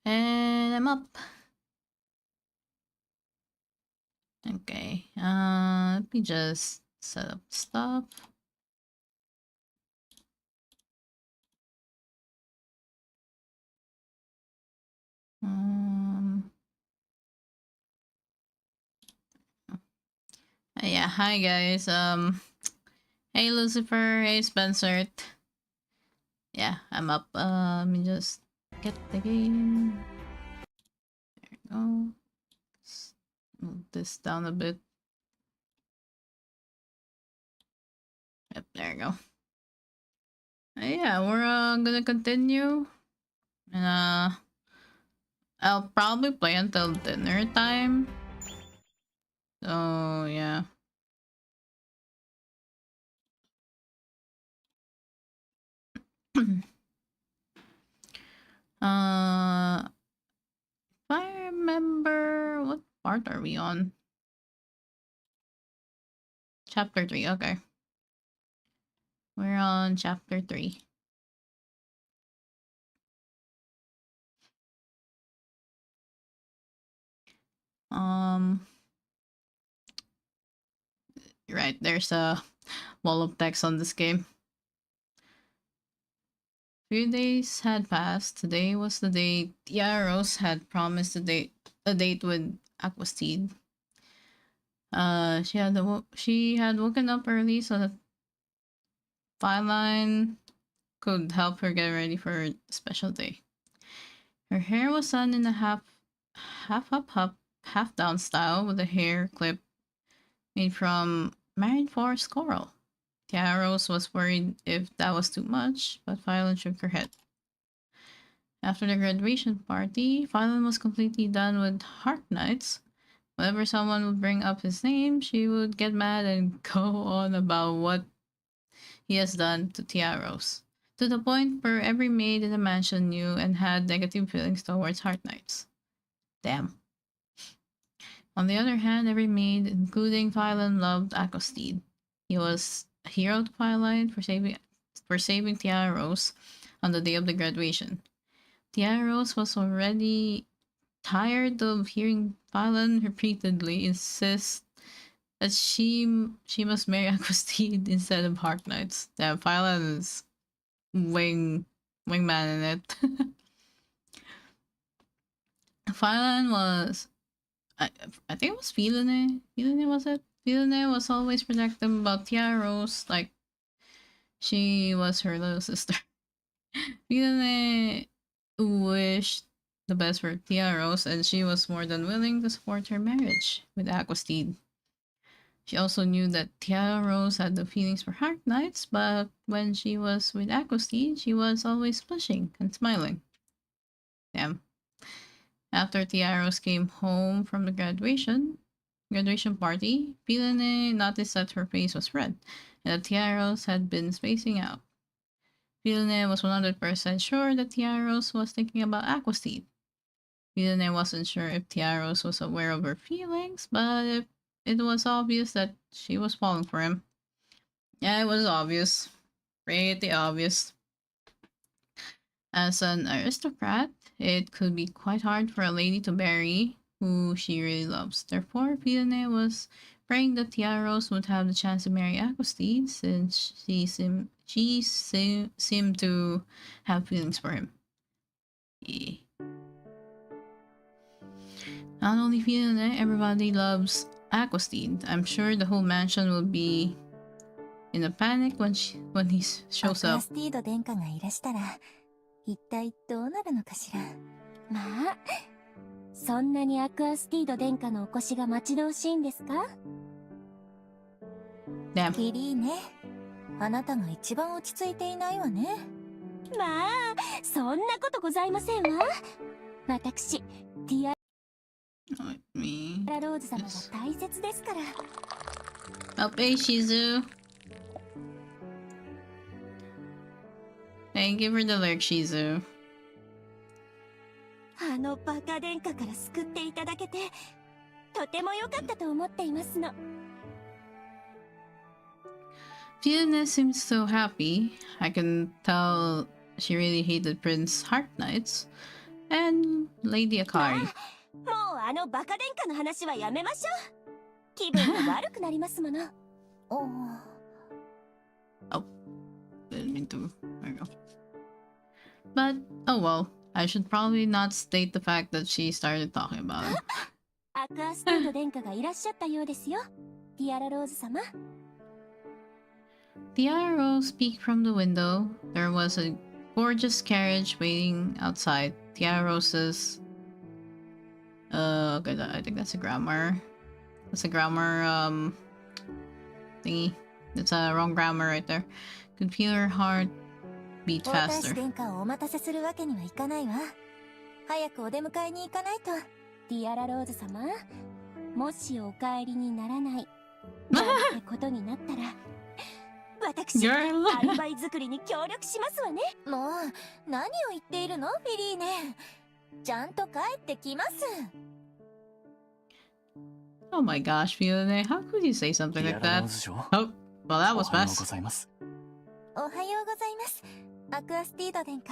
And I'm up. Okay, let me just set up stuff. Yeah, hi guys. Hey Lucifer, hey Spencer. Yeah, I'm up. Let me just get the game. There we go. Let's move this down a bit. Yep, there we go. Yeah, we're gonna continue. And I'll probably play until dinner time. So yeah. If I remember, what part are we on? Chapter 3, okay. We're on chapter 3. Right, there's a wall of text on this game. Few days had passed. Today was the day Rose had promised a date with Aquastide. She had woken up early so that Filine could help her get ready for a special day. Her hair was done in a half up, half down style with a hair clip made from marine forest coral. Rose was worried if that was too much, but Filine shook her head. After the graduation party, Filan was completely done with Heart Knights. Whenever someone would bring up his name, she would get mad and go on about what he has done to Tiaros, to the point where every maid in the mansion knew and had negative feelings towards Heart Knights. Damn. On the other hand, every maid, including Filan, loved Akostid. He was a hero to Filan for saving Tiaros on the day of the graduation. Tiaros was already tired of hearing Falan repeatedly insist that she must marry Agustin instead of Heart Knights. That Falan is wingman in it. Falan was I think it was Filene. Filene was it? Filene was always protective about Tiaros, like she was her little sister. Filene wished the best for Tiaros, and she was more than willing to support her marriage with Aquastide. She also knew that Tiaros had the feelings for Heart Knights, but when she was with Aquastide, she was always blushing and smiling. Damn. After Tiaros came home from the graduation party, Pilene noticed that her face was red, and that Tiaros had been spacing out. Pilene was 100% sure that Tiaros was thinking about Aquastide. Pilene wasn't sure if Tiaros was aware of her feelings, but it was obvious that she was falling for him. Yeah, it was obvious. Pretty obvious. As an aristocrat, it could be quite hard for a lady to marry who she really loves. Therefore, Fiona was praying that Tiaros would have the chance to marry Aquastide since she seemed to have feelings for him. Yeah. Not only Fiona, everybody loves Aquastide. I'm sure the whole mansion will be in a panic when he shows up. 一体どうなるのかしら。まあ、そんなにアクアスティード殿下のお越しが待ち遠しいんですか？キリーね、あなたが一番落ち着いていないわね。まあ、そんなことございませんわ。私、ティアラローズ様が大切ですから。Okay, Shizu. Thank you for the lyric, Shizu. あのバカ殿下から救っていただけて、とても良かったと思っていますの。Fiona seems so happy. I can tell she really hated Prince Heart Knights, and Lady Akari. もうあのバカ殿下の話はやめましょう。気分が悪くなりますもの。Oh, didn't mean to. There you go. But, oh well. I should probably not state the fact that she started talking about it. アクアスティード殿下がいらっしゃったようですよ。ティアラローズ様。Tiara Rose peeked from the window. There was a gorgeous carriage waiting outside. Tiara Rose's... okay, I think that's a grammar. That's a grammar, thingy. That's a wrong grammar right there. Could feel her heart beat faster. 殿下をお待たせするわけにはいかないわ。早くお出迎えに行かないと。ティアラローズ様、もしお帰りにならない、なんてことになったら、私、アリバイ作りに協力しますわね。もう、何を言っているの、フィリーネ。ちゃんと帰ってきます。Oh my gosh, Villaine, how could you say something like that? Oh, well, that was fast. おはようございます。アクアスティード殿下。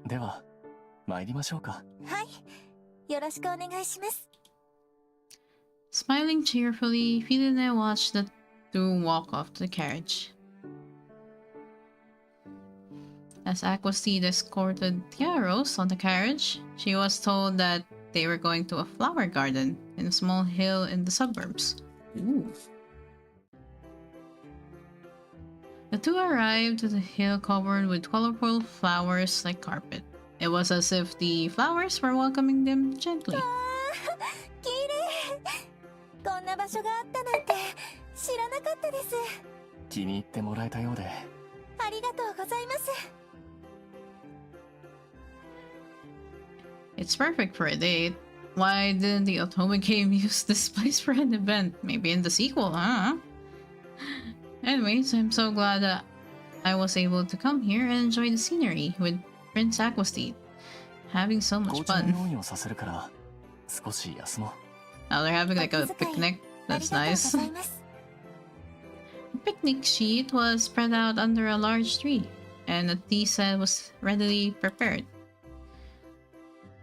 では、参りましょうか。はい。よろしくお願いします。Smiling cheerfully, Villaine watched the two walk off to the carriage. As Aquasteed escorted Tiaros on the carriage, she was told that they were going to a flower garden in a small hill in the suburbs. Ooh. The two arrived at a hill covered with colorful flowers like carpet. It was as if the flowers were welcoming them gently. きれい。こんな場所があったなんて知らなかったです。気に入ってもらえたようで。ありがとうございます。It's perfect for a date. Why didn't the otome game use this place for an event? Maybe in the sequel, huh? Anyways, I'm so glad that I was able to come here and enjoy the scenery with Prince Aquasteed. Having so much fun. Now they're having like a picnic. That's nice. The picnic sheet was spread out under a large tree, and a tea set was readily prepared.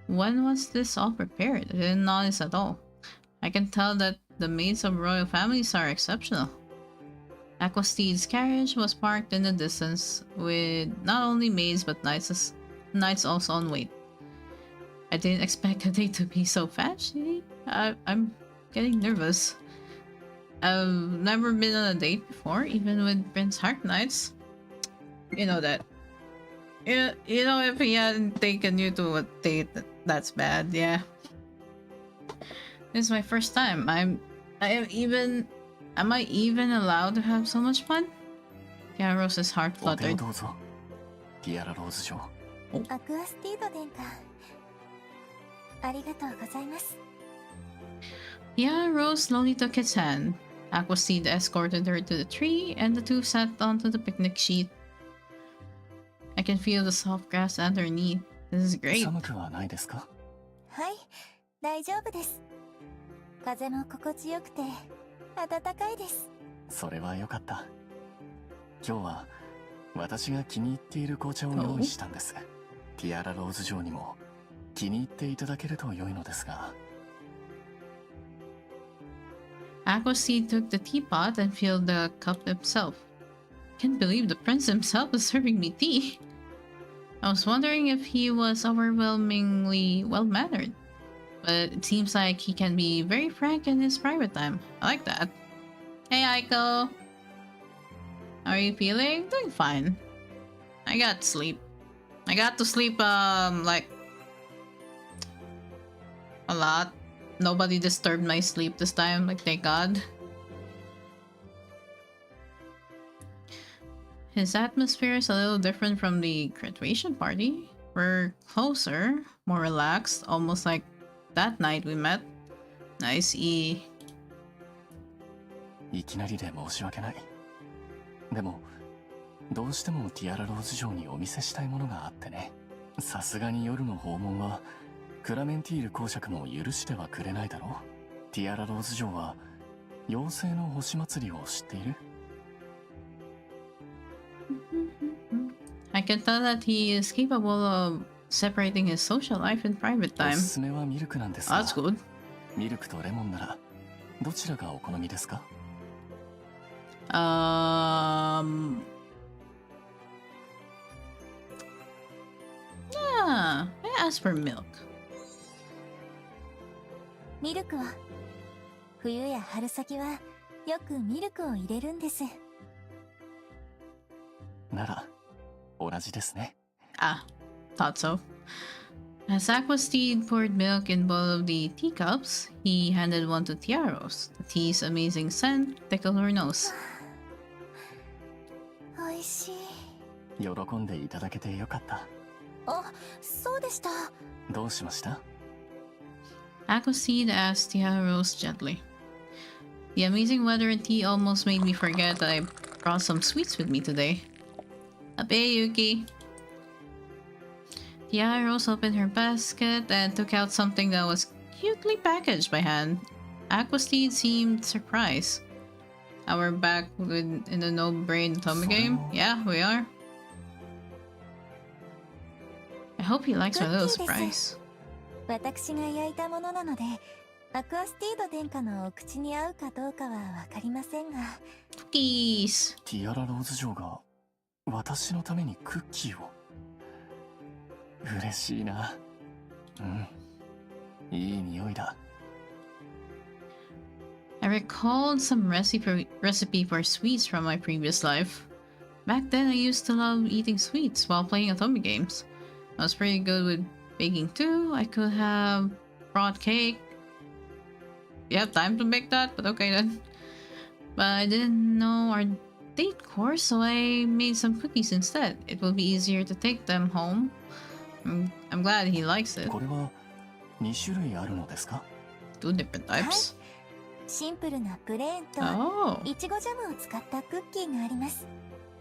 When was this all prepared? I didn't notice at all. I can tell that the maids of royal families are exceptional. Aquasteed's carriage was parked in the distance, with not only maids but knights also on wait. I didn't expect the day to be so fast. I'm getting nervous. I've never been on a date before, even with Prince Hark Knights. You know that. You know, if he hadn't taken you to a date, that's bad, yeah. This is my first time. Am I even allowed to have so much fun? Tiaros' heart fluttered. Oh. Tiaros slowly took his hand. Aquasteed escorted her to the tree, and the two sat onto the picnic sheet. I can feel the soft grass underneath. This is great. はい、大丈夫です。風も心地よくて暖かいです。それは良かった。今日は私が気に入っている紅茶を用意したんです。ティアラローズ嬢にも気に入っていただけると良いのですが。Aquasteed took the teapot and filled the cup himself. Can't believe the prince himself is serving me tea. I was wondering if he was overwhelmingly well-mannered, but it seems like he can be very frank in his private time. I like that. Hey Aiko! How are you feeling? Doing fine. I got sleep. I got to sleep, like, a lot. Nobody disturbed my sleep this time, like, thank God. His atmosphere is a little different from the graduation party. We're closer, more relaxed, almost like that night we met. Nice. いきなりで申し訳ない。でも、どうしてもティアラローズ嬢にお見せしたいものがあってね。さすがに夜の訪問は、クラメンティール公爵も許してはくれないだろう。ティアラローズ嬢は、妖精の星祭りを知っている？ I can tell that he is capable of separating his social life and private お time. すすめはミルクなんですが、 That's good. ミルクとレモンならどちらがお好みですか？ Yeah, I asked for milk. ミルクは冬や春先はよくミルクを入れるんです。なら同じですね。 Ah, thought so. As Aquasteed poured milk in both of the teacups, he handed one to Tiaros. The tea's amazing scent tickled her nose. おいしい。喜んでいただけてよかった。あ、そうでした。どうしました？ Aquasteed asked Tiaros gently. The amazing weather and tea almost made me forget that I brought some sweets with me today. Abe, Yuki. Tiaros opened her basket and took out something that was cutely packaged by hand. Aquasteed seemed surprised. We're back in the no-brain otome game? Yeah, we are. I hope he likes my little surprise. 私が焼いたものなので、アクアスティード殿下のお口に合うかどうかはわかりませんが。Cookies! ティアラローズ嬢が私のためにクッキーを。嬉しいな。うん。いい匂いだ。I recalled some recipe for sweets from my previous life. Back then, I used to love eating sweets while playing otome games. I was pretty good with baking too. I could have brought cake. You have time to make that, but okay then. But I didn't know our date course, so I made some cookies instead. It will be easier to take them home. I'm glad he likes it. これは2種類あるのですか？ Two different types. シンプルなプレーンと Oh. いちごジャムを使ったクッキーがあります。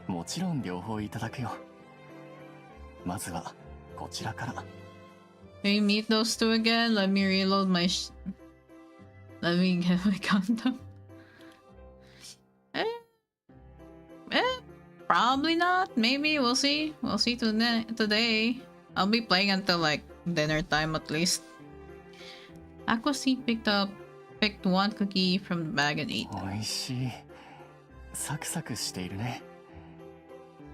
もちろん両方いただくよ。まずはこちらから。Can we meet those two again? Let me reload my Let me get my condom. Probably not. Maybe. We'll see. We'll see today. I'll be playing until like dinner time at least. Aquaseed picked one cookie from the bag and ate. おいしい。サクサクしているね。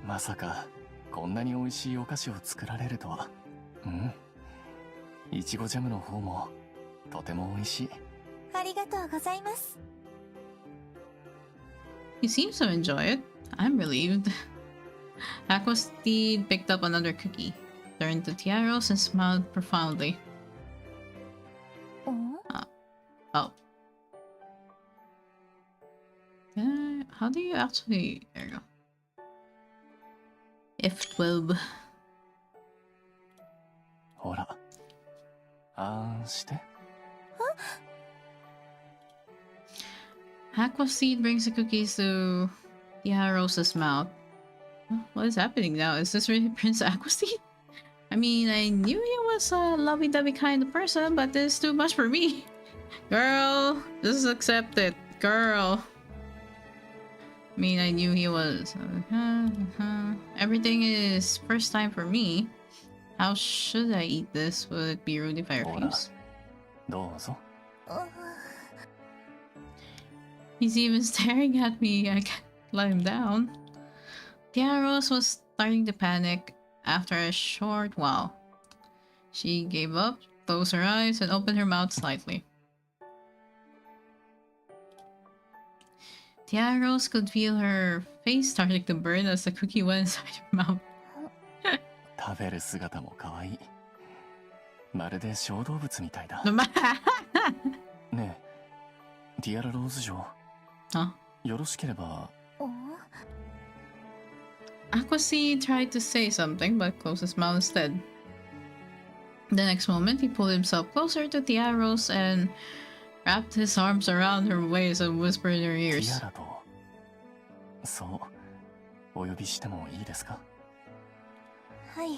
まさかこんなに美味しいお菓子を作られるとは。うん。いちごジャムの方もとても美味しい。ありがとうございます。He seems to enjoy it. I'm relieved. Aquasteed picked up another cookie, turned to Tiaros and smiled profoundly. お Oh. How do you actually... There you go. F12. ほら。あーんして。Aquaseed brings the cookies to Tiaros's mouth. What is happening now? Is this really Prince Aquaseed? I mean, I knew he was a lovey-dovey kind of person, but this is too much for me. Girl, just accept it. Girl. I mean, I knew he was... Everything is first time for me. How should I eat this? Will it be rude if I refuse? どうぞ。He's even staring at me. I can't let him down. Tiaros was starting to panic after a short while. She gave up, closed her eyes, and opened her mouth slightly. Tiaros could feel her face starting to burn as the cookie went inside her mouth. 食べる姿も可愛い。まるで小動物みたいだ。ねえ、ティアラローズ嬢。Huh? よろしければ。Aquaseed tried to say something, but closed his mouth instead. The next moment, he pulled himself closer to Tiaros and wrapped his arms around her waist and whispered in her ティ ears. アラと、そう、お呼びしてもいいですか？はい、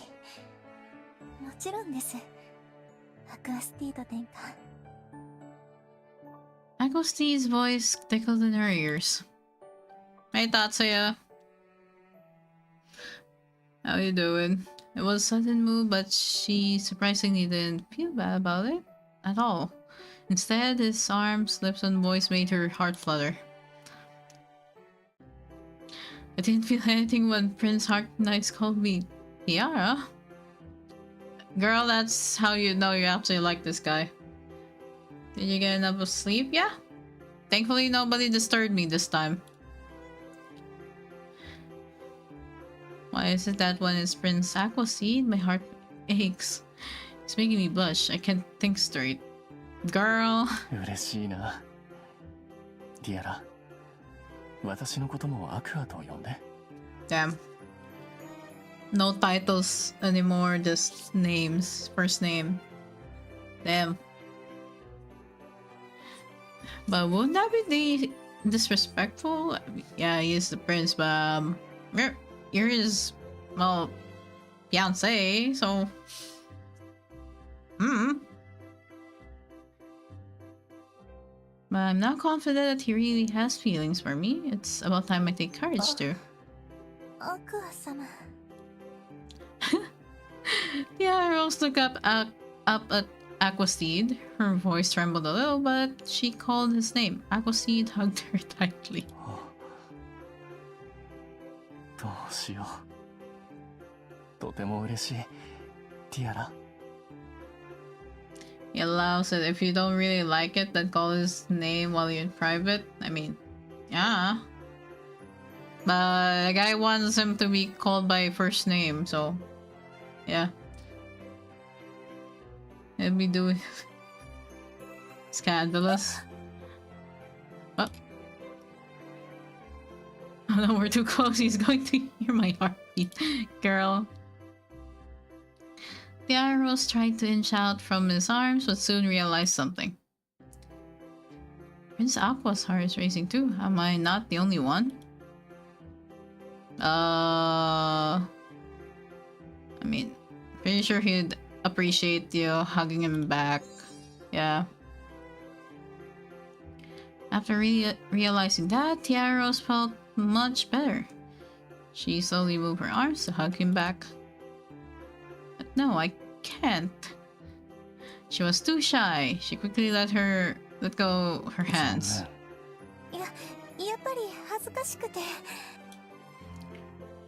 もちろんです。アクアスティード殿下。Aquasteed's voice tickled in her ears. Hey Tatsuya. How you doing? It was a sudden move, but she surprisingly didn't feel bad about it at all. Instead, his arms, lips, and voice made her heart flutter. I didn't feel anything when Prince Harknights called me Tiara. Girl, that's how you know you absolutely like this guy. Did you get enough of sleep? Yeah. Thankfully, nobody disturbed me this time. Why is it that when it's Prince Aquaseed, my heart aches? It's making me blush. I can't think straight. Girl. 嬉しいな。ティアラ、私のこともアクアと呼んで。Damn. No titles anymore, just names. First name. Damn. But wouldn't that be disrespectful? Yeah, he is the prince, but you're his, well, fiancé, so... But I'm not confident that he really has feelings for me. It's about time I take courage too. Aqua-sama. Yeah, Rose looked up at Aquaseed. Her voice trembled a little, but she called his name. Aquaseed hugged her tightly. どうしよう。とても嬉しい。ティアラ。He allows it. If you don't really like it, then call his name while you're in private. I mean, yeah. But the guy wants him to be called by first name, so yeah. It'd be doing scandalous. Oh. Oh no, we're too close. He's going to hear my heartbeat. Girl. The arrows tried to inch out from his arms, but soon realized something. Prince Aqua's heart is racing too. Am I not the only one? I mean, pretty sure he'd appreciate you hugging him back. Yeah. After realizing that, the arrows felt much better. She slowly moved her arms to hug him back. But no, I can't. She was too shy. She quickly let go her hands. やっぱり恥ずかしくて。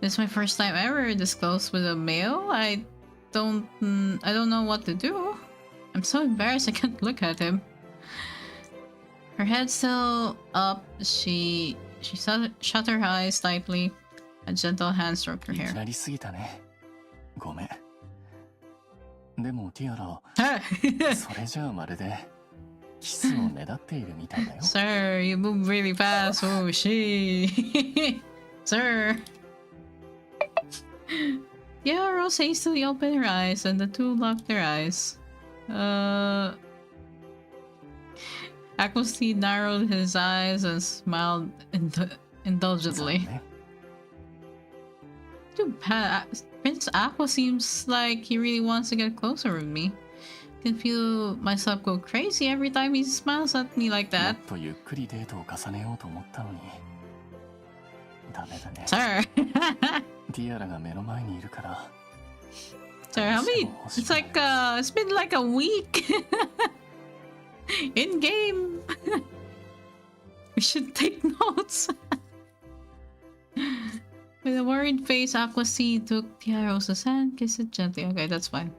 This is my first time ever this close with a male. I don't know what to do. I'm so embarrassed I can't look at him. Her head still up, she shut her eyes slightly. A gentle hand stroked her いき hair. なりすぎたね。ごめん。でもティアラ、それじゃあまるでキスをねだっているみたいだよ。Sir, you move really fast. Oh, she. Sir. Yeah, Rose hastily opened her eyes and the two locked their eyes. Aquaseed narrowed his eyes and smiled indulgently. Too bad. Prince Aqua seems like he really wants to get closer with me. I can feel myself go crazy every time he smiles at me like も that. っとゆっくりデートを重ねようと思ったのに。ダメだね。 Sir. ティアラが目の前にいるから。 Sir, how many? It's like it's been like a week in game. We should take notes. With a worried face, Aquaseed took Tiarosa's hand, kissed it gently. Okay, that's fine.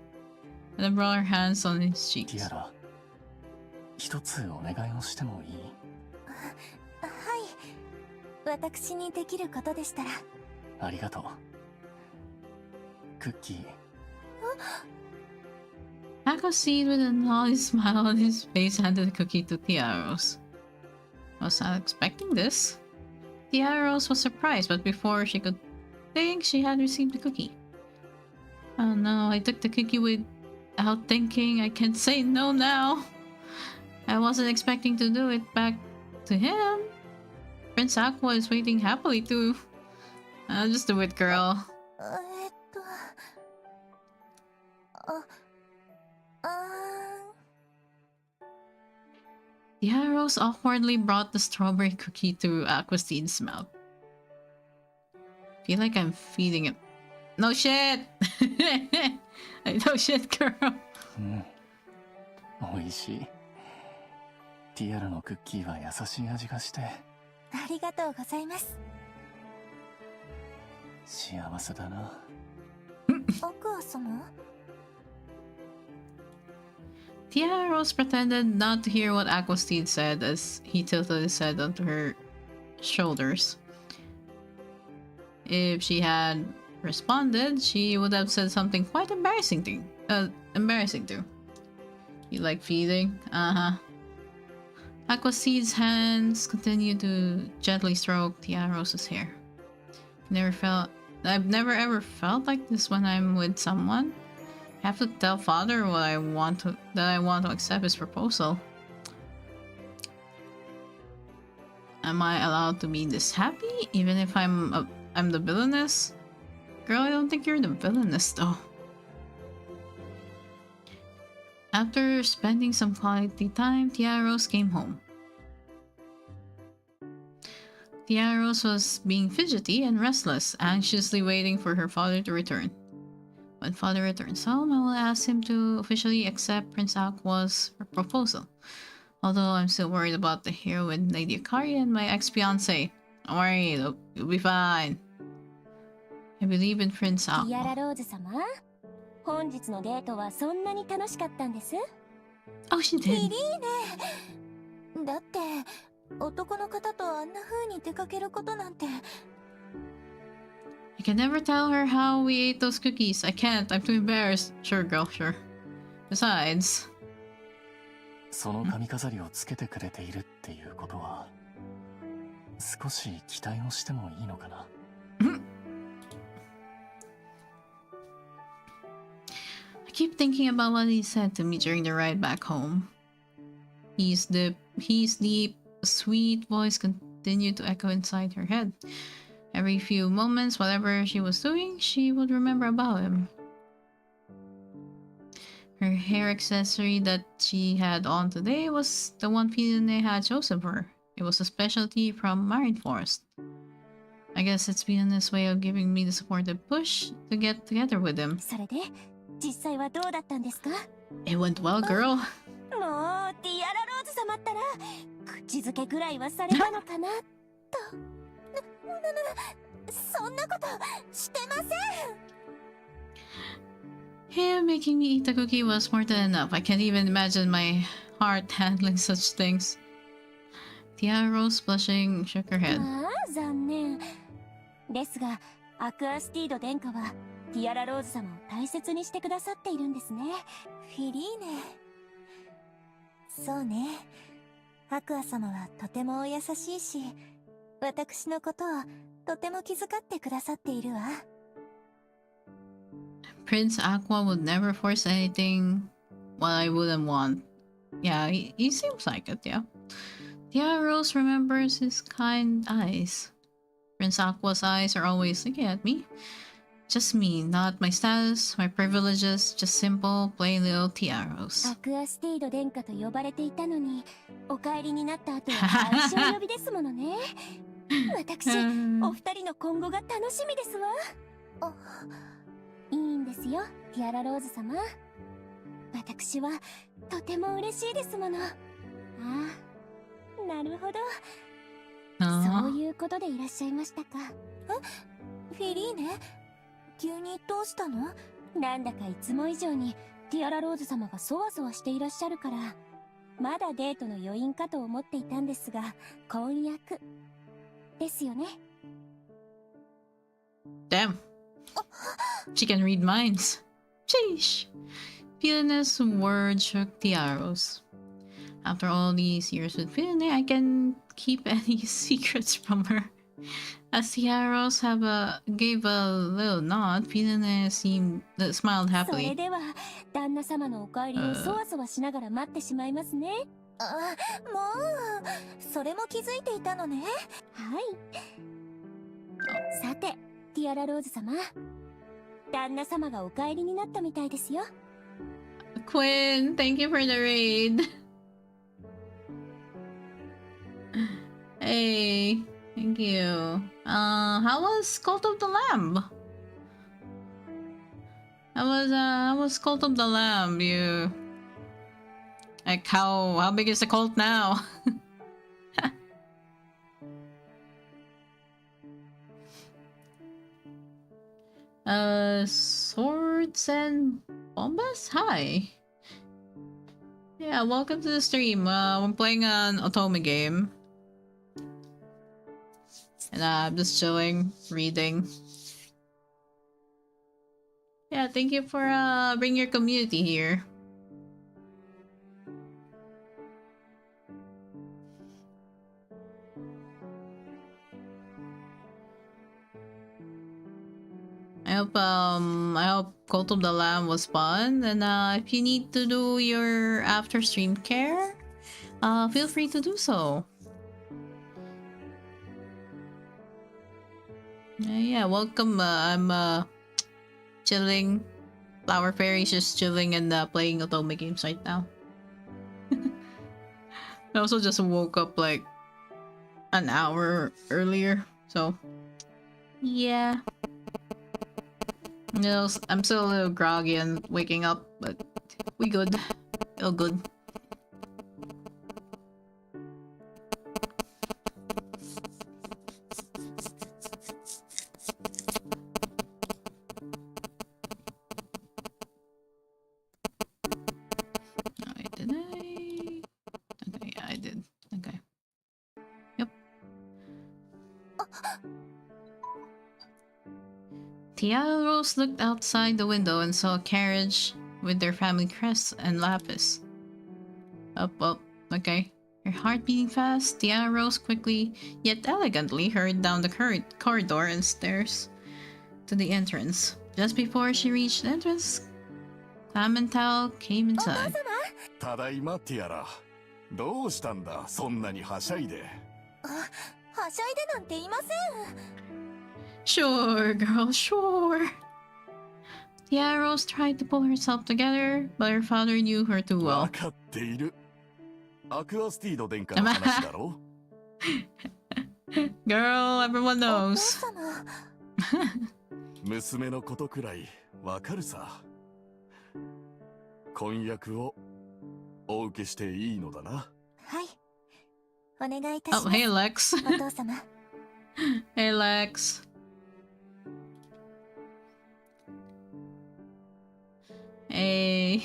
And then brought her hands on his ティ cheeks. アラ、一つお願いをしてもいい？はい。私にできることでしたら。ありがとう。クッキー。Aquaseed, with a naughty smile on his face, handed the cookie to Tiaros. I was not expecting this. Tiaros was surprised, but before she could think, she had received the cookie. Oh no, I took the cookie without thinking. I can't say no now. I wasn't expecting to do it back to him. Prince Aqua is waiting happily too. Just do it, girl. あ、Tiaros awkwardly brought the strawberry cookie to Aquaseed's mouth. Feel like I'm feeding him. No shit! No shit, girl. 美味しい。ティアラのクッキーは優しい味がしてありがとうございます。幸せだな。アクア様？ Tiaros pretended not to hear what Aquastine said as he tilted his head onto her shoulders. If she had responded, she would have said something quite embarrassing too. You like feeding? Uh-huh. Aquastine's hands continued to gently stroke Tiaros's hair. I've never ever felt like this when I'm with someone. I have to tell father that I want to accept his proposal. Am I allowed to be this happy even if I'm the villainess? Girl, I don't think you're the villainess though. After spending some quality time, Tiaros came home. Tiaros was being fidgety and restless, anxiously waiting for her father to return. When father returns home, I will ask him to officially accept Prince Aqua's proposal. Although I'm still worried about the hair with Lady Akari and my ex-fiancé. Don't worry, you'll be fine. I believe in Prince Aqua. ティアラローズ様、本日のデートはそんなに楽しかったんです？ Oh, she いい did. ね。だって男の方とあんな風に出かけることなんて。 I can never tell her how we ate those cookies. I can't. I'm too embarrassed. Sure, girl, sure. Besides... その髪飾りをつけてくれているっていうことは少し期待をしてもいいのかな。I keep thinking about what he said to me during the ride back home. His deep, sweet voice continued to echo inside her head. Every few moments, whatever she was doing, she would remember about him. Her hair accessory that she had on today was the one Pilene had chosen for her. It was a specialty from Marineford. I guess it's Pilene's way of giving me the supportive push to get together with him. それで実際はどうだったんですか？ It went well, girl. もうティアラローズ様ったら口づけぐらいはされたのかなと。そんなことしてません。 Him making me eat the cookie was more than enough. I can't even imagine my heart handling such things. Tiaros, blushing, shook her head. まあ残念。ですがアクアスティード殿下はティアラローズ様を大切にしてくださっているんですね。フィリーネ。そうね。アクア様はとてもお優しいし、私のことをとても気遣ってくださっているわ。Prince Aqua would never force anything what I wouldn't want. Yeah, he seems like it, yeah. Tiaros remembers his kind eyes. Prince Aqua's eyes are always looking at me. Just me, not my status, my privileges, just simple, plain little Tiaros. アクアスティード殿下と呼ばれていたのに、お帰りになった後は愛称呼びですものね。私、お二人の今後が楽しみですわ。いいんですよ、ティアラローズ様。私はとても嬉しいですもの。ああ、なるほど。そういうことでいらっしゃいましたか。フィリーネ、急にどうしたの？なんだかいつも以上にティアラローズ様がそわそわしていらっしゃるから、まだデートの余韻かと思っていたんですが、婚約ですよね。Damn. She can read minds. Sheesh. Pilene's word shook Tiaros. After all these years with Pilene, I can keep any secrets from her. As Tiaros gave a little nod, Pilene smiled それ happily. では旦那様のお帰りをそわそわしながら待ってしまいますね。もうそれも気づいていたのね。はい。さて、ティアラローズ様、旦那様がお帰りになったみたいですよ。Quinn, thank you for the raid. Hey, thank you. How was Cult of the Lamb? I was Cult of the Lamb, you... Like, how big is the cult now? Swords and bombas? Hi. Yeah, welcome to the stream. I'm playing an otome game. And I'm just chilling, reading. Yeah, thank you for bringing your community here. I hope Cult of the Lamb was fun. And if you need to do your after stream care, feel free to do so. Yeah, welcome. I'm chilling. Flower Fairy's just chilling and playing otome games right now. I also just woke up like an hour earlier, so yeah. You know, I'm still a little groggy and waking up, but we good. Feel good. Wait, did I? Okay, yeah, I did. Okay. Yep. Tiara Rose looked outside the window and saw a carriage with their family crest and lapis. Up, okay. Her heart beating fast, Tiara Rose quickly, yet elegantly, hurried down the corridor and stairs to the entrance. Just before she reached the entrance, Clementine came inside. ただいま、ティアラ。どうしたんだ、そんなにはしゃいで。はしゃいでなんていません。 Sure, girl, sure. Tiara Rose tried to pull herself together, but her father knew her too well. わかっている。アクアスティード殿下の話だろ。Girl, everyone knows. 娘のことくらいわかるさ。婚約をお受けしていいのだな。はい。お願いいたします。 Oh, hey Lex. お父様。 Hey Lex. Hey.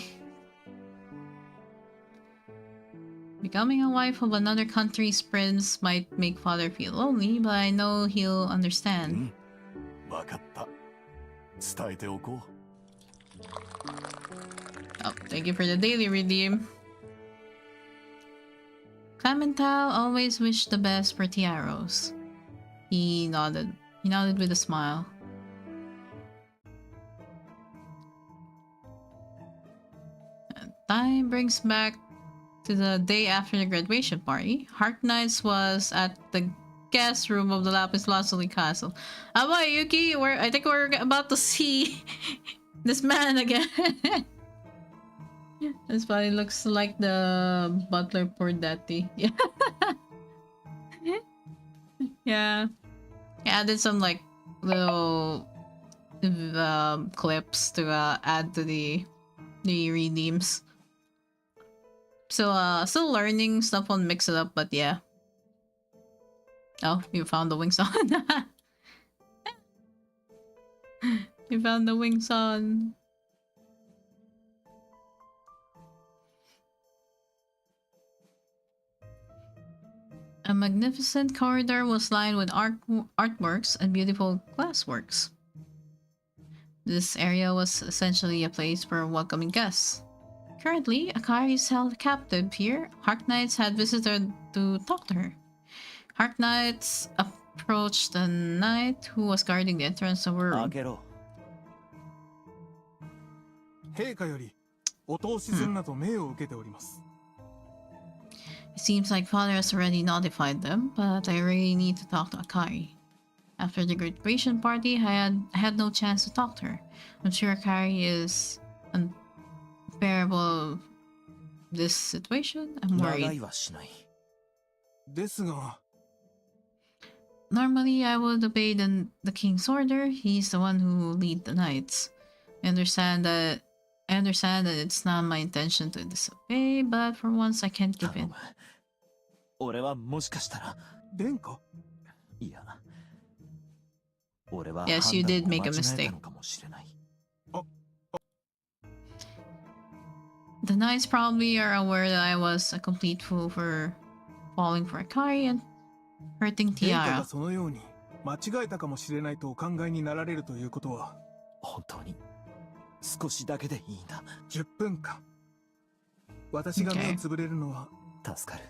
Becoming a wife of another country's prince might make father feel lonely, but I know he'll understand. わかった。伝えておこう。 Oh, thank you for the daily redeem. Clementine always wished the best for Tiara Rose. He nodded. He nodded with a smile. Time brings back to the day after the graduation party. Heart Knights was at the guest room of the Lapis Lazuli Castle. Boy, Yuki, I think we're about to see this man again. This body looks like the butler for Daddy. Yeah. Yeah. I added some like little clips to add to the redeems. So still learning stuff on Mix It Up, but yeah. Oh, you found the wings on. You found the wings on. A magnificent corridor was lined with artworks and beautiful glassworks. This area was essentially a place for welcoming guests. Currently, Akari is held captive here. Heart Knights had visited to talk to her. Heart Knights approached the knight who was guarding the entrance of her room. 陛下よりお通しするなと命を受けております。 It seems like father has already notified them, but I really need to talk to Akari. After the graduation party, I had no chance to talk to her. I'm sure Akari is unbearable of this situation. I'm worried. ですが、 Normally, I would obey the king's order. He's the one who lead the knights. I understand that it's not my intention to disobey, but for once I can't give 頼 in. む。俺はもしかしたら、殿下いや、俺は Yes, you 判断 did を make 間 a 違え mistake. たのかもしれない。The knights probably are aware that I was a complete fool for falling for Akari and hurting 殿下 Tiara. がそのように間違えたかもしれないとお考えになられるということは本当に少しだけでいいんだ。10分間私が目をつぶれるのは助かる。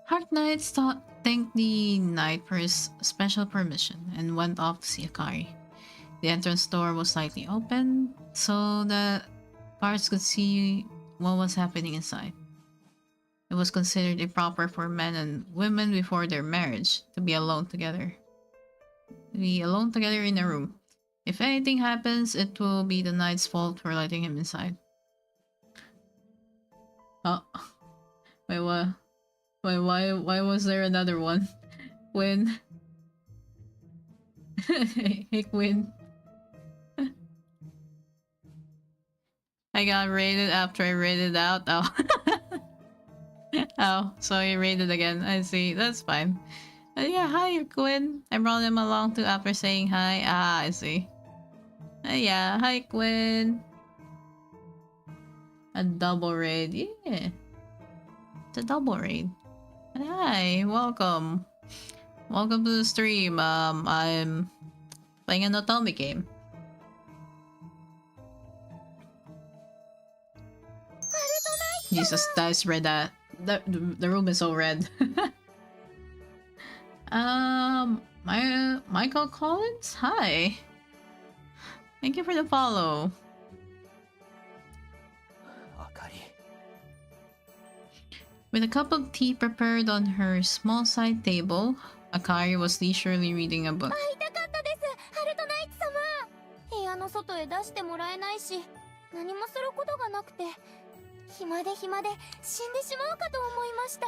Heart Knights thanked the knight for his special permission and went off to see Akari. The entrance door was slightly open so that guards could see what was happening inside. It was considered improper for men and women before their marriage to be alone together. In a room. If anything happens, it will be the knight's fault for letting him inside. Oh. Wait, what? Wait, why was there another one? Quinn. Hey, Quinn. I got raided after I raided out. Oh. Oh, so you raided again. I see. That's fine. Yeah, hi, Quinn. I brought him along too after saying hi. Ah, I see. Yeah, hi, Quinn. A double raid. Yeah. It's a double raid. Hi, welcome. Welcome to the stream. I'm playing an otome game. Jesus, that's red. The room is so red. Michael Collins? Hi. Thank you for the follow. あかり。 With a cup of tea prepared on her small side table, Akari was leisurely reading a book. 会いたかったです、ハルトナイツ様。部屋の外へ出してもらえないし、何もすることがなくて、暇で死んでしまうかと思いました。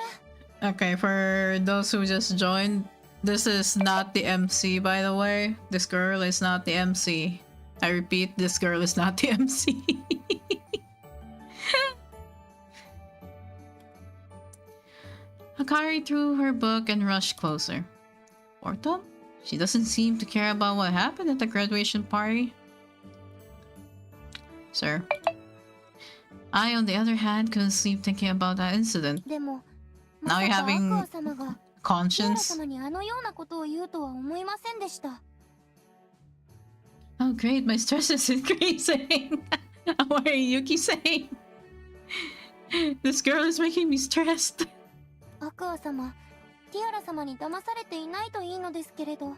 Okay, for those who just joined, this is not the MC, by the way. This girl is not the MC. I repeat, this girl is not the MC. Akari threw her book and rushed closer. Orto? She doesn't seem to care about what happened at the graduation party. Sir. I, on the other hand, couldn't sleep thinking about that incident. でも、 Now you're まさかアク having ア様がティアラ conscience. 様にあのようなことを言うとは思いませんでした。 Oh great, my stress is increasing. What are Yuki saying? This girl is making me stressed. アクア様、ティアラ様に騙されていないといいのですけれど。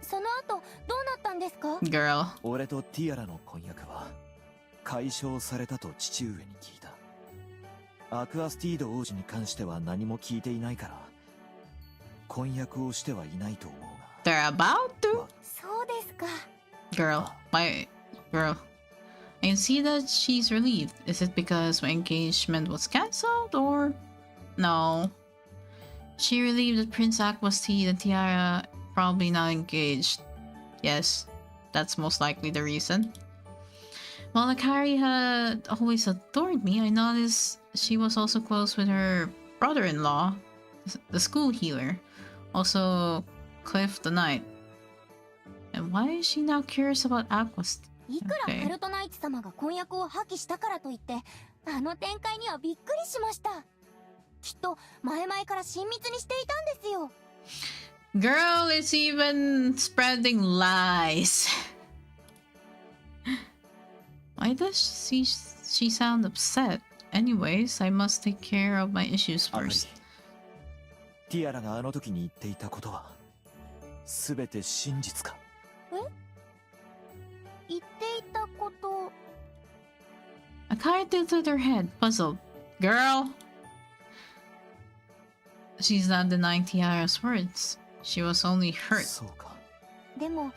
その後、どうなったんですか？ Girl. 俺とティアラの婚約は解消されたと父上に聞いた。アクアスティード王子に関しては何も聞いていないから婚約をしてはいないと思うが。 They're about to? そうですか。 Girl. Girl. I can see that she's relieved. Is it because my engagement was cancelled or... No. She relieved that Prince Aquasti and Tiara probably not engaged. Yes, that's most likely the reason. While Akari had always adored me, I noticed she was also close with her brother-in-law, the school healer, also Cliff the Knight. And why is she now curious about Aquasti? いくらハルトナイツ様が婚約を破棄したからといって、あの展開にはびっくりしました。きっと前々から親密にしていたんですよ。Girl is even spreading lies. Why does she sound upset? Anyways, I must take care of my issues あかり、 first. ティアラがあの時に言っていたことは全て真実か？言っていたこと。 Akari tilted her head, puzzled. Girl! She's not denying Tiara's words. She was only hurt. そうか。でも、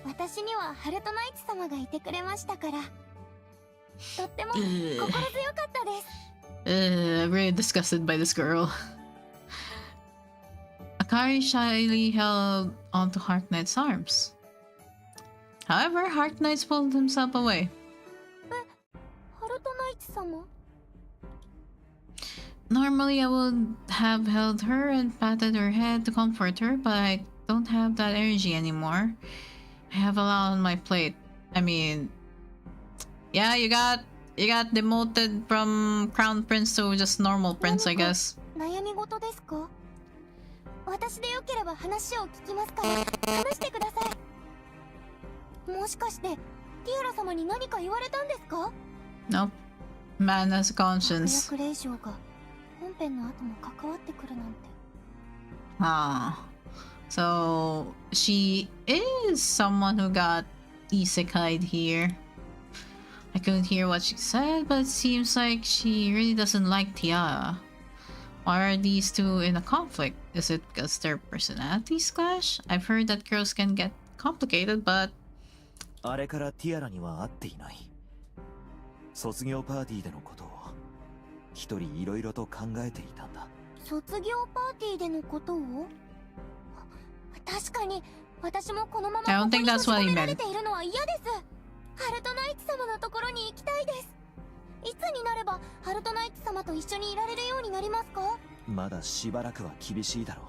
私にはハルトナイツ様がいてくれましたから、とっても心強かったです。I'm really disgusted by this girl. Akari shyly held onto Heart Knight's arms. However, Heart Knights pulled himself away. ハルトナイツ様 Normally, I would have held her and patted her head to comfort her, but I don't have that energy anymore. I have a lot on my plate. I mean, yeah, you got demoted from Crown Prince to just normal Prince, I guess. 悩み事ですか？私でよければ話を聞きますから話してください。もしかしてティアラ様に何か言われたんですか？ Nope. Man has a conscience. 悪役令嬢が本編の後も関わってくるなんて。Ah. So, she is someone who got isekai'd here. I couldn't hear what she said, but it seems like she really doesn't like Tiara. Why are these two in a conflict? Is it because their personalities clash? I've heard that girls can get complicated, but... あれからティアラには会っていない。卒業パーティーでのことを一人いろいろと考えていたんだ。卒業パーティーでのことを？確かに私もこのまま I don't ここ think に that's 閉 what じ he 込めら meant. れているのは嫌です。ハルトナイツ様のところに行きたいです。いつになればハルトナイツ様と一緒にいられるようになりますか？まだしばらくは厳しいだろう。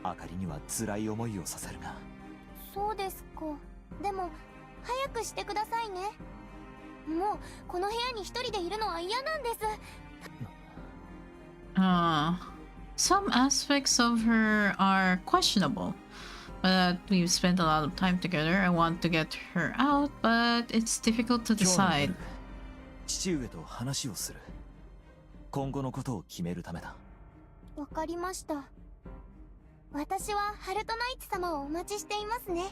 あかりには辛い思いをさせるが。そうですか。でも早くしてくださいね。もうこの部屋に一人でいるのは嫌なんです。Some aspects of her are questionable, but we've spent a lot of time together. I want to get her out, but it's difficult to 今日の decide. 夜父上と話をする。今後のことを決めるためだ。わかりました。私はハルトナイツ様をお待ちしていますね。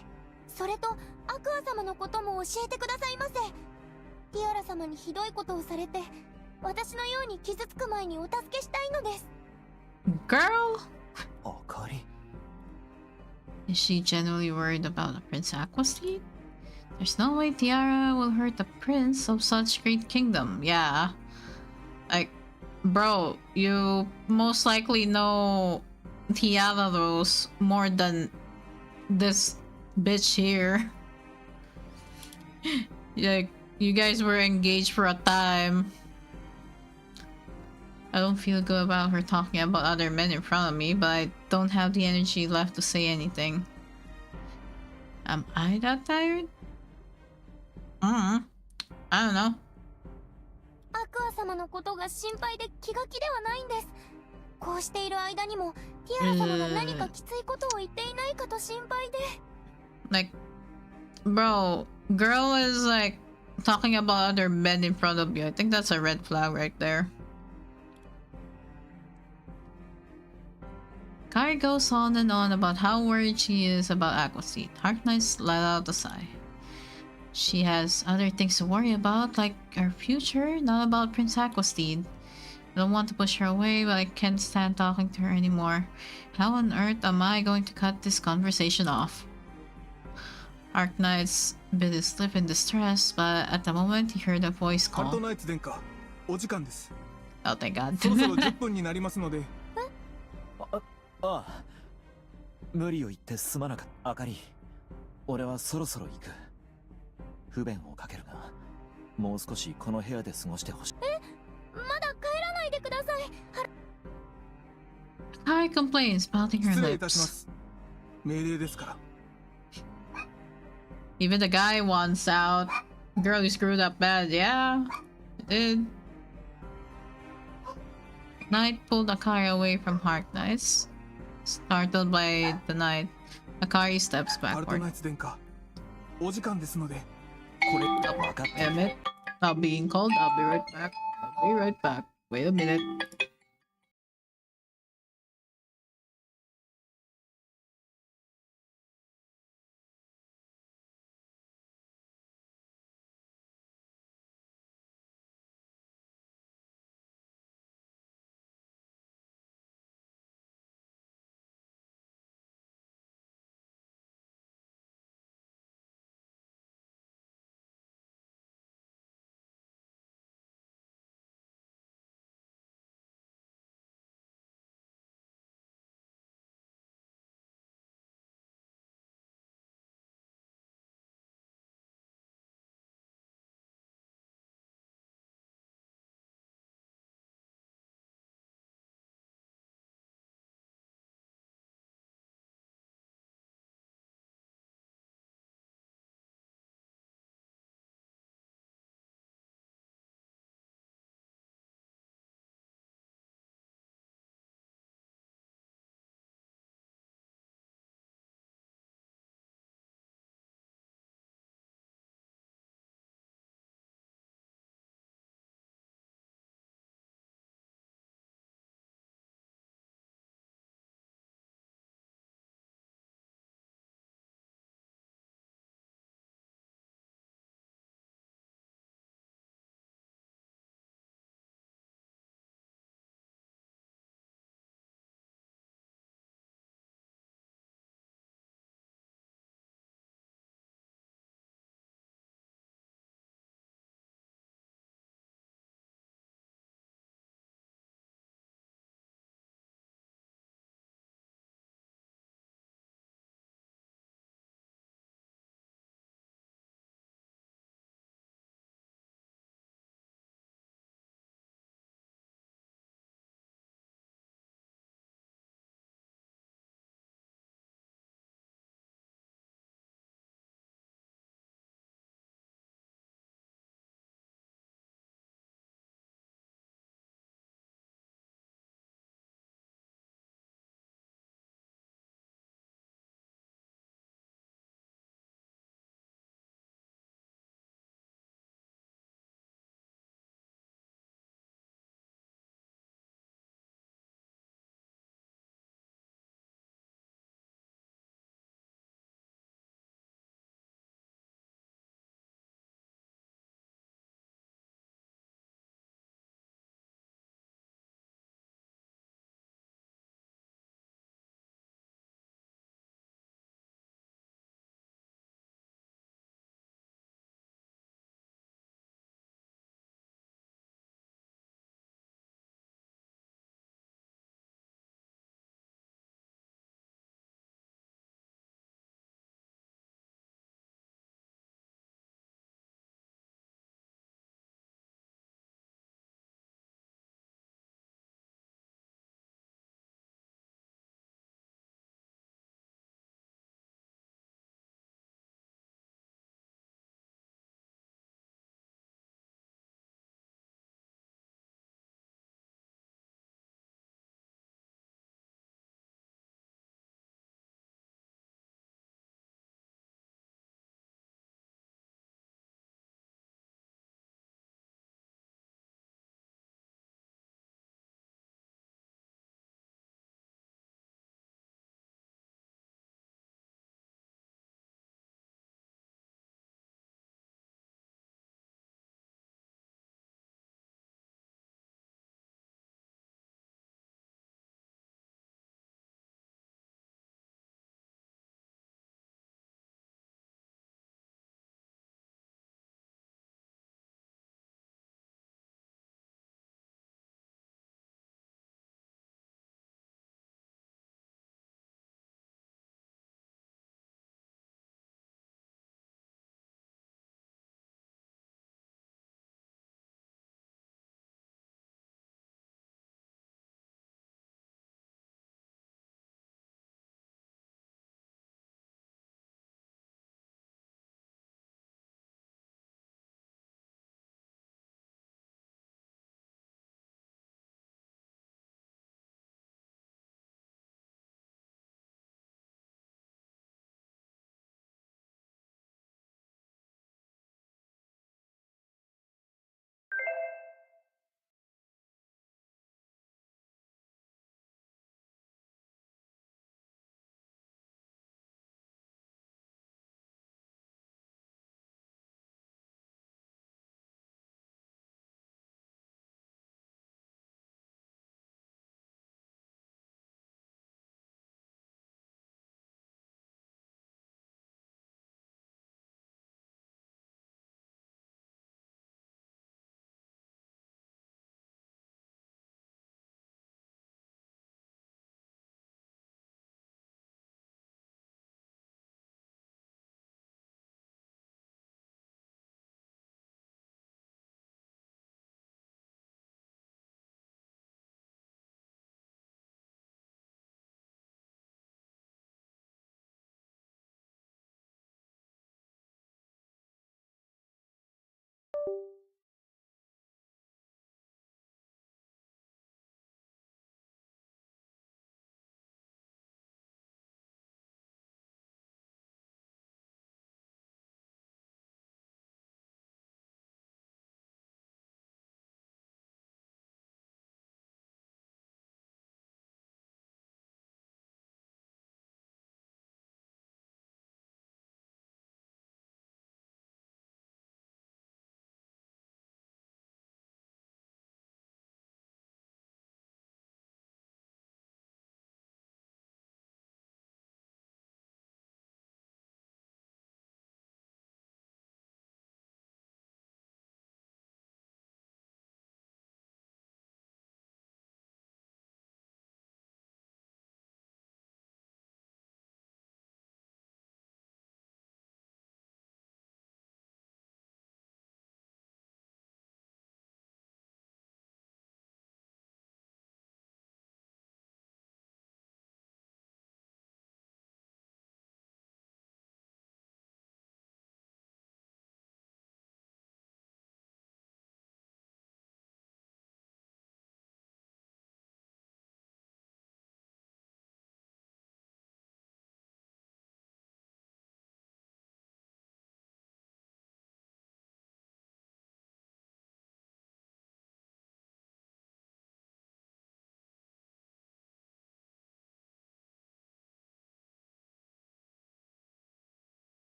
それとアクア様のことも教えてくださいませ。ティアラ様にひどいことをされて私のように傷つく前にお助けしたいのです。 Girl? あかり。 Is she genuinely worried about Prince Aquasteed? There's no way Tiara will hurt the prince of such great kingdom. Yeah. Like, bro, you most likely know Tiara Rose more than this bitch here. Like, you guys were engaged for a time. I don't feel good about her talking about other men in front of me, but I don't have the energy left to say anything. Am I that tired? I don't know. アクア様のことが心配で気が気ではないんです。こうしている間にもティアラ様が何かきついことを言っていないかと心配で。Like, bro, girl is like talking about other men in front of you. I think that's a red flag right there. Kari goes on and on about how worried she is about Aquaseed. Harkness let out a sigh. She has other things to worry about, like her future, not about Prince Aquasteed. I don't want to push her away, but I can't stand talking to her anymore. How on earth am I going to cut this conversation off? Arknights bit his lip in distress, but at the moment he heard a voice ハルト call. ナイツ殿下、お時間です。 Oh, thank God. そろそろ10分になりますので。ああ。無理を言ってすまなかった。あかり。俺はそろそろ行く。不便をかけるが、もう少しこの部屋で過ごしてほしい。まだ帰らないでください。 Kari complains, pouting her 失礼いたしま lips. す。命令ですから。 Even the guy wants out. Girl, you screwed up bad. Yeah, it did. Knight pulled Akari away from Harkness. Startled by the knight, Akari steps ハルト backward. ナイツ殿下、お時間ですので。これ分かった。 Damn it. Not being called. I'll be right back. I'll be right back. Wait a minute.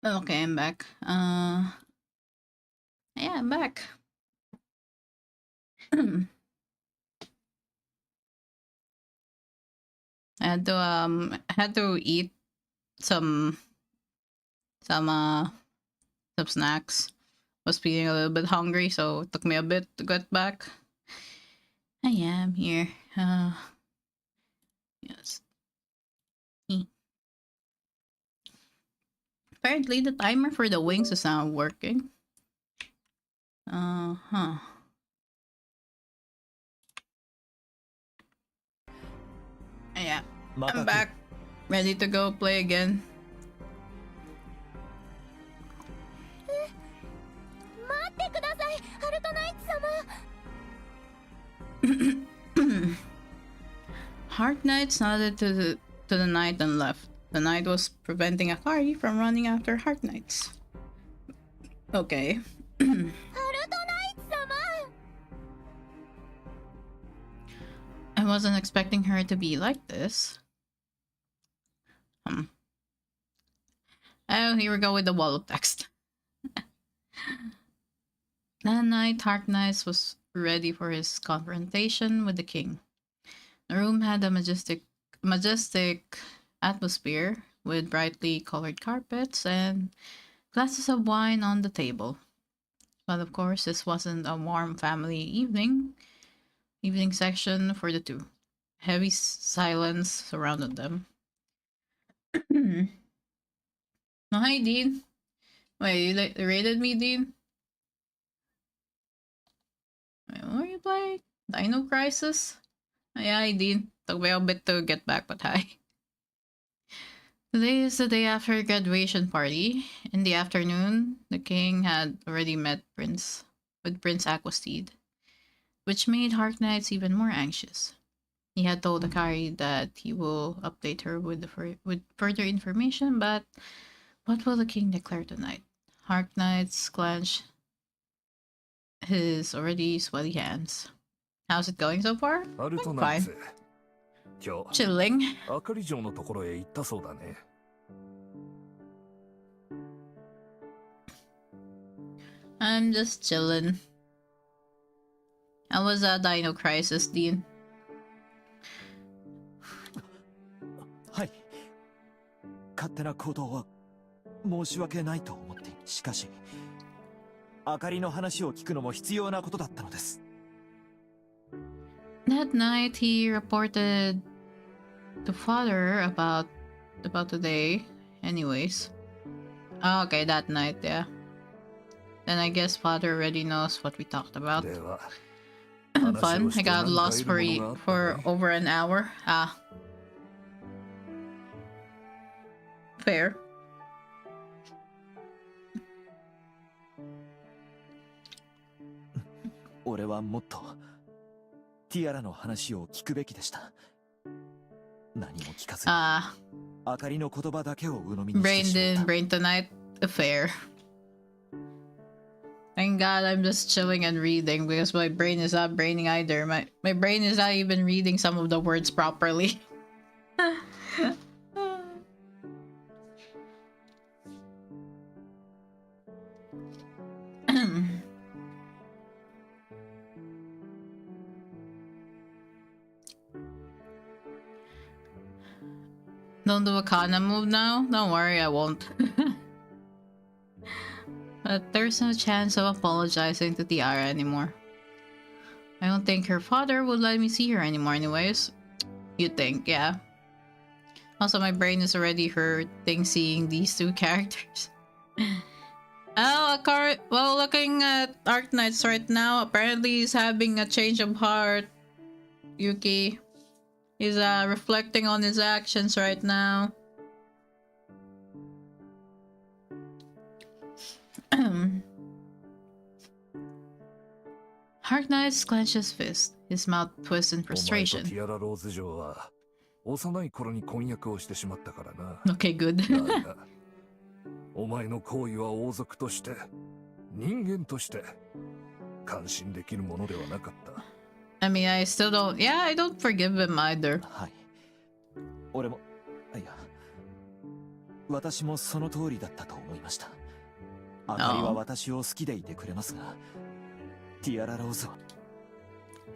Okay, I'm back. Yeah, I'm back. I had to eat some some snacks. Was feeling a little bit hungry, so it took me a bit to get back. I am here. Yes. Apparently the timer for the wings is not working. Huh. Yeah, I'm back. Ready to go play again. 待ってください、ハルトナイツ様。 Heart Knights nodded to the knight and left. The knight was preventing Akari from running after Heart Knights. Okay. ハルトナイツ様。 I wasn't expecting her to be like this. Oh, here we go with the wall of text. That night, Heart Knights was ready for his confrontation with the king. The room had a majestic atmosphere with brightly colored carpets and glasses of wine on the table. But of course, this wasn't a warm family evening section for the two. Heavy silence surrounded them. Oh, hi, Dean. Wait, you rated me, Dean? Wait, what are you playing? Dino Crisis? Yeah, hi, Dean. Took me a bit to get back, but hi. Today is the day after a graduation party. In the afternoon, the king had already met Prince Aquastede, which made Heart Knights even more anxious. He had told Akari that he will update her with further information, but what will the king declare tonight? Heart Knights clenched his already sweaty hands. How's it going so far? Fine. Chilling. あかり城のところへ行ったそうだね。 I'm just chilling. How was that Dino Crisis, Dean? はい。勝手な行動は申し訳ないと思って、しかし、あかりの話を聞くのも必要なことだったのです。 That night, he reported to father about the day. Anyways. Oh, okay, that night, yeah. Then I guess father already knows what we talked about. Fun. I got lost for over an hour. Ah. Fair. I 俺はもっとティアラの話を聞くべきでした。何も聞かずに、あかりの言葉だけを鵜呑みにしてしまった。Brain tonight affair. Thank God I'm just chilling and reading because my brain is not braining either. My brain is not even reading some of the words properly. Don't do a Kana move now? Don't worry, I won't. But there's no chance of apologizing to Tiara anymore. I don't think her father would let me see her anymore anyways. You think, yeah. Also, my brain is already hurting seeing these two characters. Oh, well, looking at Arc Knights right now, apparently he's having a change of heart. Yuki. He's reflecting on his actions right now. Heart Knight clenched his fist, his mouth twists in frustration. Okay, good. お前の行為は王族として、人間として感心できるものではなかった。 I mean, I still don't. Yeah, I don't forgive him either. はい。俺も、いや、私もその通りだったと思いました。あかりは私を好きでいてくれますが、ティアラローズは。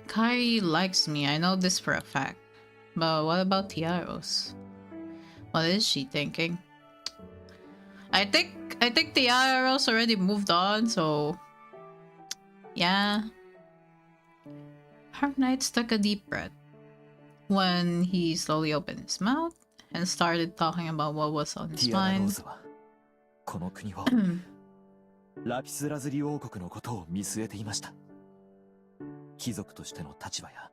Kari likes me, I know this for a fact. But what about Tiaros? What is she thinking? I think Tiaros already moved on, so yeah. Hark Knights took a deep breath when he slowly opened his mouth and started talking about what was on his ティアラロー mind. ズはこの国をラピスラズリ王国のことを見据えていました。貴族としての立場や、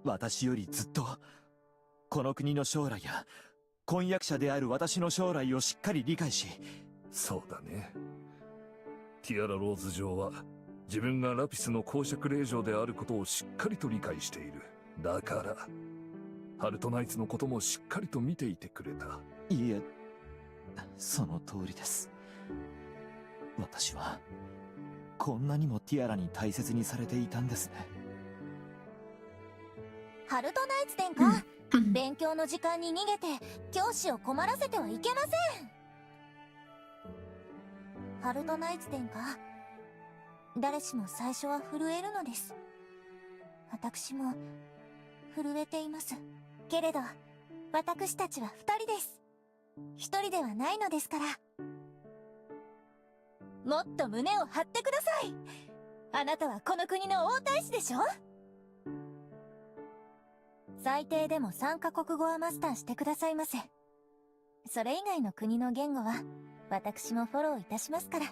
私よりずっとこの国の将来や婚約者である私の将来をしっかり理解し。そうだね。ティアラローズ嬢は自分がラピスの公爵令嬢であることをしっかりと理解している。だからハルトナイツのこともしっかりと見ていてくれた。いえ、その通りです。私はこんなにもティアラに大切にされていたんですね。ハルトナイツ殿下、勉強の時間に逃げて教師を困らせてはいけません。ハルトナイツ殿下、誰しも最初は震えるのです。私も震えています。けれど私たちは二人です。一人ではないのですから。もっと胸を張ってください。あなたはこの国の王太子でしょ。最低でも3カ国語はマスターしてくださいませ。それ以外の国の言語は私もフォローいたしますから。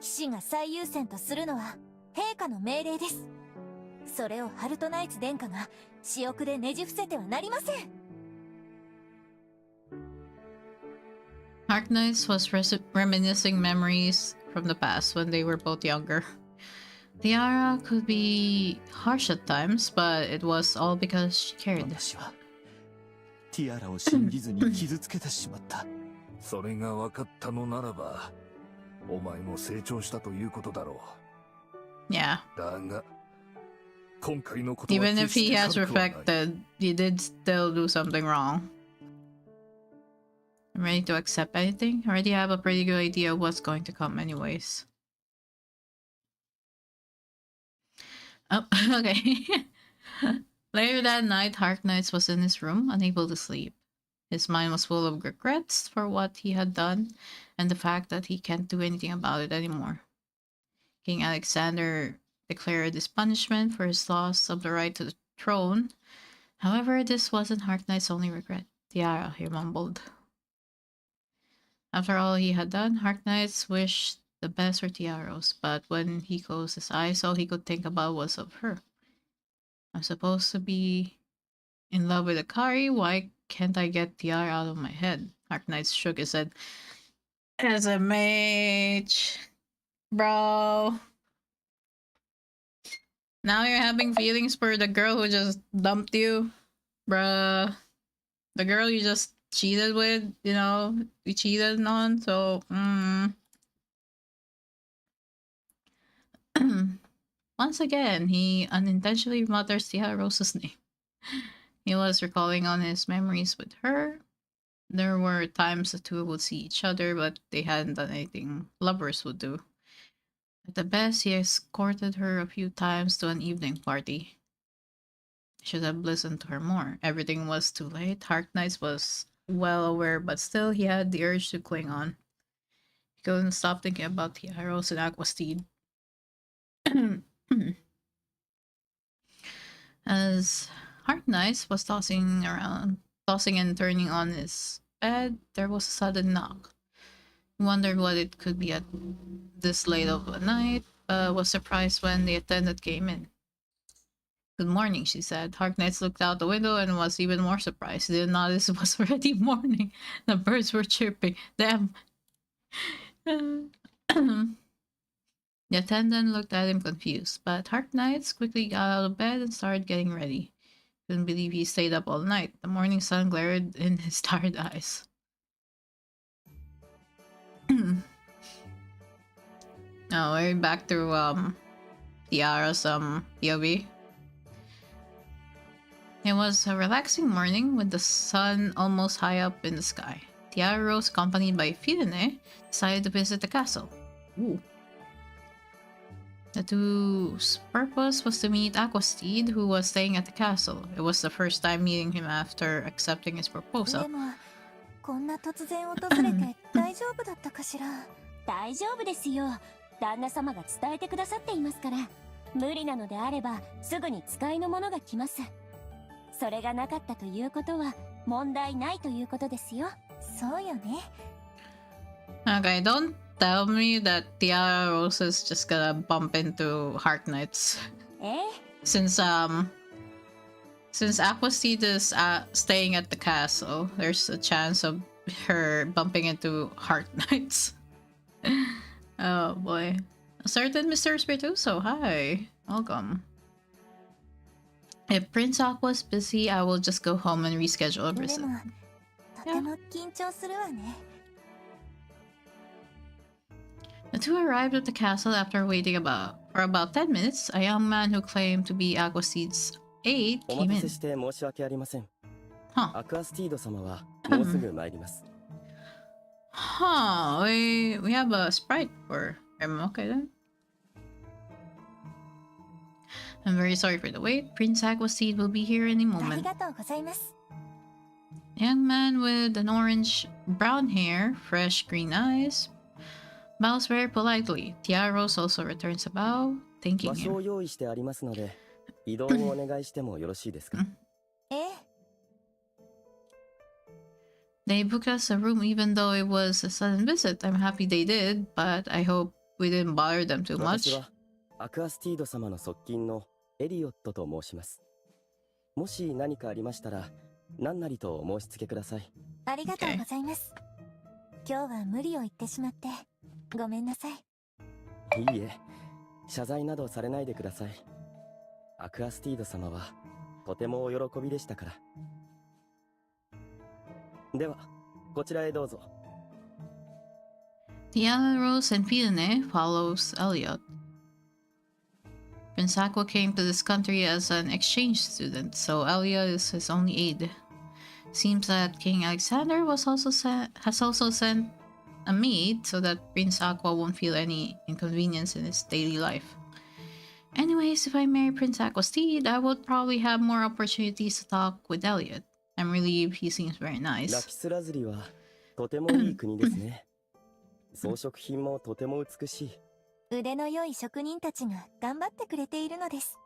騎士が最優先とするのは陛下の命令です。それをハルトナイツ殿下が私欲でねじ伏せてはなりません。Hark Knights was reminiscing memories from the past when they were both younger. Tiara could be harsh at times, but it was all because she cared. 私はティアラを信じずに傷つけてしまった。それが分かったのならば、お前も成長したということだろう。Yeah. だが、今回のことは Even if 決し he て has 軽くはない。 reflected, he did still do something wrong. I'm ready to accept anything. I already have a pretty good idea of what's going to come anyways. Oh, okay. Later that night, Hark Knights was in his room, unable to sleep. His mind was full of regrets for what he had done, and the fact that he can't do anything about it anymore. King Alexander declared his punishment for his loss of the right to the throne. However, this wasn't Hark Knight's only regret. Tiara, he mumbled. After all he had done, Hark Knights wished the best for Tiaros, but when he closed his eyes, all he could think about was of her. I'm supposed to be in love with Akari. Why can't I get Tiara out of my head? Hark Knights shook his head. SMH, bro. Now you're having feelings for the girl who just dumped you, bruh. The girl you just cheated with, you know, you cheated on, so, Once again, he unintentionally mutters Tiarosa's name. He was recalling on his memories with her. There were times the two would see each other, but they hadn't done anything lovers would do. At the best, he escorted her a few times to an evening party. He should have listened to her more. Everything was too late. Hark Knights was well aware, but still he had the urge to cling on. He couldn't stop thinking about Tiaros and Aquasteed. As Hark Knights was tossing and turning on his bed, there was a sudden knock. He wondered what it could be at this late of a night, but was surprised when the attendant came in. Good morning, she said. Hark Knights looked out the window and was even more surprised. He didn't notice it was already morning. The birds were chirping. Damn. The attendant looked at him confused, but Hark Knights quickly got out of bed and started getting ready. Couldn't believe he stayed up all night. The morning sun glared in his tired eyes. Now we're back to Tiara's POV. It was a relaxing morning with the sun almost high up in the sky. Tiara Rose, accompanied by VILLAINESS, decided to visit the castle. Ooh. The two's purpose was to meet Aquasteed, who was staying at the castle. It was the first time meeting him after accepting his proposal. でもこんな突然訪れて大丈夫だったかしら。大丈夫ですよ。旦那様が伝えてくださっていますから。無理なのであればすぐに使いの者が来ます。それがなかったということは問題ないということですよ。そうよね。Okay, don't tell me that Tiara Rose is just gonna bump into Heart Knights. え Since Aquasteed is staying at the castle, there's a chance of her bumping into Heart Knights. Oh boy. A certain Mr. Spirituoso, hi. Welcome. If Prince Aqua's busy, I will just go home and reschedule a で visit. もとても緊張するわね。The two arrived at the castle after waiting for about 10 minutes. A young man who claimed to be Aquasteed's aide お came 待た in. せして申し訳ありません。 Huh. アクアスティード様はもうすぐ参ります。 Huh, we have a sprite for him. Okay then. I'm very sorry for the wait. Prince Aquasteed will be here any あり moment. がとうございます。 Young man with an orange brown hair, fresh green eyes, bows very politely. Tiara Rose also returns a bow, 場 thanking 所 him. を用意してありますので、移動をお願いしてもよろしいですか。ええ They booked us a room even though it was a sudden visit. I'm happy they did, but I hope we didn't bother them too 私 much. はアクアスティード様の側近のエリオットと申します。もし何かありましたら、何なりとお申し付けください。ありがとうございます。今日は無理を言ってしまってごめんなさい。いいえ、謝罪などされないでください。アクアスティード様はとてもお喜びでしたから。では、こちらへどうぞ。 Tiara Rose and VILLAINESS follows Elliot. Prince Aqua came to this country as an exchange student, so Elliot is his only aide. Seems that King Alexander has also sent a maid so that Prince Aqua won't feel any inconvenience in his daily life. Anyways, if I marry Prince Aquasteed, I would probably have more opportunities to talk with Elliot. I'm relieved he seems very ラ nice. ピスラズリはとてもいい国ですね。装飾品もとても美しい。腕の良い職人たちが頑張ってくれているのです。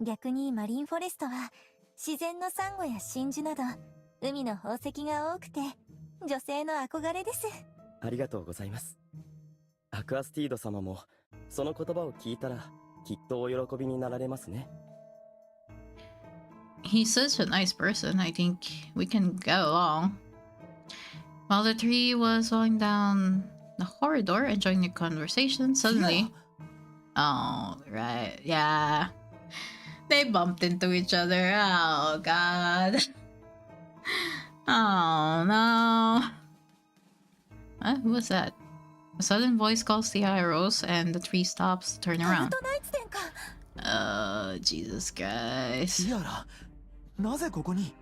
逆にマリンフォレストは自然のサンゴや真珠など海の宝石が多くて女性の憧れです。ありがとうございます。アクアスティード様もその言葉を聞いたらきっとお喜びになられますね。 He's such a nice person. I think we can get along. While the three was walking down the corridor, enjoying the conversation, suddenly... Oh, right. Yeah. They bumped into each other. Oh, God. Oh, no. Who was that? A sudden voice calls Tiara Rose, and the three stops to turn ハル around. トナイツ殿下。 Jesus Christ. ティアラ、なぜここに？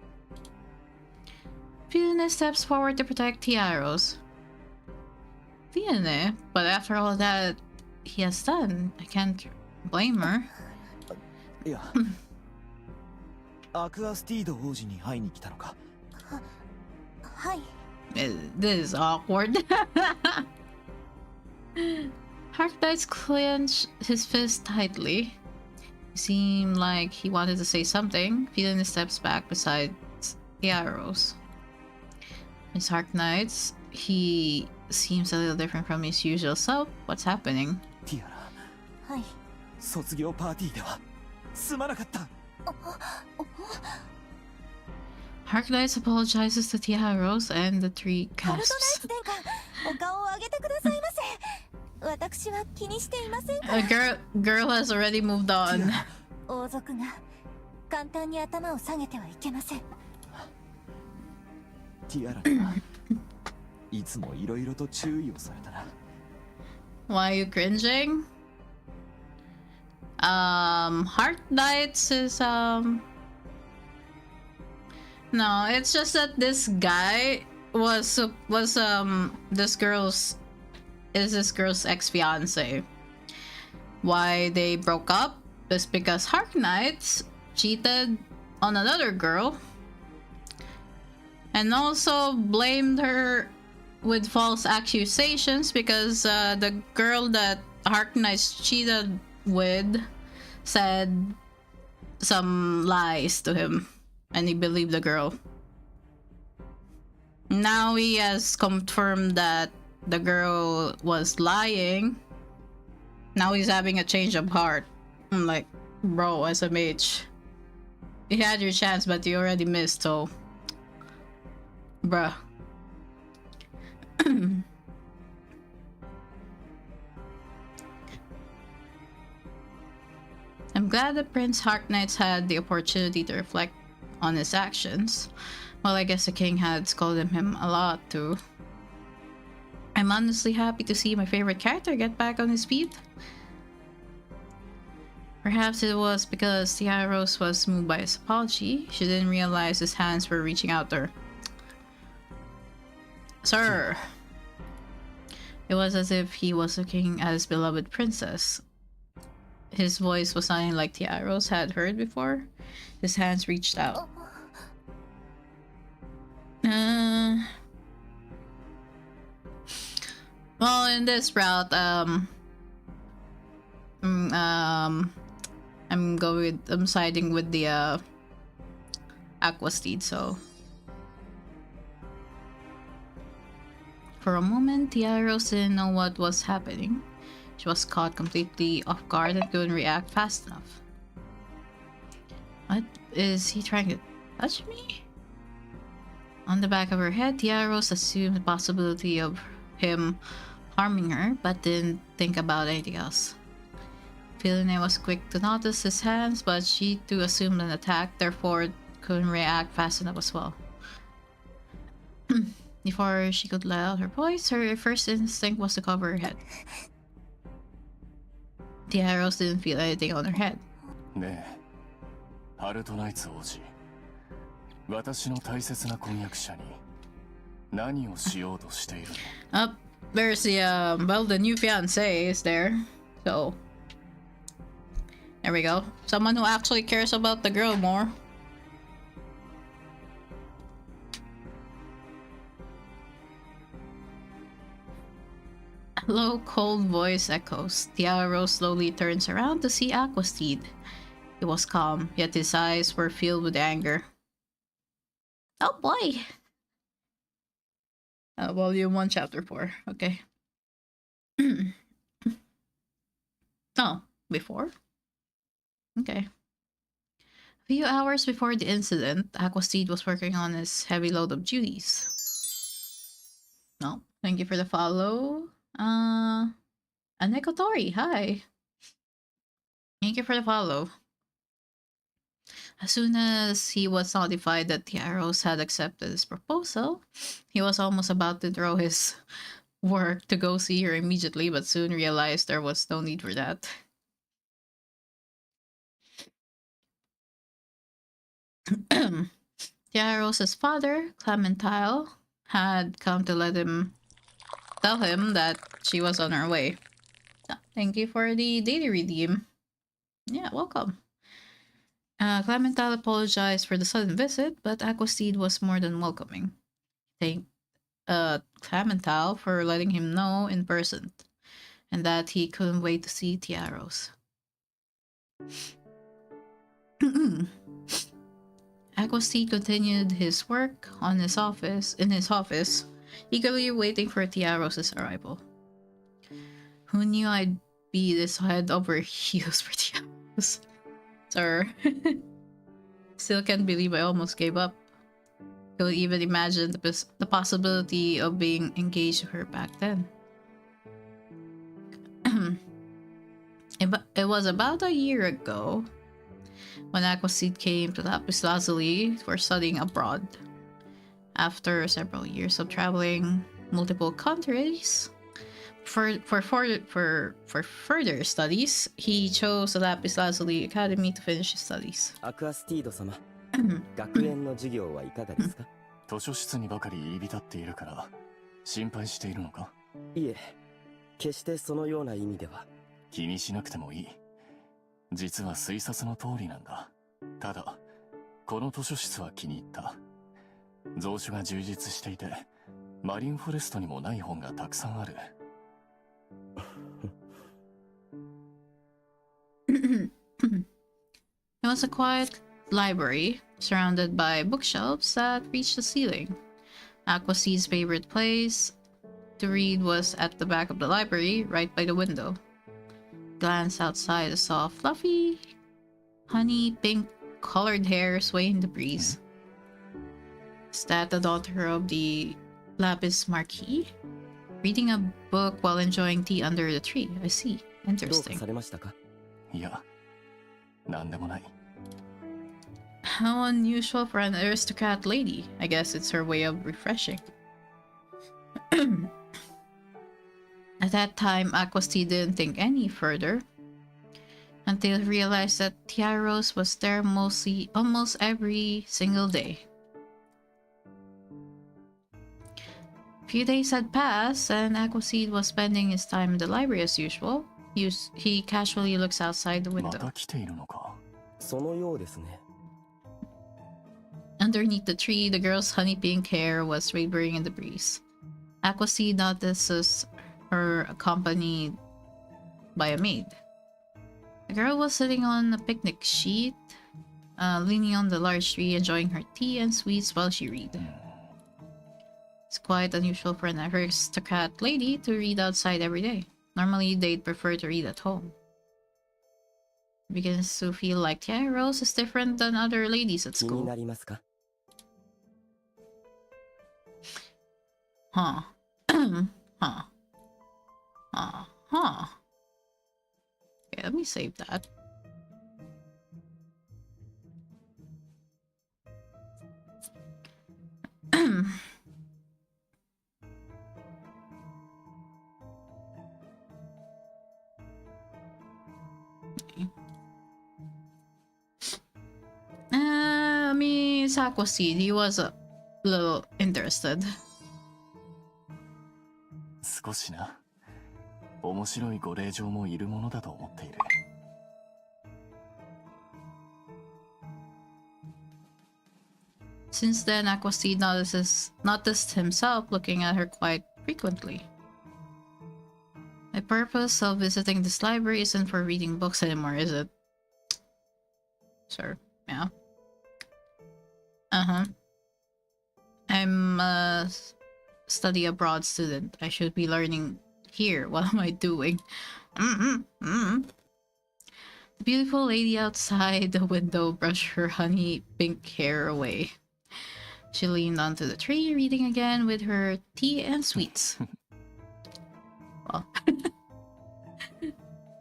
VILLAINESS steps forward to protect Tiara Rose. VILLAINESS? But after all that he has done, I can't blame her. いや、アクアスティード王子に会いに来たのか？はい。This is awkward. Heart Knights clenched his fist tightly. He seemed like he wanted to say something. VILLAINESS steps back beside Tiara Rose. Miss Heart Knights, he seems a little different from his usual self. What's happening? ティアラ、はい。卒業パーティーではすまなかった。Heart Knights apologizes to Tiara Rose and the three ハルトナイ gasps. ツ殿下、お顔を上げてくださいませ。私は気にしていませんか A ら。 girl has already moved on. 王族が簡単に頭を下げてはいけません。ティアラにはいつもいろいろと注意をされたな。 Why are you cringing? Heart Knights is No, it's just that this guy was this girl's ex-fiance. Why they broke up is because Harknights cheated on another girl and also blamed her with false accusations because the girl that Harknights cheated with said some lies to him and he believed the girl. Now he has confirmed that the girl was lying. Now he's having a change of heart. I'm like, bro, SMH. You had your chance, but you already missed, so... Bruh. I'm glad that Prince Harknights had the opportunity to reflect on his actions. Well, I guess the king had scolded him a lot too. I'm honestly happy to see my favorite character get back on his feet. Perhaps it was because Tiara Rose was moved by his apology. She didn't realize his hands were reaching out to her. Sir! It was as if he was looking at his beloved princess. His voice was sounding like Tiara Rose had heard before. His hands reached out. Well, in this route, I'm siding with the Aqua Steed, so. For a moment, Tiara Rose didn't know what was happening. She was caught completely off guard and couldn't react fast enough. What is he trying to touch me? On the back of her head, Tiara Rose assumed the possibility of him harming her, but didn't think about anything else. Villainess was quick to notice his hands, but she too assumed an attack, therefore couldn't react fast enough as well. Before she could let out her voice, her first instinct was to cover her head. Tiara Rose didn't feel anything on her head. ねえ、ハルトナイツ王子。私の大切な婚約者に何をしようとしているの? Up, there's the well, the new fiance is there, so there we go. Someone who actually cares about the girl more. A low, cold voice echoes. Tiara Rose slowly turns around to see Aqua Steed. He was calm, yet his eyes were filled with anger. Oh boy! Volume 1, Chapter 4. Okay. Oh, before? Okay. A few hours before the incident, Aqua Steed was working on his heavy load of duties. No, thank you for the follow. Anekotori, hi. Thank you for the follow. As soon as he was notified that Tiara Rose had accepted his proposal, he was almost about to throw his work to go see her immediately, but soon realized there was no need for that. Tiara Rose's father, Clementine, had come to tell him that she was on her way. Thank you for the daily redeem. Yeah, welcome. Clementine apologized for the sudden visit, but Aqua Steed was more than welcoming. Thanked Clementine for letting him know in person, and that he couldn't wait to see Tiara Rose. Aqua Steed continued his work in his office, eagerly waiting for Tiara Rose's arrival. Who knew I'd be this head over heels for Tiara Rose? Sir. Still can't believe I almost gave up. Could even imagine the possibility of being engaged to her back then. It was about a year ago when Aqua Steed came to Lapis Lazuli for studying abroad. After several years of traveling multiple countries, for further studies, he chose the Lapis Lazuli Academy to finish his studies. アクアスティード様学園の授業はいかがですか？図書室にばかり入り浸っているから心配しているのか？いえ、決してそのような意味では。気にしなくてもいい。実は推察の通りなんだ。ただこの図書室は気に入った。蔵書が充実していてマリンフォレストにもない本がたくさんある。It was a quiet library, surrounded by bookshelves that reached the ceiling. Aquaseed's favorite place to read was at the back of the library, right by the window. Glanced outside and saw fluffy, honey pink colored hair sway in the breeze. Is that the daughter of the Lapis Marquis? Reading a book while enjoying tea under the tree. I see. どうか Interesting. されましたか？いや、なんでもない。 How unusual for an aristocrat lady. I guess it's her way of refreshing. At that time, Aquasti didn't think any further until he realized that Tiaros was there almost every single day. A few days had passed, and Aquaseed was spending his time in the library as usual. He casually looks outside the ま window. た来ているのか？そのようですね。 Underneath the tree, the girl's honey pink hair was wavering in the breeze. Aquaseed notices her accompanied by a maid. The girl was sitting on a picnic sheet, leaning on the large tree, enjoying her tea and sweets while she read. It's quite unusual for an aristocrat lady to read outside every day. Normally, they'd prefer to read at home. Begins to feel like Tia Rose is different than other ladies at 気に school. なりますか？ Huh. Huh. Huh. Okay, let me save that. I mean, Sakoseed, he was a little interested. 少しな。面白いご令嬢もいるものだと思っている。Since then, Aquaseed noticed himself looking at her quite frequently. The purpose of visiting this library isn't for reading books anymore, is it? Sir, yeah. Uh-huh. I'm a study abroad student. I should be learning here. What am I doing? The beautiful lady outside the window brushed her honey pink hair away. She leaned onto the tree, reading again with her tea and sweets. Well,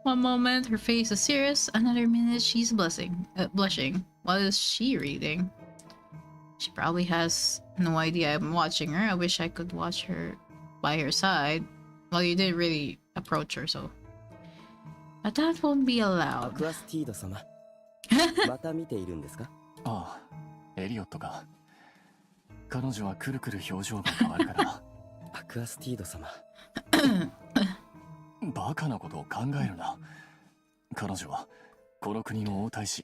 one moment her face is serious, another minute she's blushing. What is she reading? She probably has no idea I'm watching her. I wish I could watch her by her side. Well, you didn't really approach her, so. But that won't be ア allowed. クアスティード様、また見ているんですか？ああ、エリオットか。彼女はくるくる表情が変わるから。アクアスティード様、バカなことを考えるな。彼女はこの国の王太子、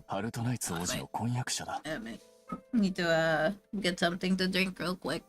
ハルトナイツ王子の婚約者だ。Need to get something to drink real quick.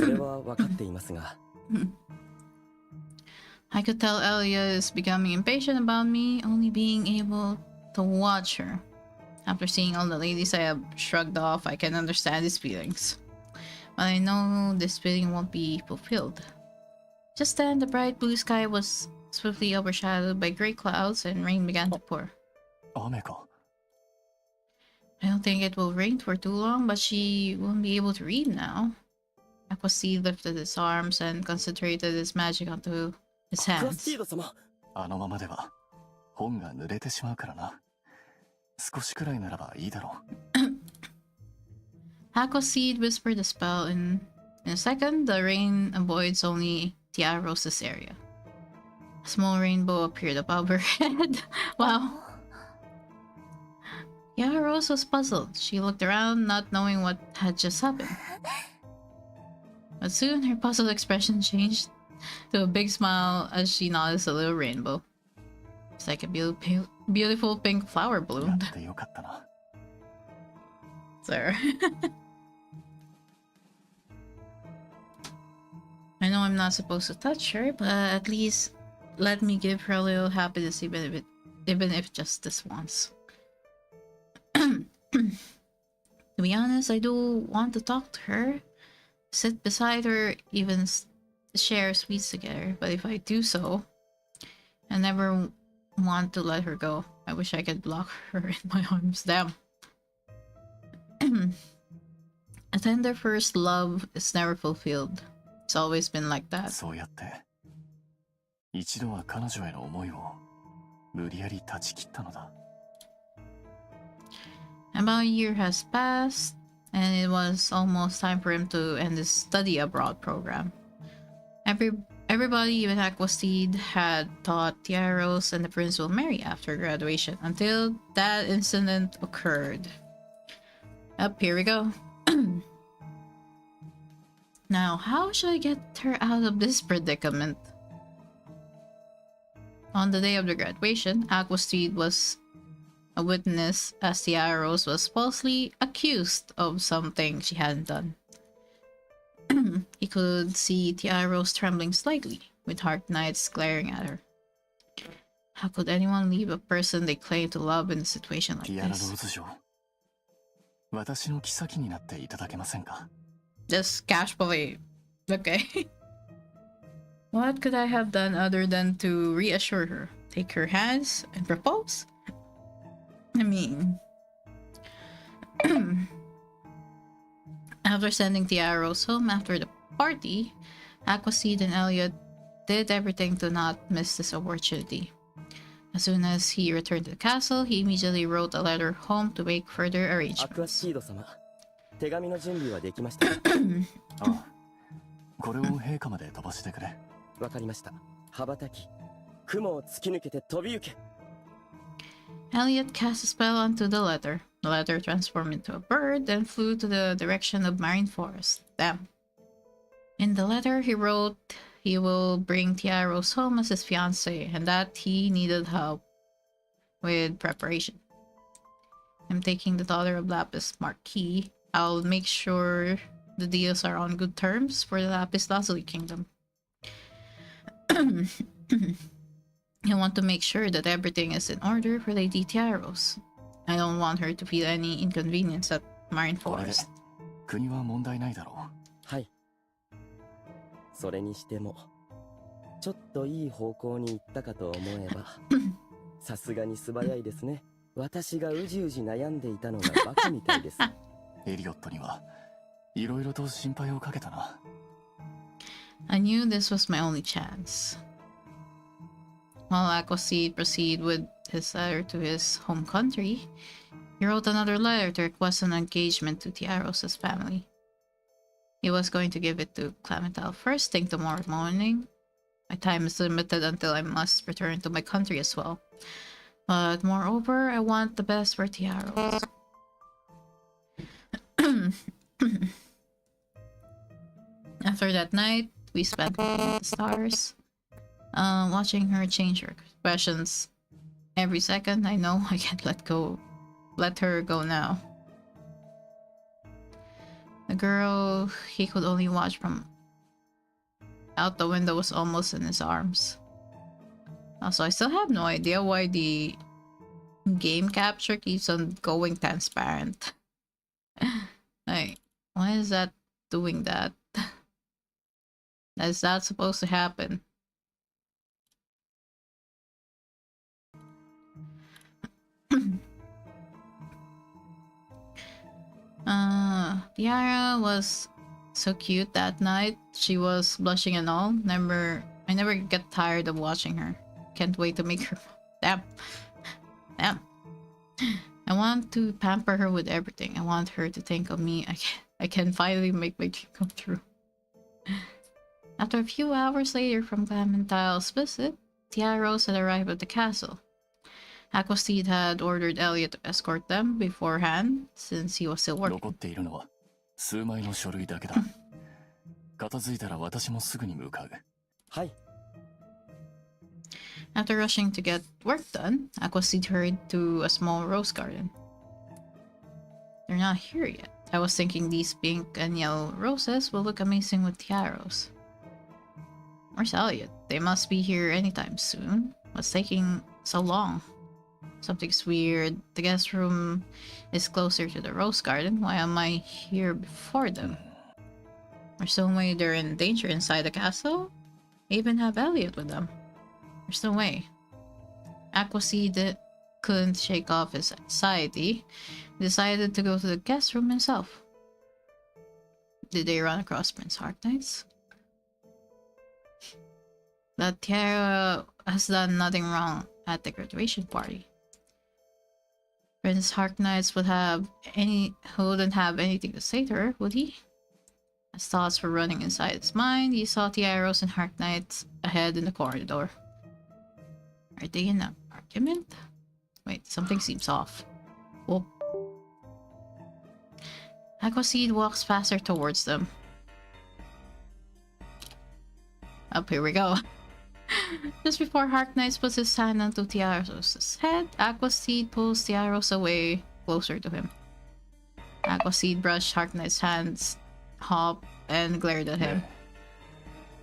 それは分かっていますが。I could tell Elia is becoming impatient about me only being able to watch her. After seeing all the ladies I have shrugged off, I can understand his feelings. But I know this feeling won't be fulfilled. Just then, the bright blue sky was swiftly overshadowed by gray clouds and rain began to pour. 雨か。 I don't think it will rain for too long, but she won't be able to read now. Aquaseed lifted his arms and concentrated his magic onto his アクアスティ hands. ード様。あのままでは本が濡れてしまうからな。少しくらいならばいいだろう。Aquaseed whispered a spell. In a second, the rain avoids only Tiaros' area. A small rainbow appeared above her head. Wow. Tiaros was puzzled. She looked around, not knowing what had just happened. But soon, her puzzled expression changed to a big smile as she noticed a little rainbow. It's like a beautiful pink flower や bloomed. ってよかったな。 Sir. I know I'm not supposed to touch her, but at least let me give her a little happiness, even if just this once. To be honest, I do want to talk to her, sit beside her, even share sweets together. But if I do so, I never want to let her go. I wish I could block her in my arms. Damn. A tender first love is never fulfilled. It's always been like that. そうやって一度は彼女への思いを無理やり断ち切ったのだ。 About a year has passed, and it was almost time for him to end his study abroad program. Everybody, even Aquaseed, had thought Tiaros and the prince will marry after graduation until that incident occurred. Up, here we go. Now, how should I get her out of this predicament? On the day of the graduation, Aquaseed was a witness as Tiaros was falsely accused of something she hadn't done. He could see Tiaros trembling slightly, with Heart Knights glaring at her. How could anyone leave a person they claim to love in a situation like ティアラロ this? ーズ城、私の妃になっていただけませんか。 Just casually. Okay. What could I have done other than to reassure her? Take her hands and propose? I mean... After sending Tiaros home after the party, Aquaseed and Elliot did everything to not miss this opportunity. As soon as he returned to the castle, he immediately wrote a letter home to make further アクアス arrangements. ティード様。手紙の準備はできましたか。ああ、これを陛下まで飛ばしてくれ。わかりました。羽ばたき、雲を突き抜けて飛び行け。 Elliot cast a spell onto the letter. The letter transformed into a bird and flew to the direction of marine forest. Damn. In the letter, he wrote he will bring Tiaros home as his fiancée and that he needed help with preparation. I'm taking the daughter of Lapis Marquis. I'll make sure the deals are on good terms for the Lapis Lazuli Kingdom. I want to make sure that everything is in order for Lady Tiaros. I don't want her to feel any inconvenience at Marine これで Forest. 国は問題ないだろう。はい。それにしても、ちょっといい方向に行ったかと思えば、さすがに素早いですね。私がうじうじ悩んでいたのがバカみたいです。エリオットにはいろいろと心配をかけたな。I knew this was my only chance. While Aquaseed proceeded with his letter to his home country, he wrote another letter to request an engagement to Tiaros' family. He was going to give it to Clementine first thing tomorrow morning. My time is limited until I must return to my country as well. But moreover, I want the best for Tiaros. After that night, we spent looking at the stars, watching her change her expressions every second. I know I can't let her go now. The girl he could only watch from out the window was almost in his arms. Also, I still have no idea why the game capture keeps on going transparent. Like, why is that doing that? Is that supposed to happen? Tiara was so cute that night. She was blushing and all. I never get tired of watching her. Can't wait to make her. Damn. I want to pamper her with everything. I want her to think of me. I can finally make my dream come true. After a few hours later from Clementine's visit, Tiaros had arrived at the castle. Aquasteed had ordered Elliot to escort them beforehand, since he was still working. 残っているのは数枚の書類だけだ。片付いたら私もすぐに向かう。はい。After rushing to get work done, Aquasteed hurried to a small rose garden. They're not here yet. I was thinking these pink and yellow roses will look amazing with tiaros. Where's Elliot? They must be here anytime soon. What's taking so long? Something's weird. The guest room is closer to the rose garden. Why am I here before them? There's no way they're in danger inside the castle. They even have Elliot with them. There's no way. Aquaseed couldn't shake off his anxiety. He decided to go to the guest room himself. Did they run across Prince Harknights? That Tiara has done nothing wrong at the graduation party. Prince Harknights wouldn't have anything to say to her, would he? As thoughts were running inside his mind, he saw Tiaros and Harknights ahead in the corridor. Are they in an argument? Wait, something seems off. Oh. Aquaseed walks faster towards them. Up here we go. Just before Harknights puts his hand onto Tiaros' head, Aquaseed pulls Tiaros away closer to him. Aquaseed brushed Harknights' hands, hopped, and glared at him.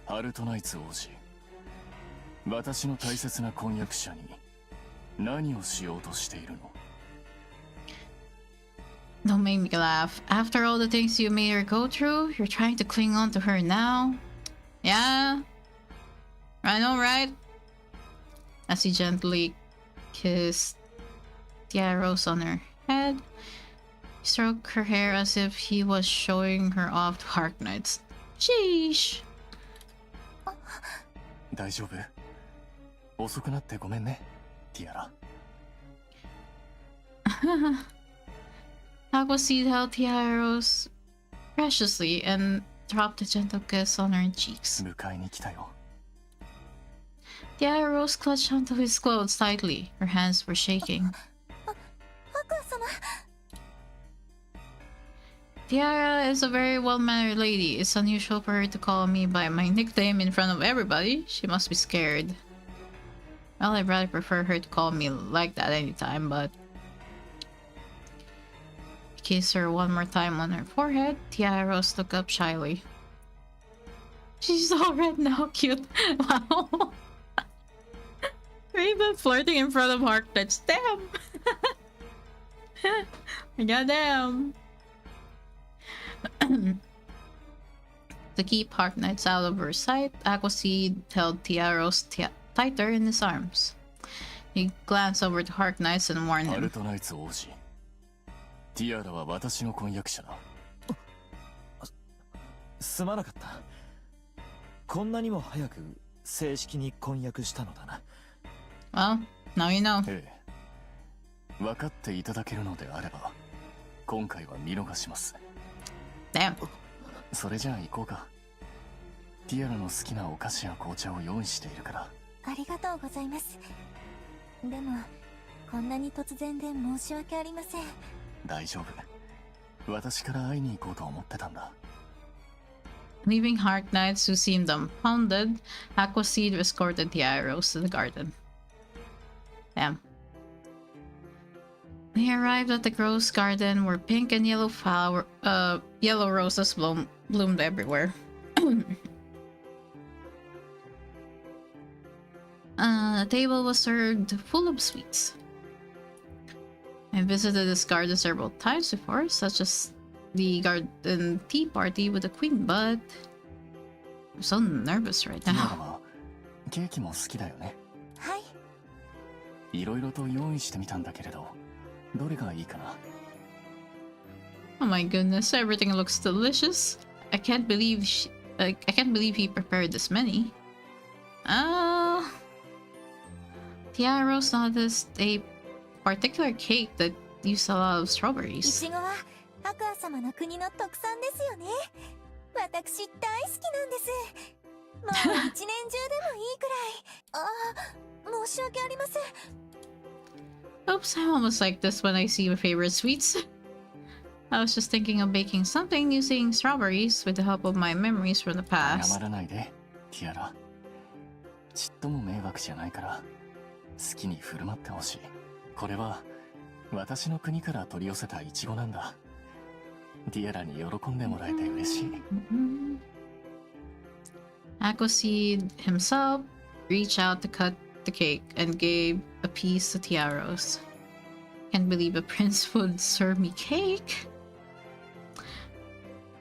ハルトナイツ王子、私の大切な婚約者に何をしようとしているの? Don't make me laugh. After all the things you made her go through, you're trying to cling on to her now? Yeah? I know, right? As he gently kissed Tiaros on her head, he stroked her hair as if he was showing her off to Harknights. Sheesh! 大丈夫? 遅くなってごめんね、ティアラ。Aquaseed held Tiaros preciously and dropped a gentle kiss on her cheeks. 迎えに来たよ。Tiaros clutched onto his clothes tightly. Her hands were shaking. Tiara is a very well-mannered lady. It's unusual for her to call me by my nickname in front of everybody. She must be scared. Well, I'd rather prefer her to call me like that anytime, but... He kissed her one more time on her forehead. Tiaros looked up shyly. She's all red now, cute. Wow. Even flirting in front of Harknights. Damn! Goddamn! To keep Harknights out of her sight, Aquaseed held Tiaros tighter in his arms. He glanced over to Harknights and warned him. ハルトナイツ王子、ティアラは私の婚約者だ。すまなかった。こんなにも早く正式に婚約したのだな。Well, now you know. ええ、分かっていただけるのであれば、今回は見逃します。Damn. それじゃあ行こうか。ティアラの好きなお菓子や紅茶を用意しているから。ありがとうございます。でもこんなに突然で申し訳ありません。大丈夫。私から会いに行こうと思ってたんだ。Leaving Harknights, who seemed dumbfounded, Aquaseed escorted Tiaros to the garden. Damn. They arrived at the rose garden where pink and yellow yellow roses bloomed everywhere. The table was served full of sweets. I visited this garden several times before, such as the garden tea party with the queen, but I'm so nervous right ティアラ now. はケーキも好きだよね。はい。いろいろと用意してみたんだけれど、どれがいいかな。 Oh my goodness, everything looks delicious. I can't believe he prepared this many. Tiaros noticed a particular cake that used a lot of い strawberries. ちごはアクア様の国の特産ですよね。私大好きなんです。もう一年中でもいいくらい。申し訳ありません。 Oops, I'm almost like this when I see my favorite sweets. I was just thinking of baking something using strawberries with the help of my memories from the 謝 past. らないで、ティアラ。ちっとも迷惑じゃないから、好きに振る舞ってほしい。これは、私の国から取り寄せたイチゴなんだ。ティアラに喜んでもらえて嬉しい。Aquaseed himself reached out to cut the cake and gave a piece to Tiaros. Can't believe a prince would serve me cake.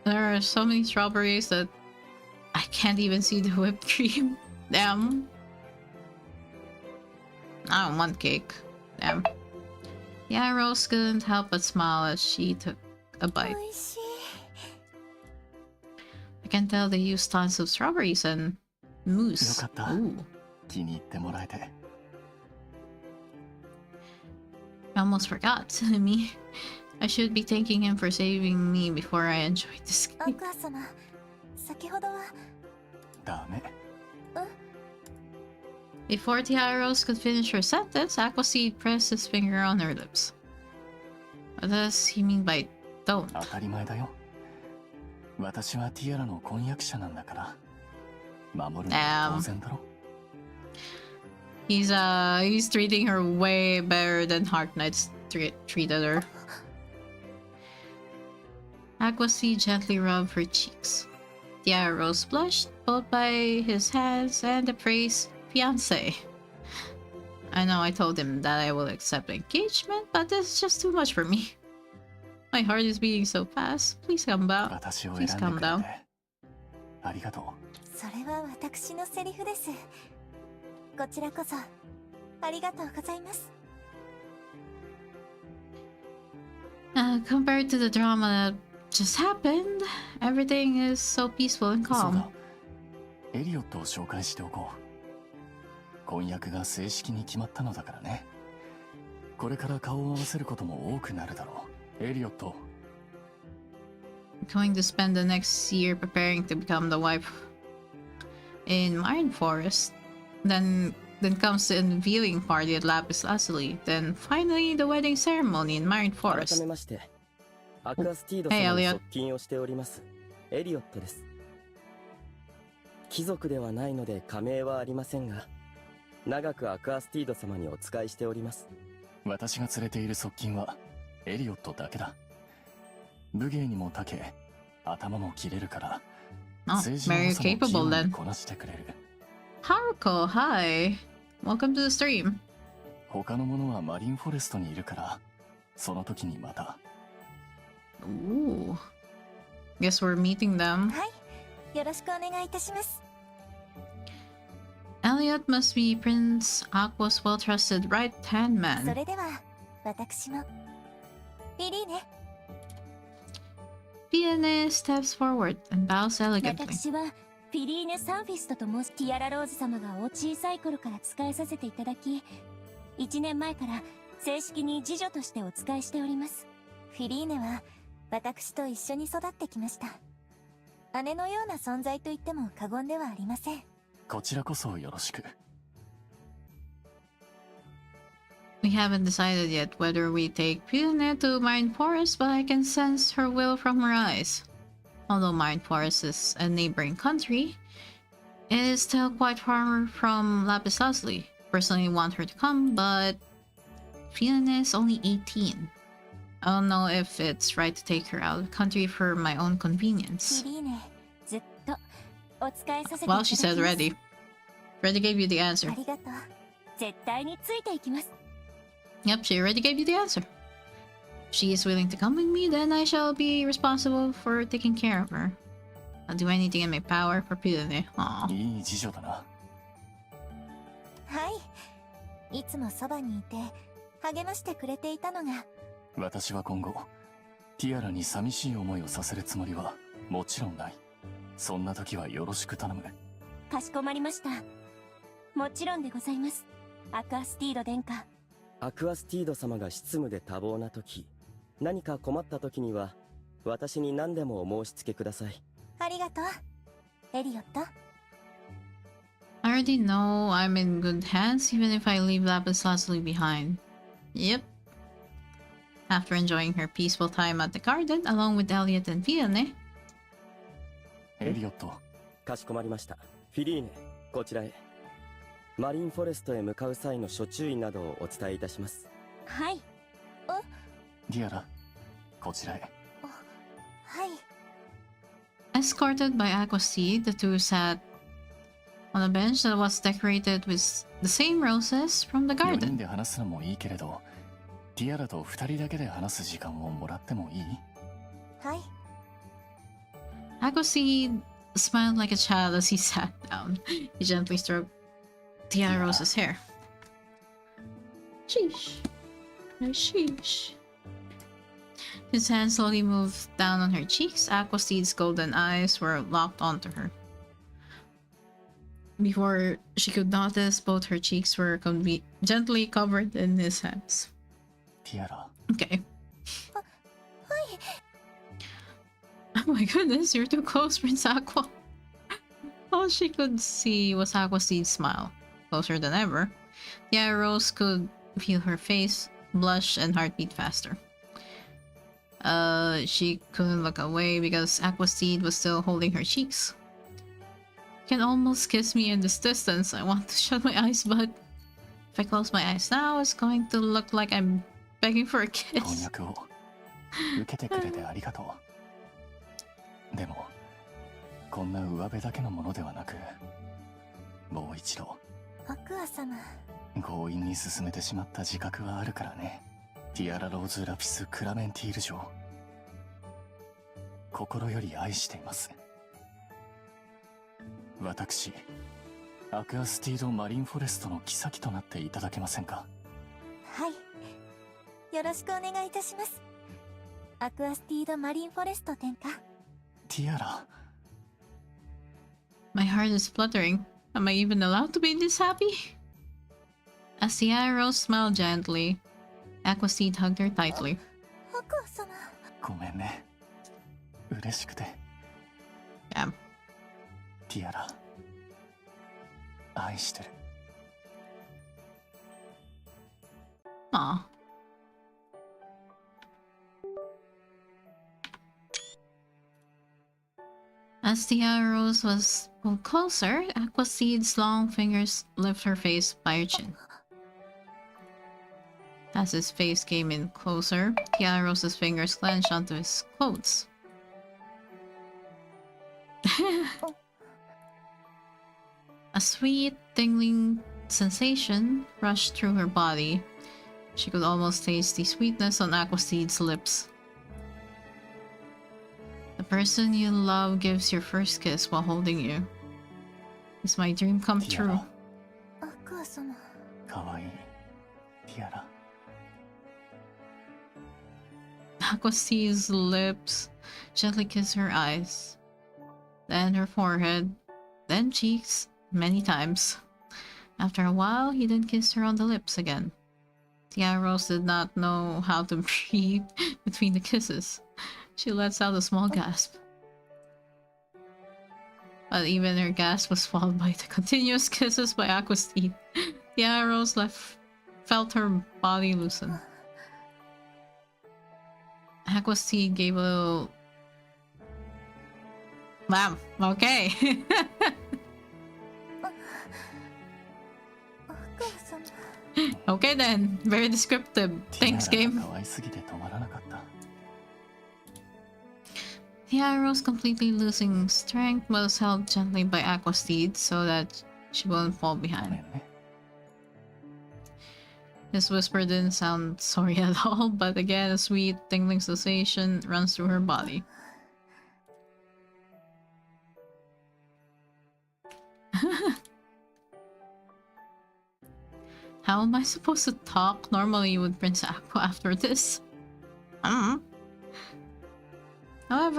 There are so many strawberries that I can't even see the whipped cream. Damn. I don't want cake. Damn. Tiaros couldn't help but smile as she took a bite. 美味しい。 I can tell they use tons of strawberries and mousse. よかった。 Ooh. 気に入ってもらえて。 I almost forgot. Me. I should be thanking him for saving me before I enjoyed this ア cake. クア様、先ほどは。ダメ。 Before Tiaros could finish her sentence, Aquaseed pressed his finger on her lips. What does he mean by don't? 当たり前だよ。私はティアラの婚約者なんだから。守るのは当然だろ。He's treating her way better than Heart Knights treated her. Aquaseed gently rubbed her cheeks. Tiaros blushed, both by his hands and the phrase fiancé. I know I told him that I will accept engagement, but this is just too much for me. My heart is beating so fast. Please calm down. 私を選ん Please で calm くれ down. て。ありがとう。それは私のセリフです。こちらこそありがとうございます。 Compared to the drama that just happened, everything is so peaceful and そう calm. だ。エリオットを紹介しておこう。婚約が正式に決まったのだからね。これから顔を合わせることも多くなるだろう。エリオット。I'm going to spend the next year preparing to become the wife in Marine Forest. Then comes the unveiling party at Lapis Lazuli. Then finally the wedding ceremony in Marine 改 Forest. めましてアクアスティード Hey, 様の Elliot. 側近をしておりますエリオットです。貴族ではないので加盟はありませんが、長くアクアスティード様にお仕えしております。私が連れている側近はエリオットだけだ。武芸にも長け、頭も切れるから、 Oh, 政治の very 良さも器 capable 用に then. こなしてくれる。 Haruko, hi. Welcome to the stream. 他の者はマリンフォレストにいるから、その時にまた。Ooh. Guess we're meeting them. はい、よろしくお願いいたします。 Elliot must be Prince Aqua's well-trusted right-hand そ man. れでは私もビリーネ。 Villainess steps forward and bows elegantly. 私はフィリーネ・サンフィストと申し、ティアラローズ様がお小さい頃から仕えさせていただき、1年前から正式に次女としてお仕えしております。フィリーネは私と一緒に育ってきました。姉のような存在と言っても過言ではありません。こちらこそよろしく。We haven't decided yet whether we take Villaine to Marine Forest, but I can sense her will from her eyes. Although Marine Forest is a neighboring country, it is still quite far from Lapis Lazuli. Personally want her to come, but Villaine is only 18. I don't know if it's right to take her out of the country for my own フ convenience. ィリーネ、ずっとお仕えさせていただ Well, き she ます。 said ready. Already gave you the answer. ありがとう。絶対についていきます。 Yep, she already gave you the answer. If she is willing to come with me, then I shall be responsible for taking care of her. I'll do anything in my power for Pilane. Aww. いい次女だな。はい。いつもそばにいて、励ましてくれていたのが。私は今後、ティアラに寂しい思いをさせるつもりはもちろんない。そんな時はよろしく頼む。かしこまりました。もちろんでございます。アクアスティード殿下。アクアスティード様が執務で多忙な時、何か困った時には私に何でもお申し付けください。ありがとう。エリオット。I already know I'm in good hands even if I leave Lapis Lazuli behind. Yep. After enjoying her peaceful time at the garden along with Elliot and Villaine. エリオット。かしこまりました。フィリーネ、こちらへ。マリンフォレストへ向かう際の諸注意などをお伝えいたします。はい。ティアラ、こちらへ。はい。Escorted by Aquaseed, the two sat on a bench that was decorated with the same roses from the 4人 garden. で話すのもいいけれど、ティアラと2人だけで話す時間をもらってもいい？はい。Aquaseed smiled like a child as he sat down. He gently stroked Tiara Rose's hair. Sheesh. Sheesh. His hand slowly moved down on her cheeks. Aquaseed's golden eyes were locked onto her. Before she could notice, both her cheeks were gently covered in his hands. ティアラ。 Okay. Oh my goodness, you're too close, Prince Aqua. All she could see was Aquaseed's smile. Closer than ever. Yeah, Rose could feel her face, blush, and heartbeat faster. She couldn't look away because Aquaseed was still holding her cheeks. You can almost kiss me in this distance. I want to shut my eyes, but if I close my eyes now, it's going to look like I'm begging for a 婚 kiss. 約を受けてくれてありがとう。でも、こんな上辺だけのものではなく、もう一度、アクア様。強引に進めてしまった自覚はあるからね。ティアラ・ローズ・ラピス・クラメンティール城。心より愛しています。私、アクアスティード・マリンフォレストの妃となっていただけませんか？はい。よろしくお願いいたします。アクアスティードマリンフォレスト殿下。ティアラ。My heart is fluttering. Am I even allowed to be this happy? As the arrow smiled gently, Aquaseed hugged her tightly. アクア様。ごめんね。嬉しくて。Damn. ティアラ。愛してる。Aw. As the arrows was pulled closer, Aquaseed's long fingers lifted her face by her chin. As his face came in closer, Tiaro's fingers clenched onto his clothes. A sweet, tingling sensation rushed through her body. She could almost taste the sweetness on Aquaseed's lips. The person you love gives your first kiss while holding you. It's my dream come true. アクア様。かわいい。ティアラ。Aquaseed's lips gently kissed her eyes, then her forehead, then cheeks, many times. After a while, he then kissed her on the lips again. Tiaros did not know how to breathe between the kisses. She lets out a small gasp. But even her gasp was followed by the continuous kisses by Aquaseed. Tiaros felt her body loosen. Aquaseed gave a little... Wow, okay. アクア様。 Okay then, very descriptive. Thanks, ティアラ game. が可愛すぎて止まらなかった。The arrows, completely losing strength, was held gently by Aquaseed so that She won't fall ごめん behind. ね。 His whisper didn't sound sorry at all, but again, a sweet, tingling sensation runs through her body. How am I supposed to talk normally with Prince Aqua after this? However,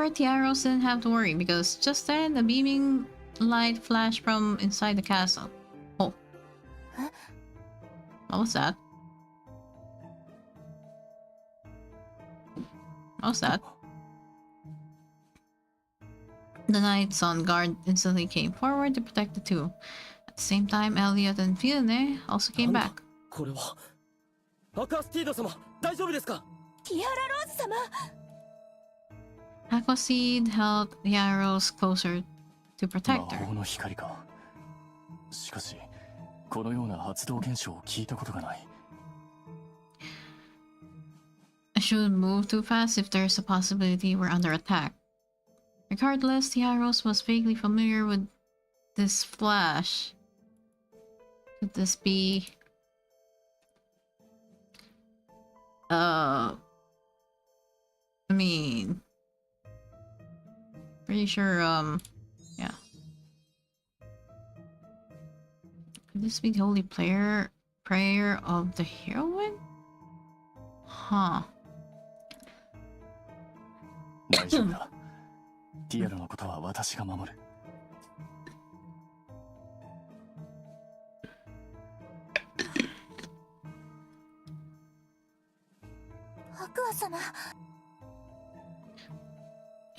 Tiaros didn't have to worry because just then a beaming light flashed from inside the castle. Oh. What was that? What was that? The knights on guard instantly came forward to protect the two. At the same time, Elliot and Fiona also came back. これはアクアスティード様大丈夫ですか？ティアラローズ様 Aquaseed held the arrows closer to protect 魔 her. 法の光か。しかし、このような発動現象を聞いたことがない。 I shouldn't move too fast if there's a possibility we're under attack. Regardless, the arrows was vaguely familiar with this flash. Could this be... I mean... Pretty sure, yeah. Could this be the holy prayer of the heroine? Huh. 大丈夫だ。ティアラのことは私が守る。アクア様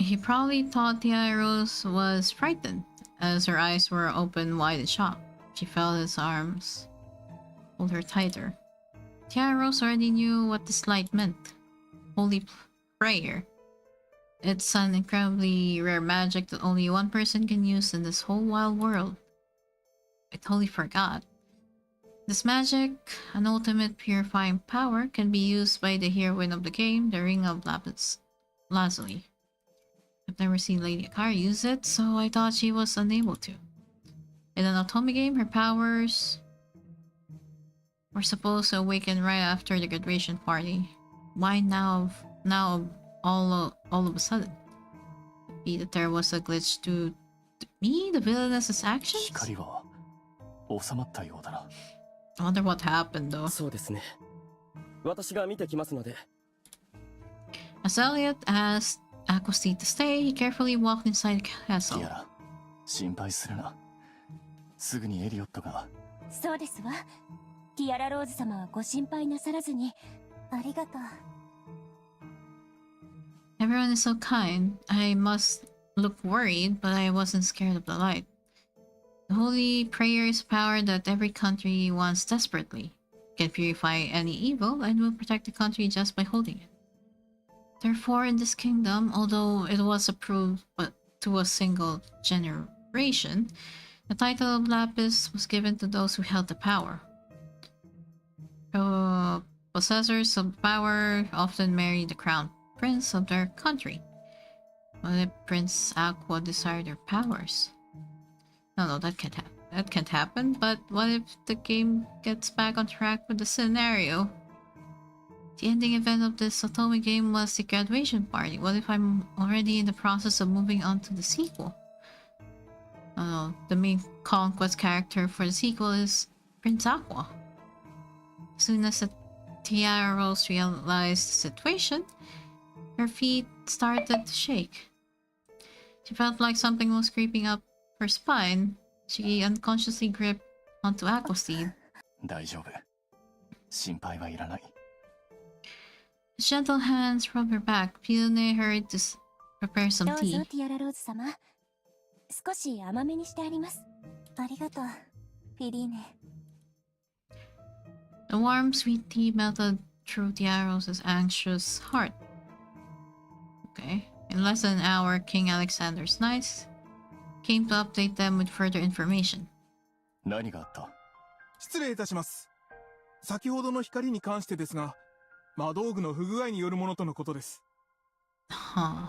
He probably thought Tiaros was frightened, as her eyes were open wide in shock. She felt his arms hold her tighter. Tiaros already knew what this light meant. Holy prayer. It's an incredibly rare magic that only one person can use in this whole wild world. I totally forgot. This magic, an ultimate purifying power, can be used by the heroine of the game, the Ring of Lapis Lazuli. I've never seen Lady Akari use it, so I thought she was unable to. In an otome game, her powers were supposed to awaken right after the graduation party. Why now all of a sudden? Could be that there was a glitch to me, the villainess's actions? 光は収まったようだな。I wonder what happened though. そうですね。私が見てきますので。 As Elliot asked Aquaseed to stay, he carefully walked inside the テ castle. ィアラ、心配するな。すぐにエリオットが。そうですわティアラローズ様はご心配なさらずにありがとう Everyone is so kind. I must look worried, but I wasn't scared of the light. The holy prayer is power that every country wants desperately. It can purify any evil and will protect the country just by holding it. Therefore, in this kingdom, although it was approved but to a single generation, the title of Lapis was given to those who held the power. Possessors of power often marry the crown prince of their country. What if Prince Aqua desired their powers? No, that can't happen. But what if the game gets back on track with the scenario? The ending event of this otome game was the graduation party. What if I'm already in the process of moving on to the sequel? The main conquest character for the sequel is Prince Aqua. As soon as the Tiaros realized the situation, her feet started to shake. She felt like something was creeping up her spine. She unconsciously gripped onto Aquaseed. 大丈夫。心配はいらない。His gentle hands rubbed her back. Fiona hurried to prepare ど some うぞ tea. ティアラローズ様少し甘めにしてありますありがとうフィリーネ The warm, sweet tea melted through Tiaros' anxious heart. Okay. In less than an hour, King Alexander's knights came to update them with further information. 何があった？失礼いたします先ほどの光に関してですが魔道具の不具合によるものとのことです Huh.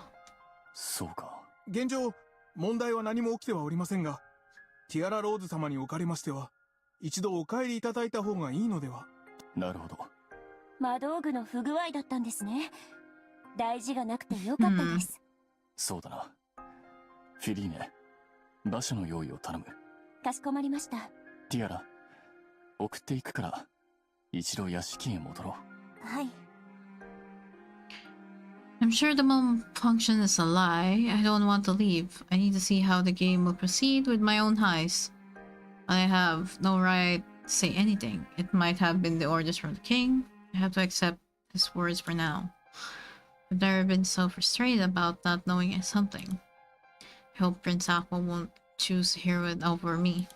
そうか。現状問題は何も起きてはおりませんがティアラローズ様におかれましては、一度お帰りいただいた方がいいのでは。なるほど。魔道具の不具合だったんですね。大事がなくてよかったです。そうだな。フィリーネ、馬車の用意を頼む。かしこまりました。ティアラ、送っていくから、一度屋敷へ戻ろう。はい。I'm sure the malfunction is a lie. I don't want to leave. I need to see how the game will proceed with my own eyes. I have no right to say anything. It might have been the orders from the king. I have to accept his words for now. I've never been so frustrated about not knowing something. I hope Prince Aqua won't choose to hear it over me.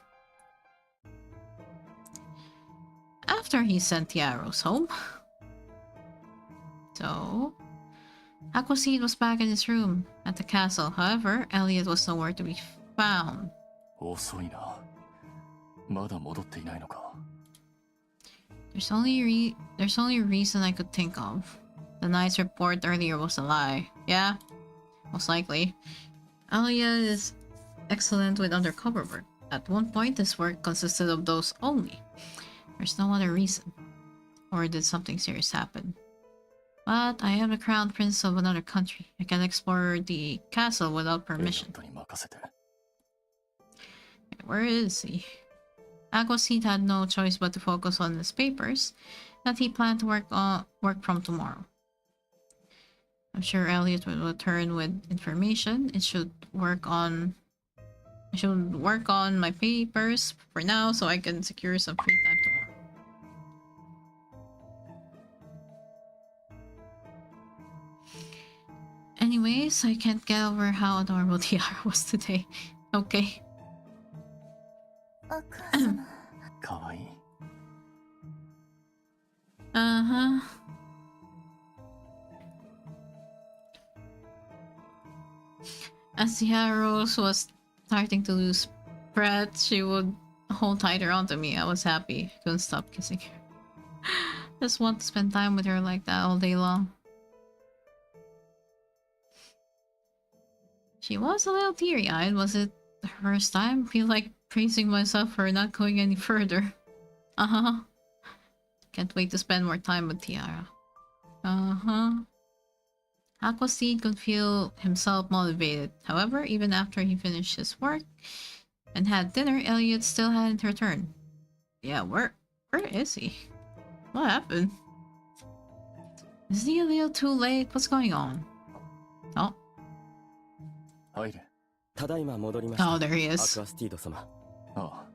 After he sent the arrows home. So, Aquaseed was back in his room at the castle. However, Elliot was nowhere to be found. 遅いな。まだ戻っていないのか。There's only a reason I could think of. The knight's report earlier was a lie. Yeah, most likely. Elliot is excellent with undercover work. At one point, this work consisted of those only. There's no other reason. Or did something serious happen? But I am the crown prince of another country. I can explore the castle without permission. Where is he? Aquaseed had no choice but to focus on his papers that he planned to work from tomorrow. I'm sure Elliot will return with information. I should work on my papers for now so I can secure some free time tomorrow. Anyways, I can't get over how adorable Tiara was today. Okay. かわいい。Uh-huh. As Tiara was starting to lose breath, she would hold tighter onto me. I was happy. I couldn't stop kissing her. Just want to spend time with her like that all day long. She was a little teary-eyed. Was it the first time? I feel like praising myself for not going any further. Uh-huh. Can't wait to spend more time with Tiara. Uh-huh. Aquaseed could feel himself motivated. However, even after he finished his work and had dinner, Elliot still hadn't returned. Yeah, where is he? What happened? Is he a little too late? What's going on? Oh. 入れ。ただいま戻りました。Oh, there he is. アクアスティード様。ああ、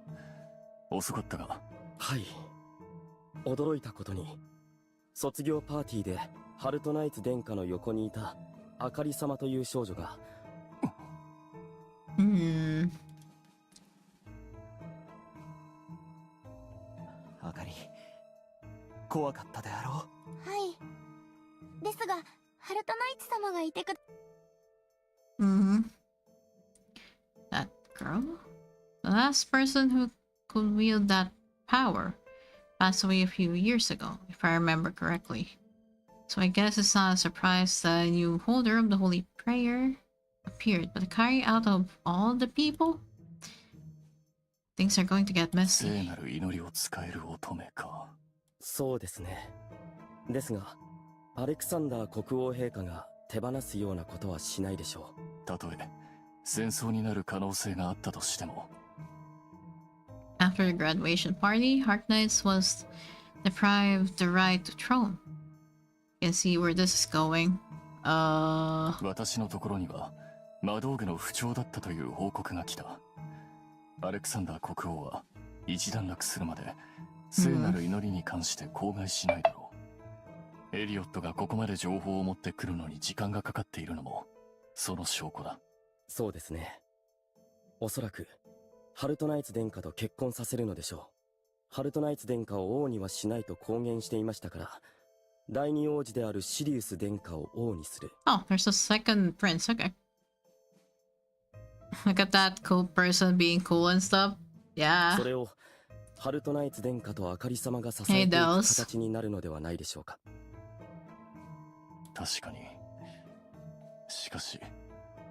遅かったが。はい。驚いたことに、卒業パーティーでハルトナイツ殿下の横にいたあかり様という少女が。あかり、怖かったであろう。はい。ですが、ハルトナイツ様がいてく。That girl? The last person who could wield that power passed away a few years ago, if I remember correctly. So I guess it's not a surprise that a new holder of the Holy Prayer appeared, but to carry out of all the people? Things are going to get messy. 聖なる祈りを使える乙女か。そうですね。ですが、アレクサンダー国王陛下が手放すようなことはしないでしょう。たとえ戦争になる可能性があったとしても。After the graduation party, Heart Knights was deprived the right to throne. You can see where this is going. 私のところには魔道具の不調だったという報告が来た。アレクサンダー国王は一段落するまで聖なる祈りに関して口外しないだろう。エリオットがここまで情報を持ってくるのに時間がかかっているのもその証拠だ。そうですね。おそらくハルトナイツ殿下と結婚させるのでしょう。ハルトナイツ殿下を王にはしないと公言していましたから、第二王子であるシリウス殿下を王にする。Oh, there's a second prince. Okay. Look at that cool person being cool and stuff. Yeah. それをハルトナイツ殿下とあかり様が支えていく形になるのではないでしょうか。確かに。しかし、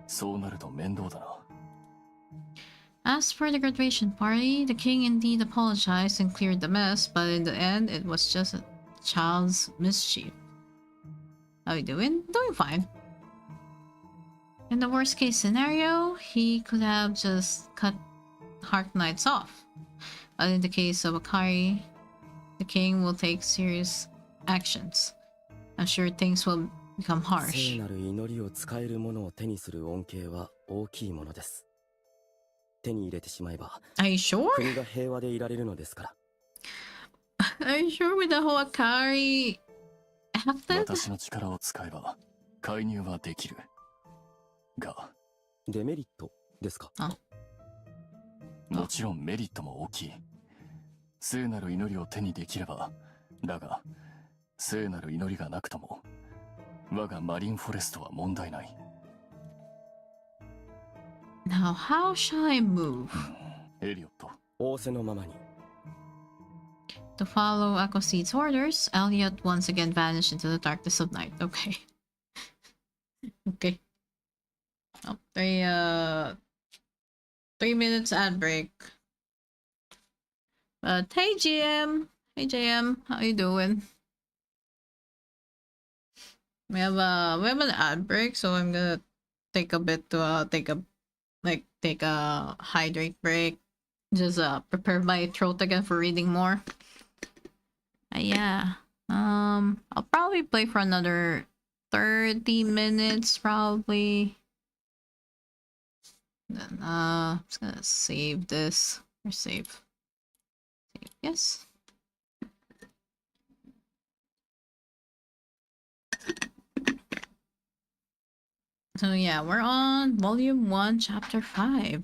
そうなると面倒だな。As for the graduation party, the king indeed apologized and cleared the mess, but in the end, it was just a child's mischief. How you doing? Doing fine. In the worst case scenario, he could have just cut Heart Knights off. But in the case of Akari, the king will take serious actions. I'm sure things will become harsh. 聖なる祈りを使えるものを手にする恩恵は大きいものです。手に入れてしまえば、 Are you sure? 国が平和でいられるのですから。Are you sure with the whole Akari after? 私の力を使えば介入はできるが、デメリットですか？もちろんメリットも大きい。聖なる祈りを手にできれば、だが聖なる祈りがなくとも我がマリンフォレストは問題ない。 Now how shall I move? エリオット、仰せのままに。 To follow Aquaseed's orders, Elliot once again vanished into the darkness of night. Okay. Okay. Oh, 3 minutes ad break. But hey GM! Hey JM, how you doing? We have an ad break, so I'm gonna take a bit to take a hydrate break. Just prepare my throat again for reading more. Yeah. I'll probably play for another 30 minutes probably. Then I'm just gonna save this. Or save. Yes. So yeah, we're on volume 1, chapter 5.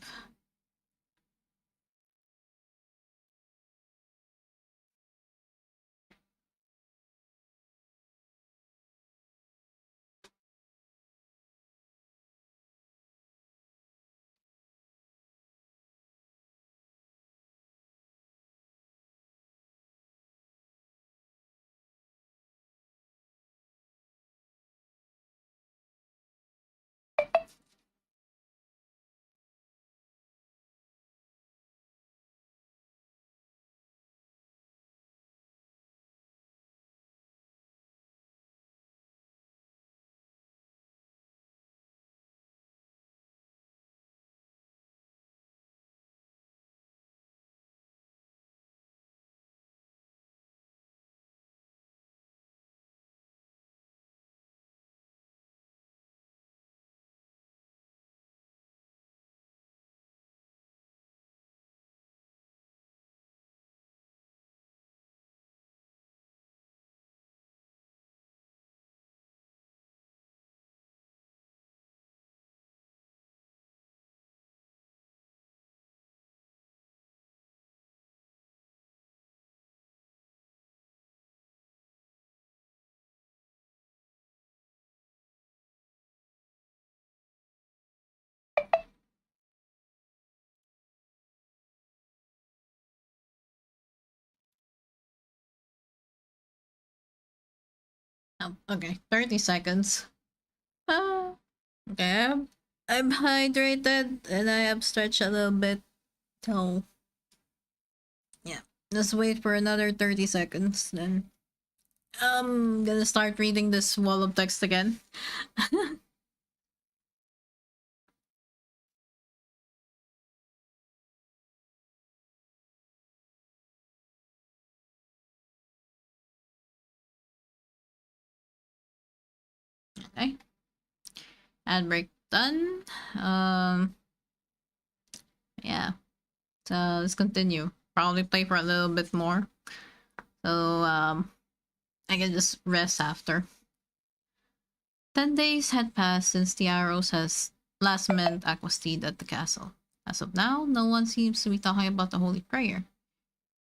Oh, okay, 30 seconds. Okay, I'm hydrated and I have stretched a little bit. So, yeah, just wait for another 30 seconds. Then I'm gonna start reading this wall of text again. Okay. Ad break done. Yeah. So let's continue. Probably play for a little bit more. So I can just rest after. 10 days had passed since the arrows has last met Aquasteed at the castle. As of now, no one seems to be talking about the holy prayer.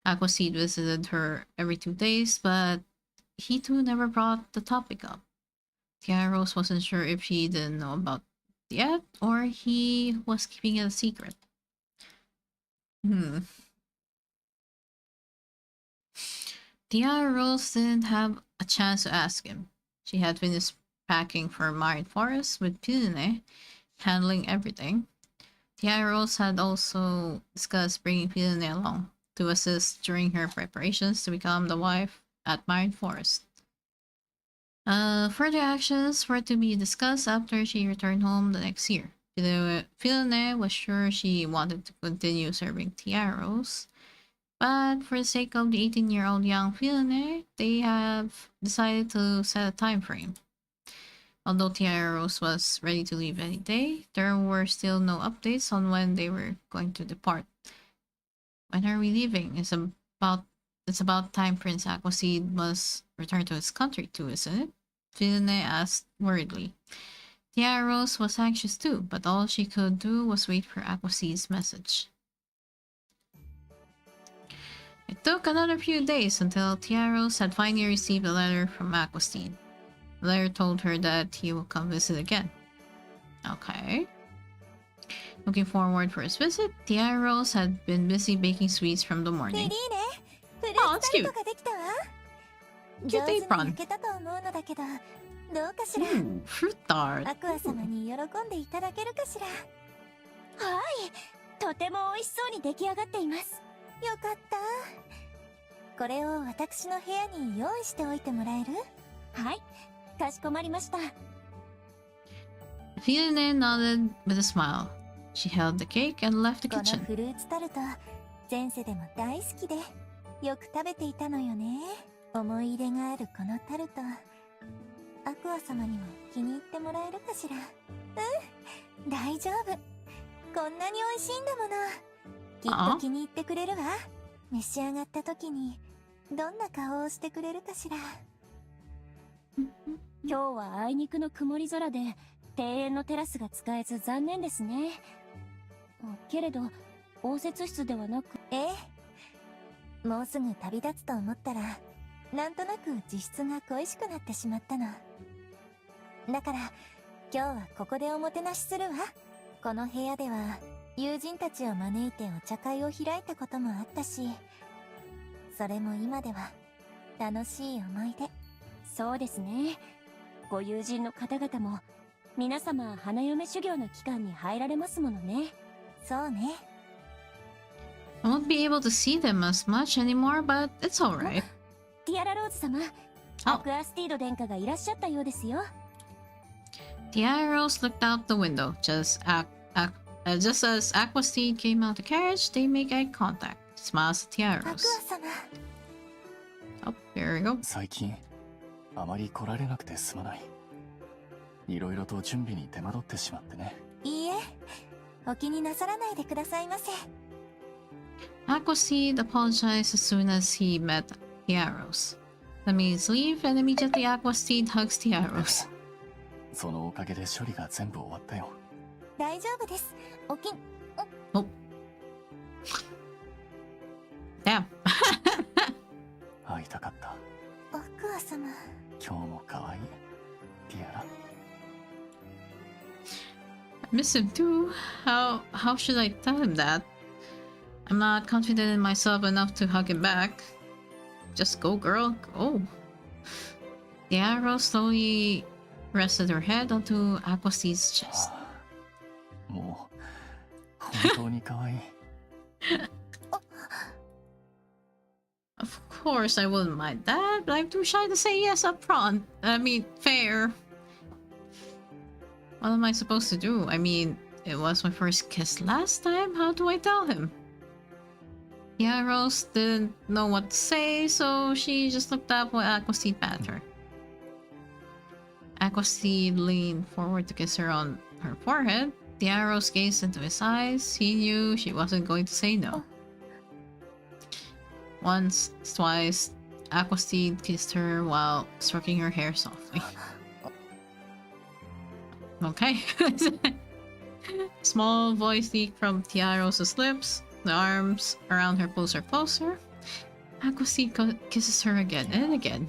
Aquasteed visited her every 2 days, but he too never brought the topic up. Tiaros wasn't sure if he didn't know about it yet, or he was keeping it a secret. Tiaros didn't have a chance to ask him. She had finished packing for Marine Forest with Piline handling everything. Rose had also discussed bringing Fiona along to assist during her preparations to become the wife at Marine Forest. Further actions were to be discussed after she returned home the next year. Fiona was sure she wanted to continue serving Rose, but for the sake of the 18-year-old young Fiona, they have decided to set a time frame. Although Rose was ready to leave any day, there were still no updates on when they were going to depart. When are we leaving? It's about time Prince Aquaseed must return to his country too, isn't it? Fiona asked worriedly. Rose was anxious too, but all she could do was wait for Aquaseed's message. It took another few days until Rose had finally received a letter from Aquaseed. The letter told her that he will come visit again. Okay. Looking forward for his visit, Rose had been busy baking sweets from the morning. Oh, that's cute. Cute apron. Ooh, fruit tart. アクア様に喜んでいただけるかしら。はい、とても美味しそうに出来上がっています。よかった。これを私の部屋に用意しておいてもらえる？はい、かしこまりました。Fiona nodded with a smile. She held the cake and left the この kitchen. フルーツタルト、前世でも大好きで、よく食べていたのよね。思い入れがあるこのタルト。アクア様にも気に入ってもらえるかしら。うん、大丈夫。こんなに美味しいんだもの。きっと気に入ってくれるわ。召し上がった時にどんな顔をしてくれるかしら。今日はあいにくの曇り空で庭園のテラスが使えず残念ですね。けれど応接室ではなく、ええ、もうすぐ旅立つと思ったらなんとなく自室が恋しくなってしまったの。だから今日はここでおもてなしするわ。この部屋では友人たちを招いてお茶会を開いたこともあったし、それも今では楽しい思い出。そうですね。ご友人の方々も皆様花嫁修行の期間に入られますものね。そうね。I won't be able to see them as much anymore, but it's alright. ティアラローズ様、アクアスティード殿下がいらっしゃったようですよ。Rose looked out the window. Just as Aquaseed came out the carriage, they make eye contact. Smiles at アクア Rose. 様。Oh, here we go. 最近あまり来られなくてすまない。いろいろと準備に手間取ってしまってね。いいえ、お気になさらないでくださいませ。Aquaseed apologized as soon as he met Rose. The maids leave and immediately Aquaseed hugs Rose. そのおかげで処理が全部終わったよ。大丈夫です。Oh. Damn. 会いたかった。アクア様。今日も可愛い。ティアラ。I miss him too. How should I tell him that? I'm not confident in myself enough to hug him back. Just go, girl, go. Rose slowly rested her head onto Aquaseed's chest. もう本当に可愛い。Of course, I wouldn't mind that, but I'm too shy to say yes up front. I mean, fair. What am I supposed to do? I mean, it was my first kiss last time. How do I tell him? Rose didn't know what to say, so she just looked up while Aquaseed patted her. Aquaseed leaned forward to kiss her on her forehead. Rose gazed into his eyes. He knew she wasn't going to say no. Once, twice, Aquaseed kissed her while stroking her hair softly. Okay. Small voice leaked from Rose's lips. The arms around her pulls her closer. Aquaseed kisses her again and again.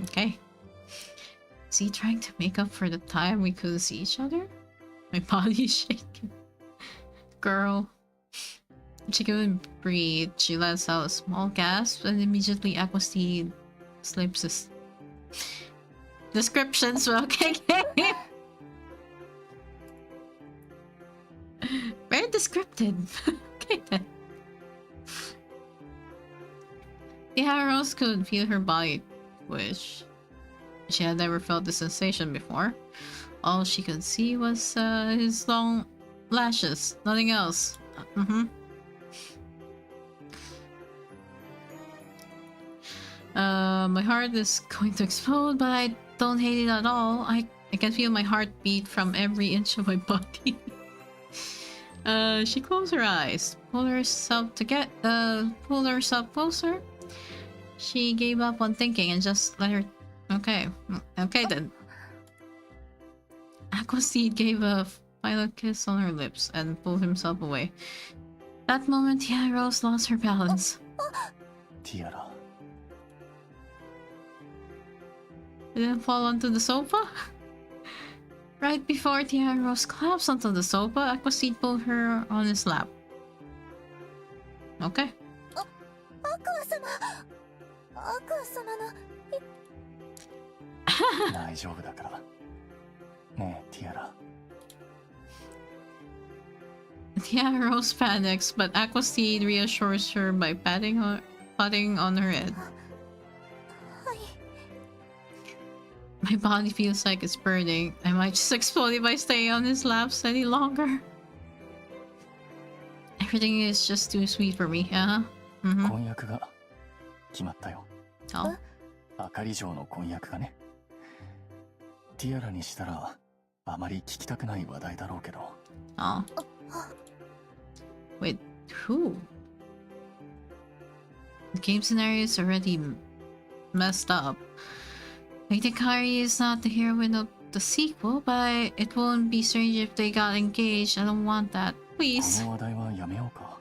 Okay. Is he trying to make up for the time we couldn't see each other? My body's shaking. Girl. She couldn't breathe. She lets out a small gasp and immediately Aquaseed slips his descriptions. Okay. Accepted. Okay then. Yeah, Rose could feel her body twitch. She had never felt the sensation before. All she could see was his long lashes, nothing else. My heart is going to explode, but I don't hate it at all. I can feel my heart beat from every inch of my body. She closed her eyes, pulled herself closer. She gave up on thinking and just let her. Okay then. Aquaseed gave a final kiss on her lips and pulled himself away. That moment, Tia Rose lost her balance. Tiara. It didn't fall onto the sofa? Right before Tia Rose collapsed onto the sofa, Aquaseed pulled her on his lap. Okay. 大丈夫だから。ねえ、ティアラ。Tia Rose panics, but Aquaseed reassures her by patting on her head. My body feels like it's burning. I might just explode if I stay on his laps any longer. Everything is just too sweet for me, huh? 婚約が決まったよ。Oh? あかり城の婚約がね。ティアラにしたらあまり聞きたくない話題だろうけど。Oh. Wait, who? The game scenario is already messed up. Lady Kari is not the heroine of the sequel, but it won't be strange if they got engaged. I don't want that. Please. この話題はやめようか。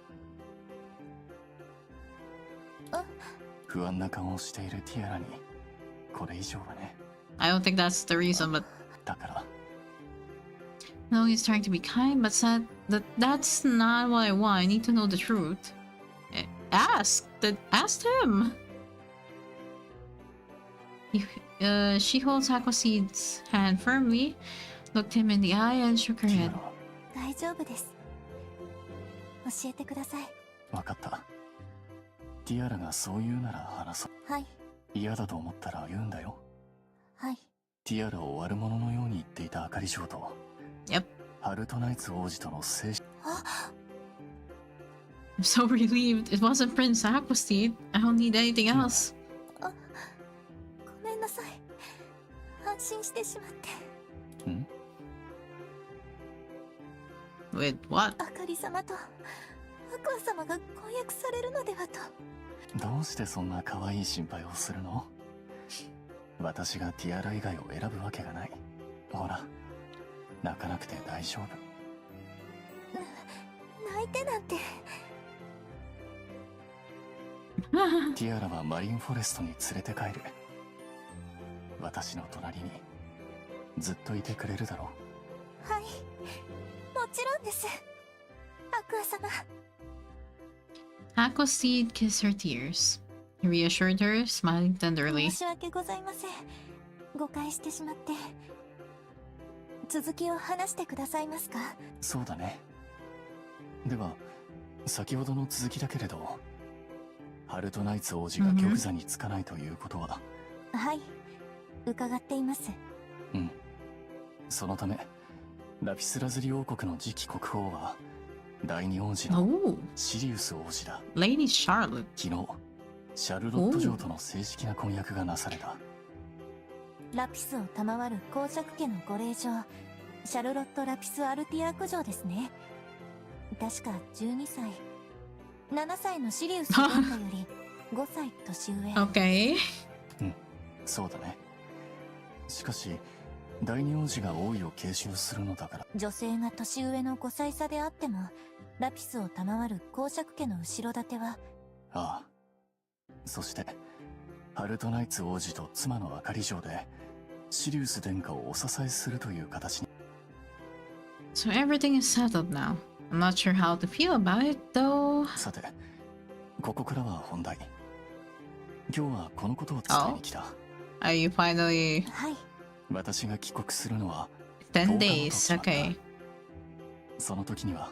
不安な顔をしているティアラにこれ以上はね。I don't think that's the reason, but だから。No, he's trying to be kind, but said that that's not what I want. I need to know the truth. Ask him. She holds Aquaseed's hand firmly, looked him in the eye, and shook her head. 大丈夫です。教えてください。わかった。ティアラがそう言うなら話そう。はい。嫌だと思ったら言うんだよ。はい。ティアラを悪者のように言っていたあかり城と。Yep. ハルトナイツ王子との正式。I'm so relieved it wasn't Prince Aquaseed. I don't need anything else. ごめんなさい。安心してしまって。ん With what? あかり様とアクア様が婚約されるのではと。どうしてそんな可愛い心配をするの？私がティアラ以外を選ぶわけがない。ほら、泣かなくて大丈夫。泣いてなんて。ティアラはマリンフォレストに連れて帰る。私の隣にずっといてくれるだろう。はい、もちろんです。アクア様。Aquaseed kissed her tears. He reassured her, smiling tenderly. 申し訳ございません。誤解してしまって。続きを話してくださいますか？そうだね。では、先ほどの続きだけれど、ハルトナイツ王子が玉座につかないということは、はい、伺っています。うん。そのため、ラピスラズリ王国の次期国王は、第二王子の Oh, シリウス王子だ。 Lady Charlotte. 昨日、シャルロット城との正式な婚約がなされた。ラピスを賜る公爵家のご令嬢、シャルロット・ラピス・アルティアーク城ですね。確か12歳。7歳のシリウス殿下より5歳年上。Okay. うん、そうだね。しかし、第二王子が王位を継承するのだから。女性が年上の5歳差であっても、ラピスを賜る公爵家の後ろ盾は。ああ。そして、ハルトナイツ王子と妻のあかり城で、シリウス殿下をお支えするという形に。So everything is settled now. I'm not sure how to feel about it, though. さて、ここからは本題。今日はこのことを伝えに来た。Are you finally はい。私が帰国するのは 10 10日 days? 後と決まった。 Okay. その時には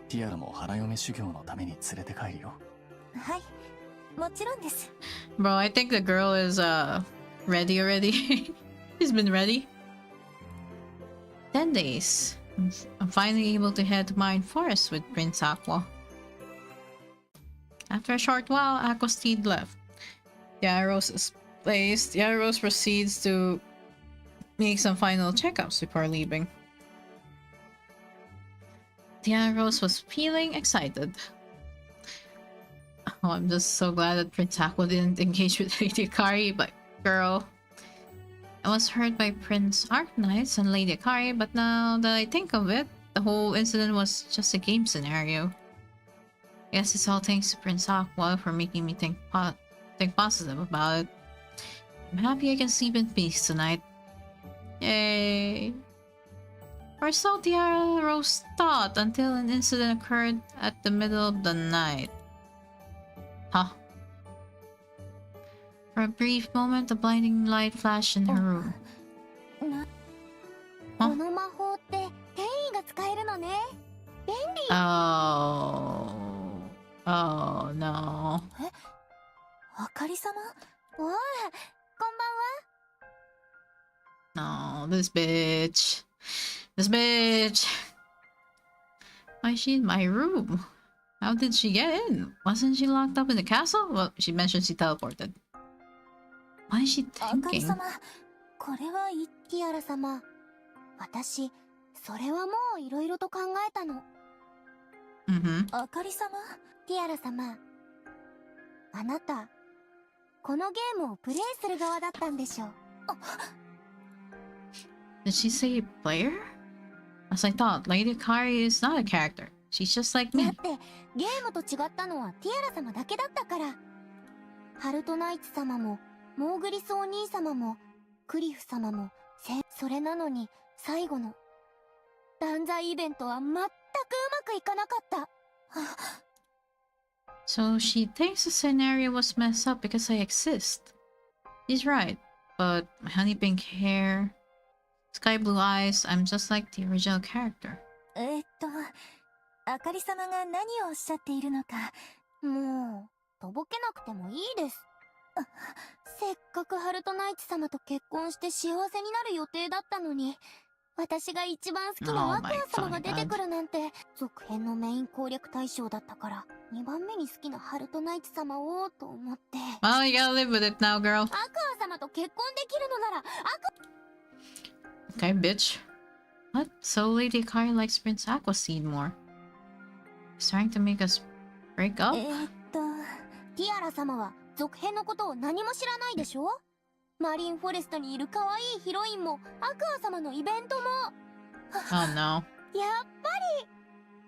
ティアラも花嫁修行のために連れて帰るよ。はい、もちろんです。 Bro, I think the girl is ready already. She's been ready. 10 days. I'm finally able to head to Mine Forest with Prince Aqua. After a short while, Aqua's steed left. Yaros is placed. Yaros proceeds to make some final checkups before leaving. Yaros was feeling excited. Oh, I'm just so glad that Prince Aqua didn't engage with Lady Akari, but girl. I was hurt by Prince Arknights and Lady Akari, but now that I think of it, the whole incident was just a game scenario. I guess it's all thanks to Prince Aqua for making me think positive about it. I'm happy I can sleep in peace tonight. Yay! Or so Tiara Rose thought until an incident occurred at the middle of the night. Huh? For a brief moment, a blinding light flashed in her room. この魔法って転移が使えるのね。便利。 Oh no. あかり様？おい、こんばんは。 No, this bitch. This bitch. Why is she in my room? How did she get in? Wasn't she locked up in the castle? Well, she mentioned she teleported. What is she あかり thinking? 様、これはティアラ様。私、それはもういろいろと考えたの。Mm-hmm. あかり様、ティアラ様。あなた、このゲームをプレイする側だったんでしょう。Did she say player? As I thought, Lady Akari is not a character. She's just like だ me. ってゲームと違ったのはティアラ様だけだったから。ハルトナイツ様もモーグリスお兄様もクリフ様もそれなのに最後の断罪イベントは全くうまくいかなかった。So she thinks the scenario was messed up because I exist. She's right, but my honey pink hair, sky blue eyes, I'm just like the original character. あかり様が何をおっしゃっているのか、もうとぼけなくてもいいです。せっかくハルトナイツ様と結婚して幸せになる予定だったのに、私が一番好きなアクア様が出てくるなんて、続編のメイン攻略対象だったから、2番目に好きなハルトナイツ様をと思って。Well, you gotta live with it now, girl. アクア様と結婚できるのなら、Okay, bitch. What? So Lady Akari likes Prince Aquaseed more. He's trying to make us break up? ティアラ様は続編のことを何も知らないでしょ？マリンフォレストにいる可愛いヒロインもアクア様のイベントも。 Oh no. やっぱり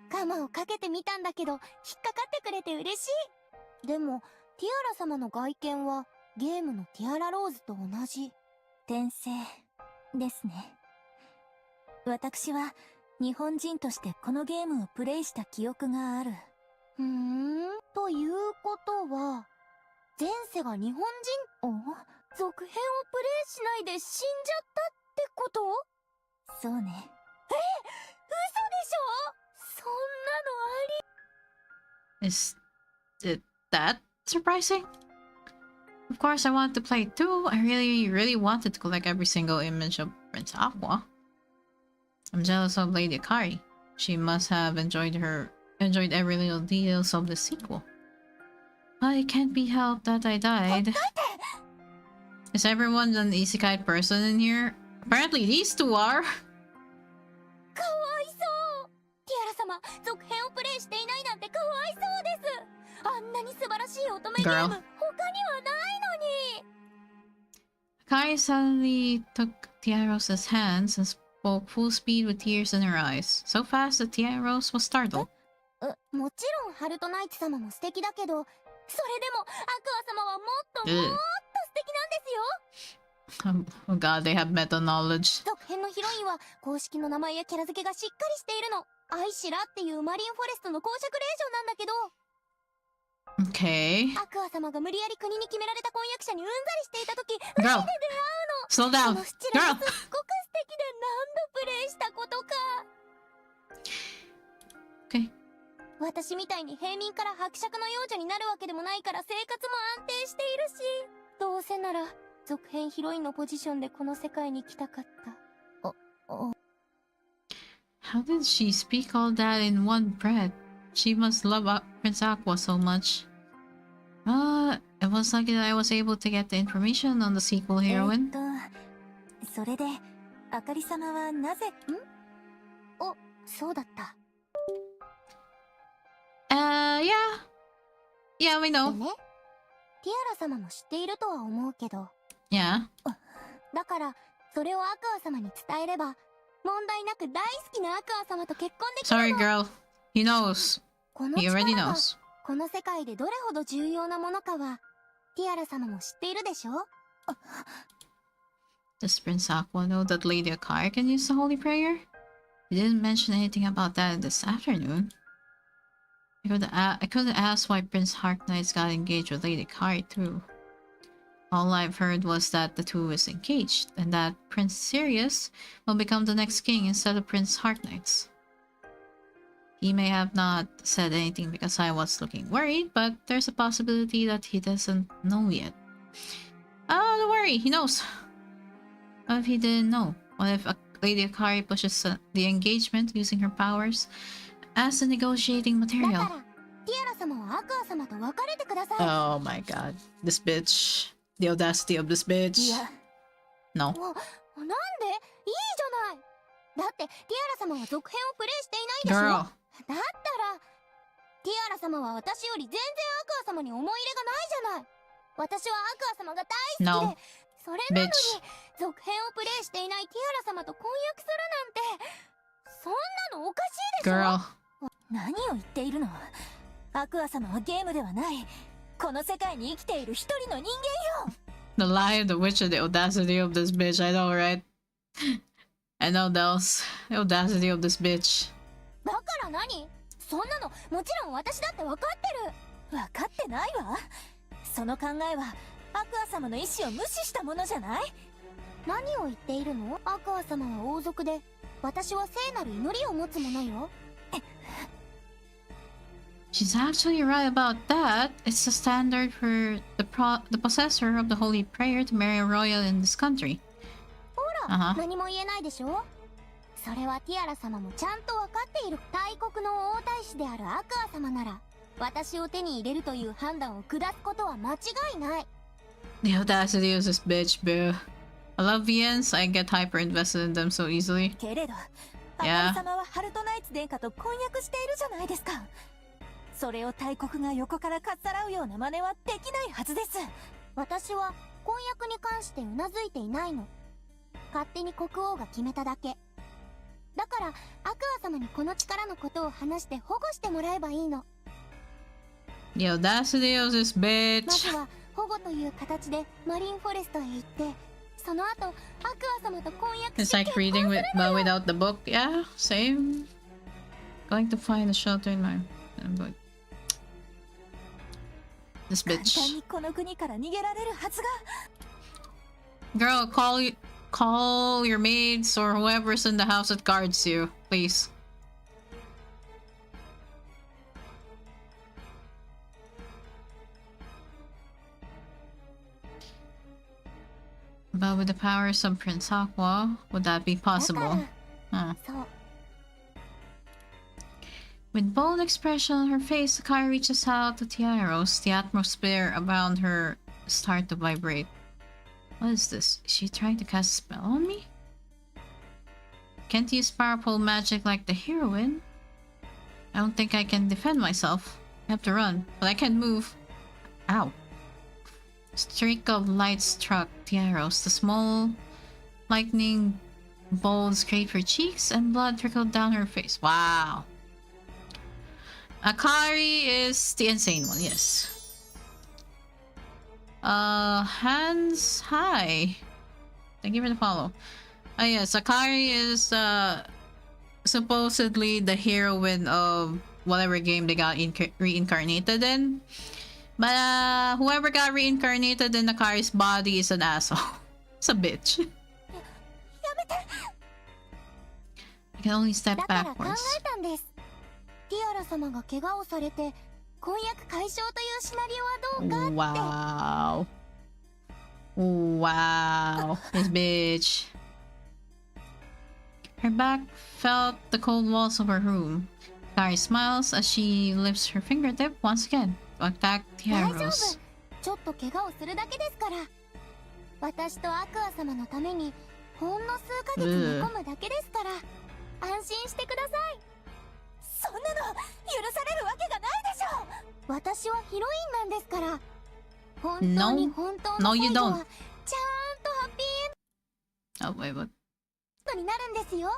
カマをかけてみたんだけど引っかかってくれて嬉しい。でもティアラ様の外見はゲームのティアラローズと同じ転生ですね。私は日本人としてこのゲームをプレイした記憶がある。ということは前世が日本人？続編をプレイしないで死んじゃったってこと？そうね。嘘でしょ？そんなのあり。 Is it that surprising? Of course I wanted to play it too. I really wanted to collect every single image of Prince Aqua. I'm jealous of Lady Akari. She must have enjoyed every little details of the sequel. But it can't be helped that I died. Is everyone an isekai person in here? Apparently these two are. かわいそう。ティアラ様、続編をプレイしていないなんてかわいそうです。あんなに素晴らしい乙女ゲーム、他にはないのに。Akari suddenly took Tiaros' hands and spoke full speed with tears in her eyes. So fast that Tiaros was startled. もちろんハルトナイツ様も素敵だけど、それでもアクア様はもっと素敵なんですよ。Oh god, they have meta knowledge. 続編のヒロインは公式の名前やキャラ付けがしっかりしているの。アイシラっていうマリンフォレストの公爵令嬢なんだけど。Okay. アクア様が無理やり国に決められた婚約者にうんざりしていた時、 Girl, 海で出会うの。 slow down. その七輪 Girl. がすっごく素敵で何度プレイしたことか。 Okay. 私みたいに平民から伯爵の養女になるわけでもないから生活も安定しているし、どうせなら続編ヒロインのポジションでこの世界に来たかった。How did she speak all that in one breath? She must love Prince Aqua so much. It was lucky that I was able to get the information on the sequel heroine. それで、あかり様はなぜ、そうだった。Yeah, we know. でね、ティアラ様も知っているとは思うけど。Yeah. だから、それをアクア様に伝えれば、問題なく大好きなアクア様と結婚できるの。 Sorry, girl. He knows. この He already 力が knows. この世界でどれほど重要なものかは、ティアラ様も知っているでしょ？ Does Prince Aqua know that Lady Akari can use the Holy Prayer? He didn't mention anything about that this afternoon. I could ask why Prince Harknights got engaged with Lady Akari too. All I've heard was that the two is engaged, and that Prince Sirius will become the next king instead of Prince Harknights. He may have not said anything because I was looking worried, but there's a possibility that he doesn't know yet. Oh, don't worry, he knows. What if he didn't know? What if Lady Akari pushes the engagement using her powers as a negotiating material? Oh my god. This bitch. The audacity of this bitch. No. なんで？いいじゃない。だってティアラ様は続編をプレイしていないでしょ。 Girl. だったらティアラ様は私より全然アクア様に思い入れがないじゃない。私はアクア様が大好きで、それなのに続編をプレイしていないティアラ様と婚約するなんて、そんなのおかしいでしょ。 Girl. 何を言っているの？アクア様はゲームではない。この世界に生きている一人の人間よ。 The lie, the witch, and the audacity of this bitch. I know, right? I know, Dels. The audacity of this bitch. だから何？そんなのもちろん私だって分かってる。分かってないわ。その考えはアクア様の意志を無視したものじゃない？何を言っているの？アクア様は王族で、私は聖なる祈りを持つ者よ。She's actually right about that. It's the standard for the possessor of the holy prayer to marry a royal in this country. ほら、何も言えないでしょ。それはティアラ様もちゃんと分かっている。大国の王太子であるアクア様なら、私を手に入れるという判断を下すことは間違いない。 The audacity of this bitch, boo. I love VNs. I get hyper invested in them so easily. けれど、アカリ様はハルトナイツ殿下と婚約しているじゃないですか。それを大国が横からかっさらうような真似はできないはずです。私は婚約に関してうなずいていないの。勝手に国王が決めただけ。だからアクア様にこの力のことを話して保護してもらえばいいの。 The audacity of this ま bitch. ずは保護という形でマリンフォレストへ行って、その後アクア様と婚約 It's して like 結婚 reading す with, る but のよ。 without the book. Yeah, same. Going to find a shelter in my... I'm going... This 簡単 bitch. にこの国から逃げられるはずが。 Girl, call your maids or whoever's in the house that guards you, please. But with the powers of Prince Aqua, would that be だから possible? Huh. そう。 With bold expression on her face, Akari reaches out to Tiaros. The atmosphere around her starts to vibrate. What is this? Is she trying to cast a spell on me? Can't use powerful magic like the heroine. I don't think I can defend myself. I have to run, but I can't move. Ow. A streak of light struck Tiaros. The small lightning bolt scraped her cheeks and blood trickled down her face. Wow. Akari is the insane one, yes. Hans, hi. Thank you for the follow. Yes, Akari is supposedly the heroine of whatever game they got reincarnated in. But whoever got reincarnated in Akari's body is an asshole. It's a bitch. I can only step だから考 backwards. えたんです。ティアラ様が怪我をされて婚約解消というシナリオはどうかって。 Wow. Wow. This bitch. Her back felt the cold walls of her room. Kari smiles as she lifts her fingertip once again to attack the 大丈 arrows. 夫。ちょっと怪我をするだけですから。私とアクア様のためにほんの数ヶ月寝込むだけですから安心してください。そんなの許されるわけがないでしょ。私はヒロインなんですから。本当に本当 No, の you 最後 don't. はちゃんとハッピーエン Oh, wait, what? ドになるんですよ。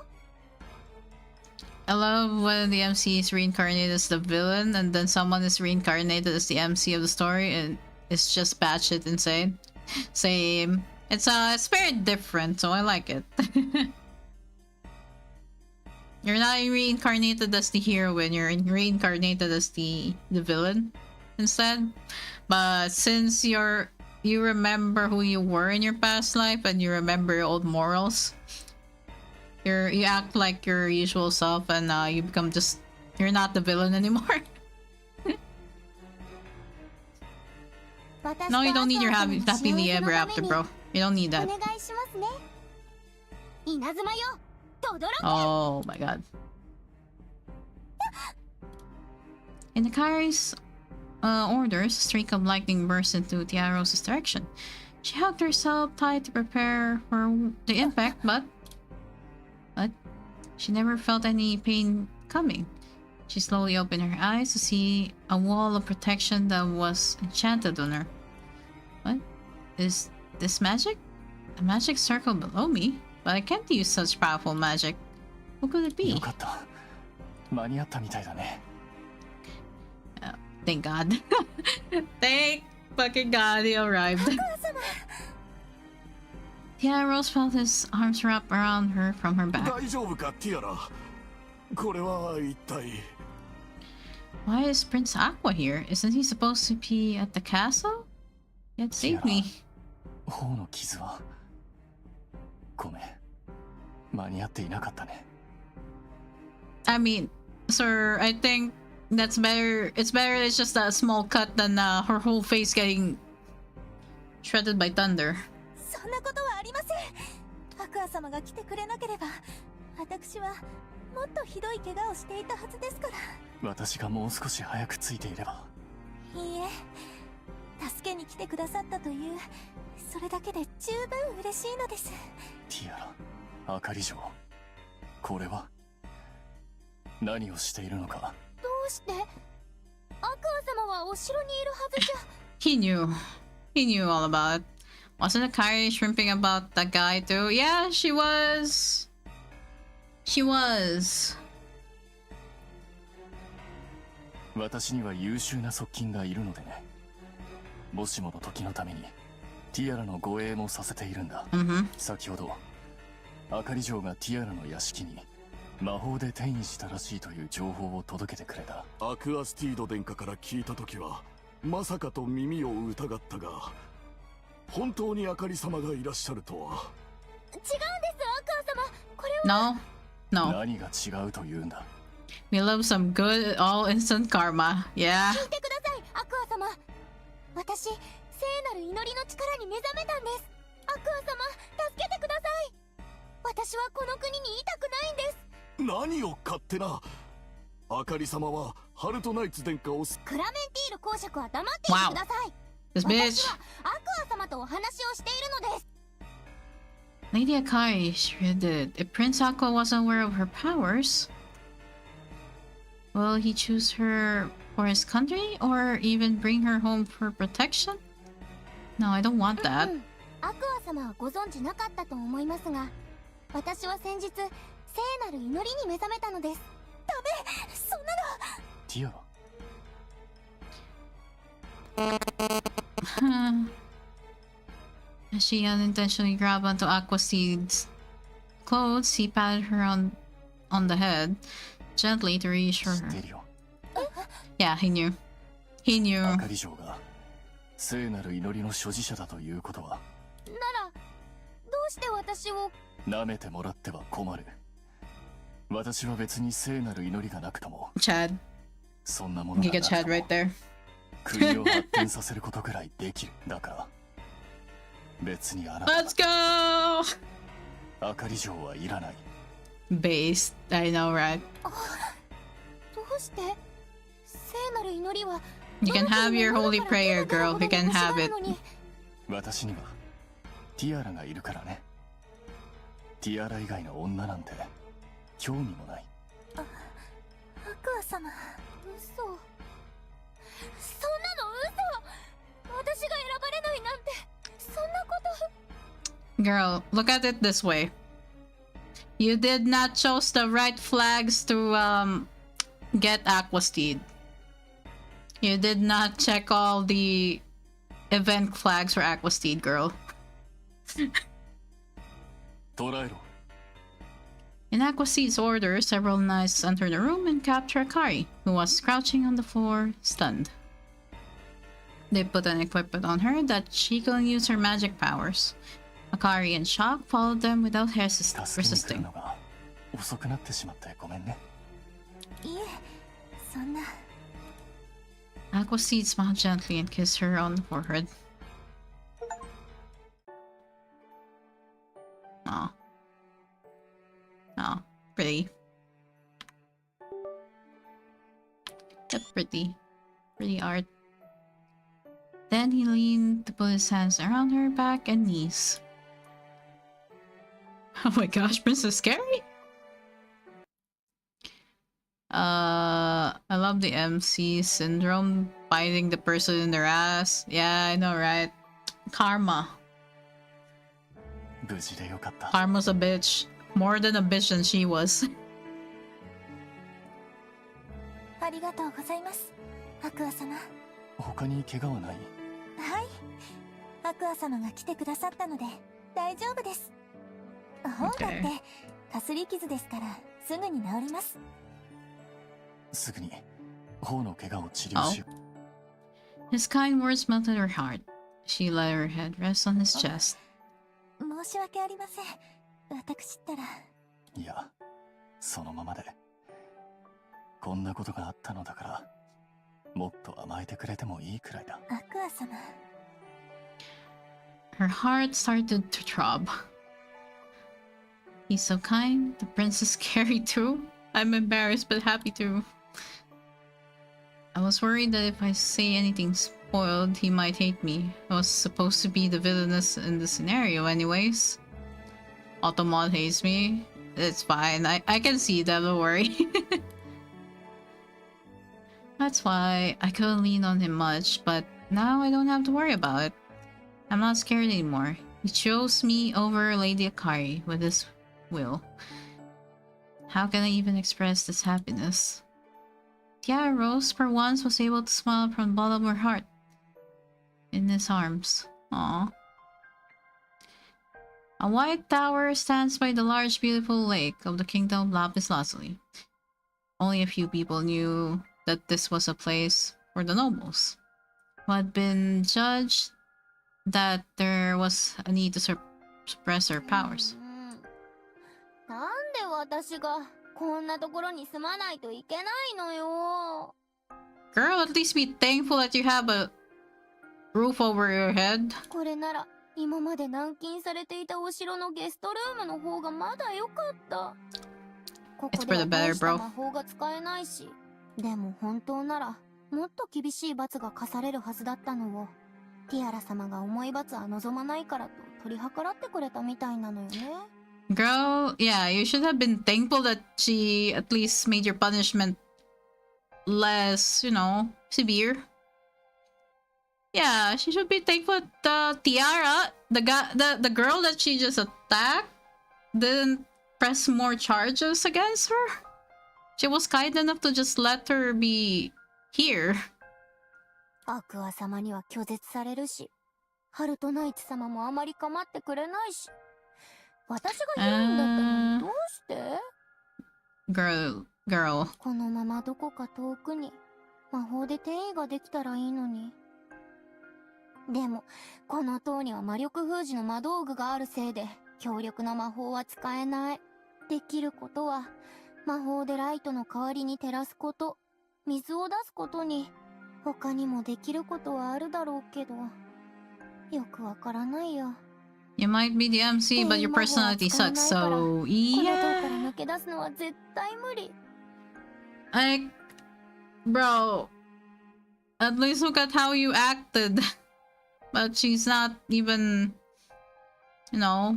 I love when the MC is reincarnated as the villain and then someone is reincarnated as the MC of the story and it's just batshit insane. Same. It's very different, so I like it. You're not reincarnated as the heroine, you're reincarnated as the villain instead. But since you remember who you were in your past life and you remember your old morals, you act like your usual self and you become you're not the villain anymore. No, you don't need your happily ever after, bro. You don't need that. お願いしますね。稲妻よ、とどろけ。 Oh my god. In the Kari's orders, a streak of lightning burst into Tiaros' direction. She hugged herself tight to prepare for the impact, but she never felt any pain coming. She slowly opened her eyes to see a wall of protection that was enchanted on her. What? Is this magic? A magic circle below me? But I can't use such powerful magic. Who could it be? よかった。間に合ったみたいだね。Thank God. Thank fucking God he arrived. Tiaros felt his arms wrap around her from her back. 大丈夫か、ティアラ。これは一体。Why is Prince Aqua here? Isn't he supposed to be at the castle? Yet save me. 頬の傷は。ごめん。間に合っていなかったね。I mean, sir, I think that's better. It's better it's just a small cut than her whole face getting shredded by thunder. そんなことはありません。アクア様が来てくれなければ私はもっとひどい怪我をしていたはずですから。私がもう少し早くついていれば。いいえ、助けに来てくださったというそれだけで十分嬉しいのです。ティアラ、あかり嬢、これは何をしているのか。どうしてアクア様はお城にいるはずじゃ。He knew. He knew all about it. Wasn't Akari shrimping about that guy too? Yeah, she was. She was. 私には優秀な側近がいるのでね。もしもの時のためにティアラの護衛もさせているんだ。先ほどあかり嬢がティアラの屋敷に魔法で転移したらしいという情報を届けてくれた。アクアスティード殿下から聞いた時はまさかと耳を疑ったが、本当にあかり様がいらっしゃるとは。違うんです、アクア様。これは No. No. 何が違うというんだ。We love some good all instant karma. Yeah. 聞いてください、アクア様。私、聖なる祈りの力に目覚めたんです。アクア様、助けてください。私はこの国にいたくないんです。何を勝手な。あかり様はハルトナイツ殿下を。クラメンティール公爵は黙っていてください。This 私 bitch. はアクア様とお話をしているのです。Lady Akari shredded. If Prince Aqua wasn't aware of her powers, will he choose her for his country or even bring her home for protection? No, I don't want that. アクア様はご存知なかったと思いますが、私は先日聖なる祈りに目覚めたのです。ダメ、そんなの。ティアラ。As she unintentionally grabbed onto Aquaseed's clothes, he patted her on the head, gently to reassure 知って her. いるよ。Yeah, he knew. He knew. あかり嬢が聖なる祈りの所持者だということは。なら、どうして私を。舐めてもらっては困る。私は別に聖なる祈りがなくとも、 Chad. そんなものが You な get くと Chad も right there. 国を発展させることくらいできる。だから別にあなた Let's go! あかり城はいらない。 Based. I know, right? どうして聖なる祈りは You can have your holy prayer, girl. You can have it. 私にはティアラがいるからね。ティアラ以外の女なんて興味もない。アクア様、嘘。そんなの嘘。私が選ばれないなんて、そんなこと。 Girl, look at it this way. You did not choose the right flags to get Aquasteed. You did not check all the event flags for Aquasteed, girl. 捕らえろ。 In Aquasteed's order, several knights enter the room and capture Akari, who was crouching on the floor, stunned. They put an equipment on her that she can use her magic powers. Akari, in shock, followed them without 助けに来る resisting. のが遅くなってしまってごめんね。いえ、そんな。 Aquasteed smiled gently and kissed her on the forehead. Aw. Aw, pretty. That's pretty. Pretty art. Then he leaned to put his hands around her back and knees. Oh my gosh, Princess Scary? I love the MC syndrome, biting the person in their ass. Yeah, I know, right? Karma. 無事でよかった。 Karma's a bitch. More than a bitch than she was. ありがとうございます、アクア様。他に怪我はない？はい。アクア様が来てくださったので大丈夫です。本だってかすり傷ですからすぐに治ります。すぐに頬の怪我を治療しよう。 His kind words melted her heart. She let her head rest on his chest. 申し訳ありません。私ったら。いや、そのままで。こんなことがあったのだから、もっと甘えてくれてもいいくらいだ。アクア様。 Her heart started to throb. He's so kind. The princess carried too. I'm embarrassed but happy too. I was worried that if I say anything spoiled, he might hate me. I was supposed to be the villainess in the scenario anyways. Otome hates me. It's fine. I can see that, don't worry. That's why I couldn't lean on him much, but now I don't have to worry about it. I'm not scared anymore. He chose me over Lady Akari with his will. How can I even express this happiness? Yeah, Rose for once was able to smile from the bottom of her heart. In his arms. Aww. A white tower stands by the large beautiful lake of the kingdom of Lapis Lazuli. Only a few people knew that this was a place for the nobles, who had been judged that there was a need to suppress their powers. なんで私がこんなところに住まないといけないのよ。 Girl, at least be thankful that you have a roof over your head. これなら今まで軟禁されていたお城のゲストルームの方がまだ良かった。ここでは大した魔法が使えないし、でも本当ならもっと厳しい罰が課されるはずだったのを、ティアラ様が重い罰は望まないからと取り計らってくれたみたいなのよね。 Girl, yeah, you should have been thankful that she at least made your punishment less, you know, severe. Yeah, she should be thankful that Tiara, the girl that she just attacked, didn't press more charges against her. She was kind enough to just let her be here. アクア様には拒絶されるし、ハルトナイツ様もあまり構ってくれないし、私がヒロインだったのにどうして？ girl. このままどこか遠くに魔法で転移ができたらいいのに。でもこの塔には魔力封じの魔道具があるせいで強力な魔法は使えない。できることは魔法でライトの代わりに照らすこと、水を出すことに、他にもできることはあるだろうけど、よくわからないや。You might be the MC, but your personality sucks, so yeah. この塔から抜け出すのは絶対無理。Like, bro, at least look at how you acted. But she's not even, you know,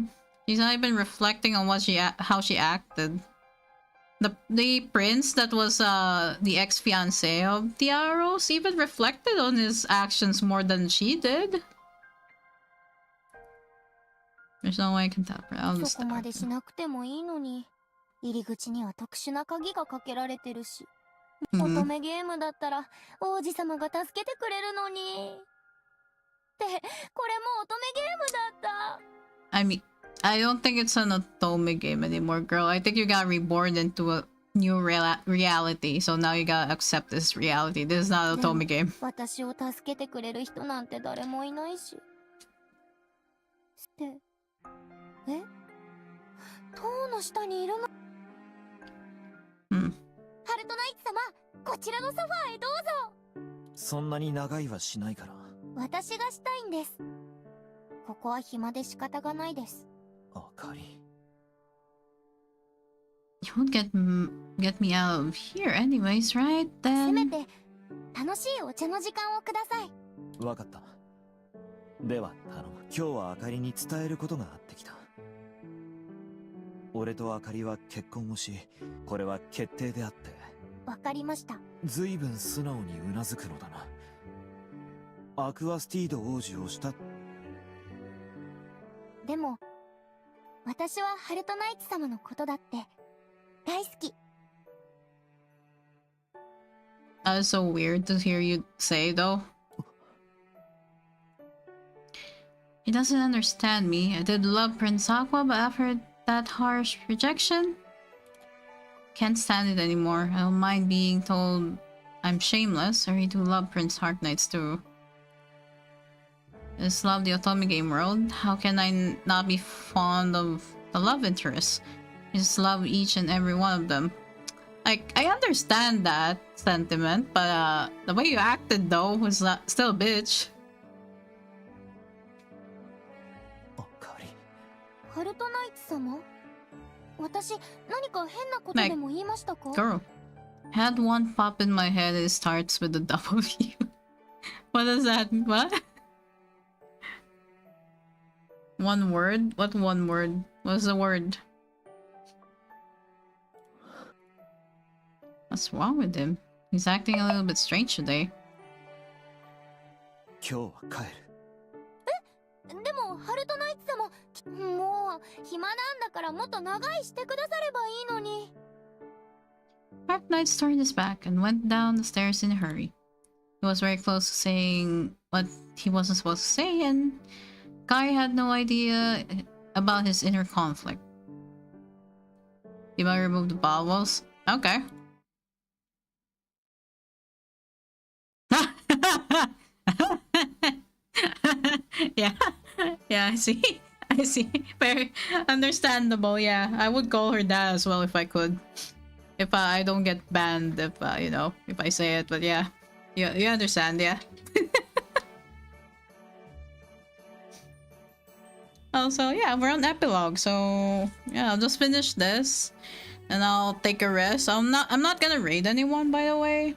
she's not even reflecting on what how she acted. The prince that was the ex-fiancé of Tiaros even reflected on his actions more than she did. There's no way I can tell her. I'll just そこまでしなくてもいいのに、入り口には特殊な鍵がかけられてるし、乙女ゲームだったら王子様が助けてくれるのに。って、これも乙女ゲームだった。I mean, I don't think it's an otome game anymore, girl. I think you got reborn into a new reality, so now you gotta accept this reality. This is not an otome game. 私を助けてくれる人なんて誰もいないし。え？塔の下にいるの？ハルトナイツ様、こちらのソファーへどうぞ。そんなに長いはしないから。私がしたいんです。ここは暇で仕方がないです。あかり。You won't get me out of here anyways, right? せめ Then て楽しいお茶の時間をください。わかった。では頼む。今日はあかりに伝えることがあってきた。俺とあかりは結婚をし、これは決定であって。わかりました。ずいぶん素直にうなずくのだな。アクアスティード王子をした。でも私はハルトナイツ様のことだって大好き。that is so weird to hear you say, though. He doesn't understand me. I did love Prince Aqua, but after that harsh rejection, can't stand it anymore. I don't mind being told I'm shameless. I really do love Prince Heart Knights too. I just love the otome game world. How can I not be fond of the love interests? I just love each and every one of them. Like, I understand that sentiment, but the way you acted though was still a bitch. ハルトナイツ様、私何か変なことでも言いましたか？ Girl, I had one pop in my head. It starts with a W. What does that mean? What? One word? What one word? What's the word? What's wrong with him? He's acting a little bit strange today. 今日は帰る。でもハルトナイツ様、もう暇なんだからもっと長居してくださればいいのに。Dark Knight turned his back and went down the stairs in a hurry. He was very close to saying what he wasn't supposed to say, and Guy had no idea about his inner conflict. You might remove the baubles. Okay. Yeah. Yeah, I see. I see. Very understandable, yeah. I would call her that as well if I could. If I don't get banned, if, you know, if I say it, but yeah. You understand, yeah. Also, yeah, we're on epilogue, so yeah, I'll just finish this and I'll take a rest. I'm not gonna raid anyone, by the way.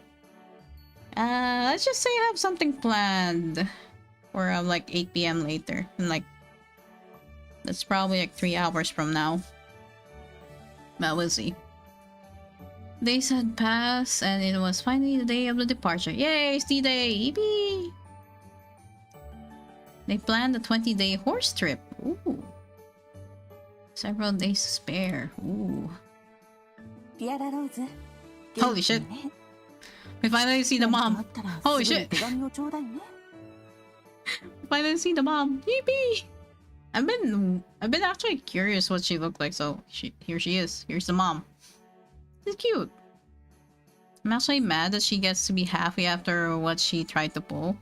Let's just say I have something planned for like 8 PM later, and like that's probably like 3 hours from now. But we'll see. Days had passed, and it was finally the day of the departure. Yay, it's D-Day! Yippee! They planned a 20-day horse trip. Ooh. Several days to spare. Ooh. Holy shit. We finally see the mom. Holy shit. Finally see the mom. Yippee! I've been actually curious what she looked like, so here she is. Here's the mom. She's cute. I'm actually mad that she gets to be happy after what she tried to pull.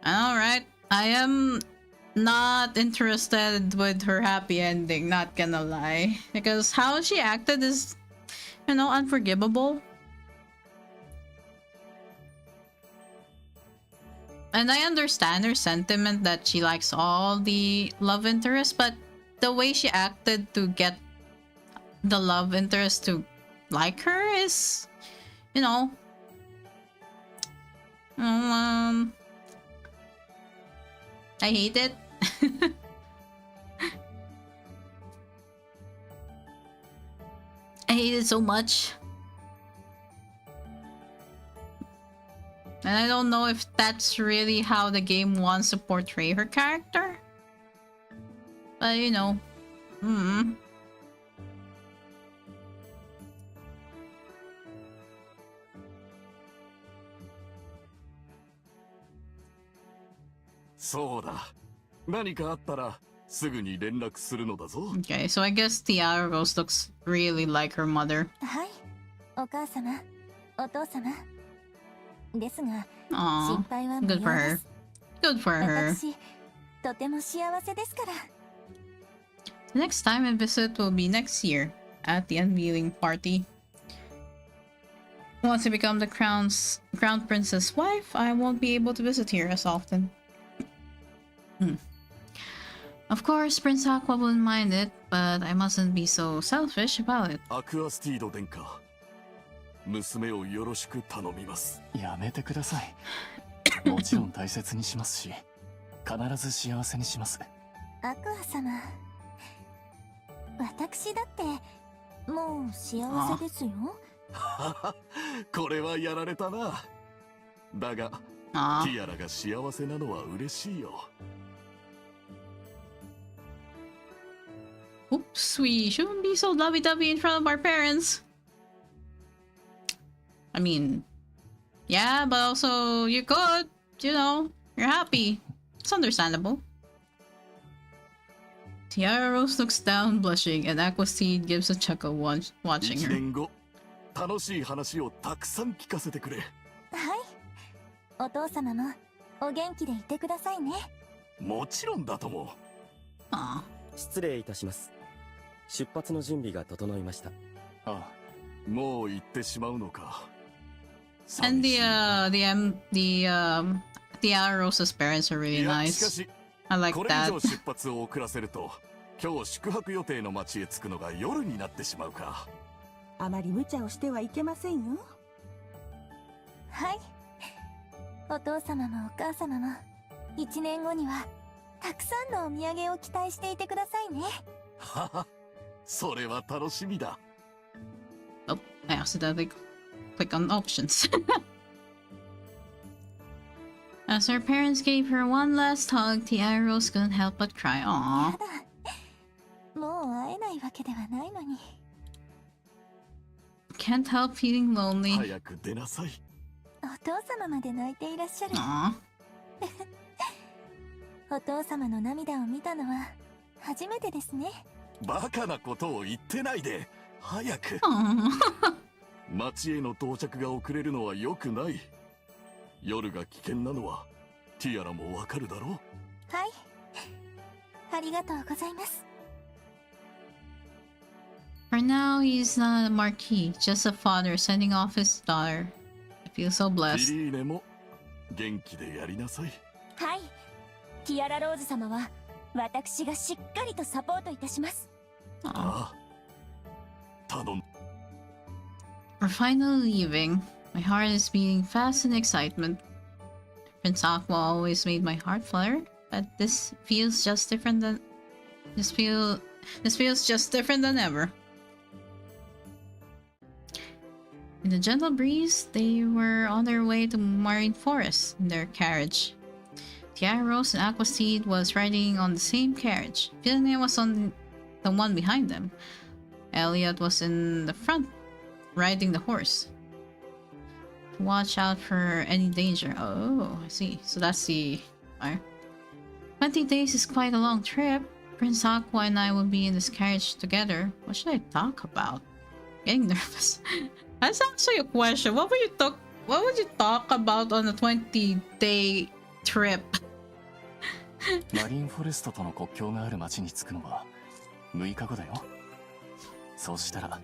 Alright. I am not interested with her happy ending, not gonna lie. Because how she acted is you know, unforgivable. And I understand her sentiment that she likes all the love interests, but the way she acted to get the love interest to like her is, you know, I hate it. I hate it so much. And I don't know if that's really how the game wants to portray her character. But you know, Okay, so I guess Tiara Rose looks really like her mother. はい、お母様、お父様。ですが、 Aww, 心配は無 good 用 for で her. す。 Good for her. 私、とても幸せですから。 The next time I visit will be next year at the unveiling party. Once I become the crown prince's wife, I won't be able to visit here as often. Of course, Prince Aqua wouldn't mind it, but I mustn't be so selfish about it. アクアスティード殿下、娘をよろしく頼みます。やめてください。もちろん大切にしますし、必ず幸せにします。アクア様、私だってもう幸せですよ。これはやられたな。だが、ティアラが幸せなのは嬉しいよ。Oops, we shouldn't be so lovey-dovey in front of our parents. I mean, yeah, but also you're good, you know, you're happy. It's understandable. Tiara Rose looks down, blushing, and Aquaseed gives a chuckle watching her. 1年後、楽しい話をたくさん聞かせてくれ。はい、お父様もお元気でいてくださいね。もちろんだとも。Aw. 失礼いたします。出発の準備が整いました。ああ、もう行ってしまうのか。And Tiara Rose's parents are really いや、 nice. しかし、 I like これ以 that. 上出発を遅らせると、今日宿泊予定の町へ着くのが夜になってしまうか。あまり無茶をしてはいけませんよ。はい、お父様もお母様も1年後にはたくさんのお土産を期待していてくださいね。はは、それは楽しみだ。Oh, I accidentally click on options. As her parents gave her one last hug, Tiara Rose couldn't help but cry. や Aww. だ、もう会えないわけではないのに。 Can't help feeling lonely. 早く出なさい。お父様まで泣いていらっしゃる。 Aww. お父様の涙を見たのは初めてですね。バカなことを言ってないで。早く。 Aww. 町への到着が遅れるのは良くない。夜が危険なのはティアラもわかるだろう。はい、ありがとうございます。 For now, he's not a marquis, just a father sending off his daughter. I feel so ビ blessed. リーネも元気でやりなさい。はい、ティアラローズ様は私がしっかりとサポートいたします。 Aww. ああ、頼ん。 We're finally leaving. My heart is beating fast in excitement. Prince Aqua always made my heart flutter, but this feels just different than this feels just different than ever. In the gentle breeze, they were on their way to Marine Forest in their carriage. Tiara Rose and Aquaseed was riding on the same carriage. VILLAINESS was on the one behind them. Elliot was in the front, riding the horse. Watch out for any danger. Oh, I see. So that's the... 20 days is quite a long trip. Prince Aqua and I will be in this carriage together. What should I talk about? Getting nervous. That's actually a question. What would you talk about on a 20-day trip? マリンフォレストとの国境がある町に着くのは6日後だよ。そうしたら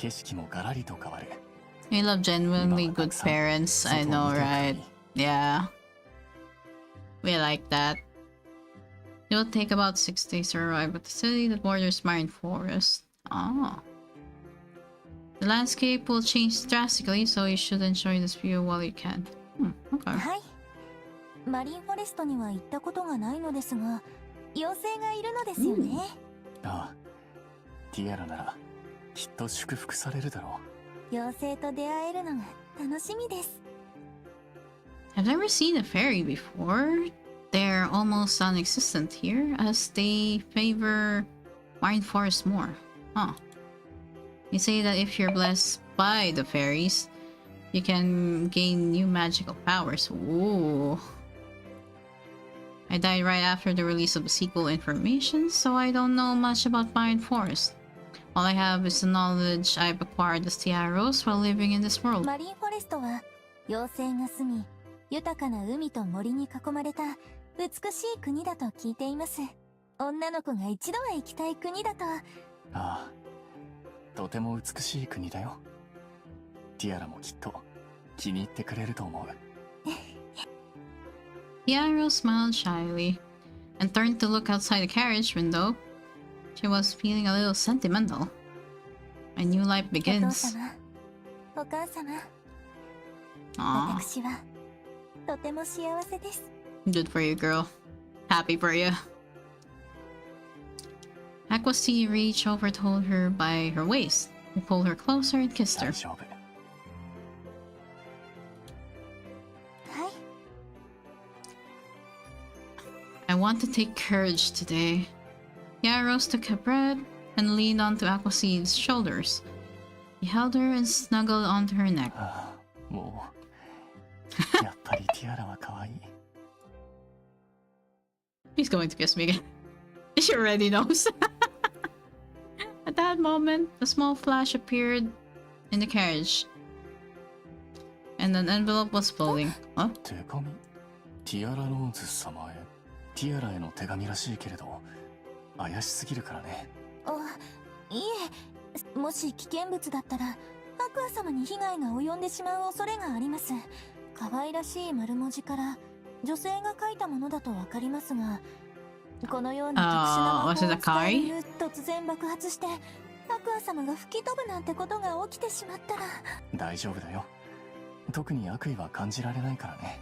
景色もガラリと変わる。 You love genuinely good parents, I know, right? Yeah. We like that. It will take about 6 days to arrive at the city that borders Marine Forest. Ah. The landscape will change drastically, so you should enjoy this view while you can. Okay. はい。マリンフォレストには行ったことがないのですが、妖精がいるのですよね。ああ、ティアラならきっと祝福されるだろう。妖精と出会えるのが楽しみです。I've never seen a fairy before. They're almost non-existent here, as they favor Marine Forest more. Huh. You say that if you're blessed by the fairies, you can gain new magical powers. Ooh. I died right after the release of the sequel information, so I don't know much about Marine Forest. All I have is the knowledge I've acquired as Tiaros while living in this world. マリンフォレストは妖精が住み、豊かな海と森に囲まれた美しい国だと聞いています。女の子が一度は行きたい国だと。ああ、とても美しい国だよ。ティアラもきっと気に入ってくれると思う。Tiara smiled shyly and turned to look outside the carriage window. She was feeling a little sentimental. A new life begins. お母様、 Aww. 私はとても幸せです。 Good for you, girl. Happy for you. Aquasea reached over to hold her by her waist. He pulled her closer and kissed her. 大丈夫。はい。 I want to take courage today. Yaros took a breath and leaned onto Aquasea's shoulders. He held her and snuggled onto her neck. ああ、もうやっぱりティアラは可愛い。He's going to kiss me again. She already knows. At that moment, a small flash appeared in the carriage. And an envelope was folding. Huh? 手紙？ティアラローズ様へ。ティアラへの手紙らしいけれど、怪しすぎるからね。あ、いえ、もし危険物だったら、アクア様に被害が及んでしまう恐れがあります。可愛らしい丸文字から、女性が書いたものだとわかりますが、このような特殊な魔法を使える突然爆発して、アクア様が吹き飛ぶなんてことが起きてしまったら。大丈夫だよ。特に悪意は感じられないからね。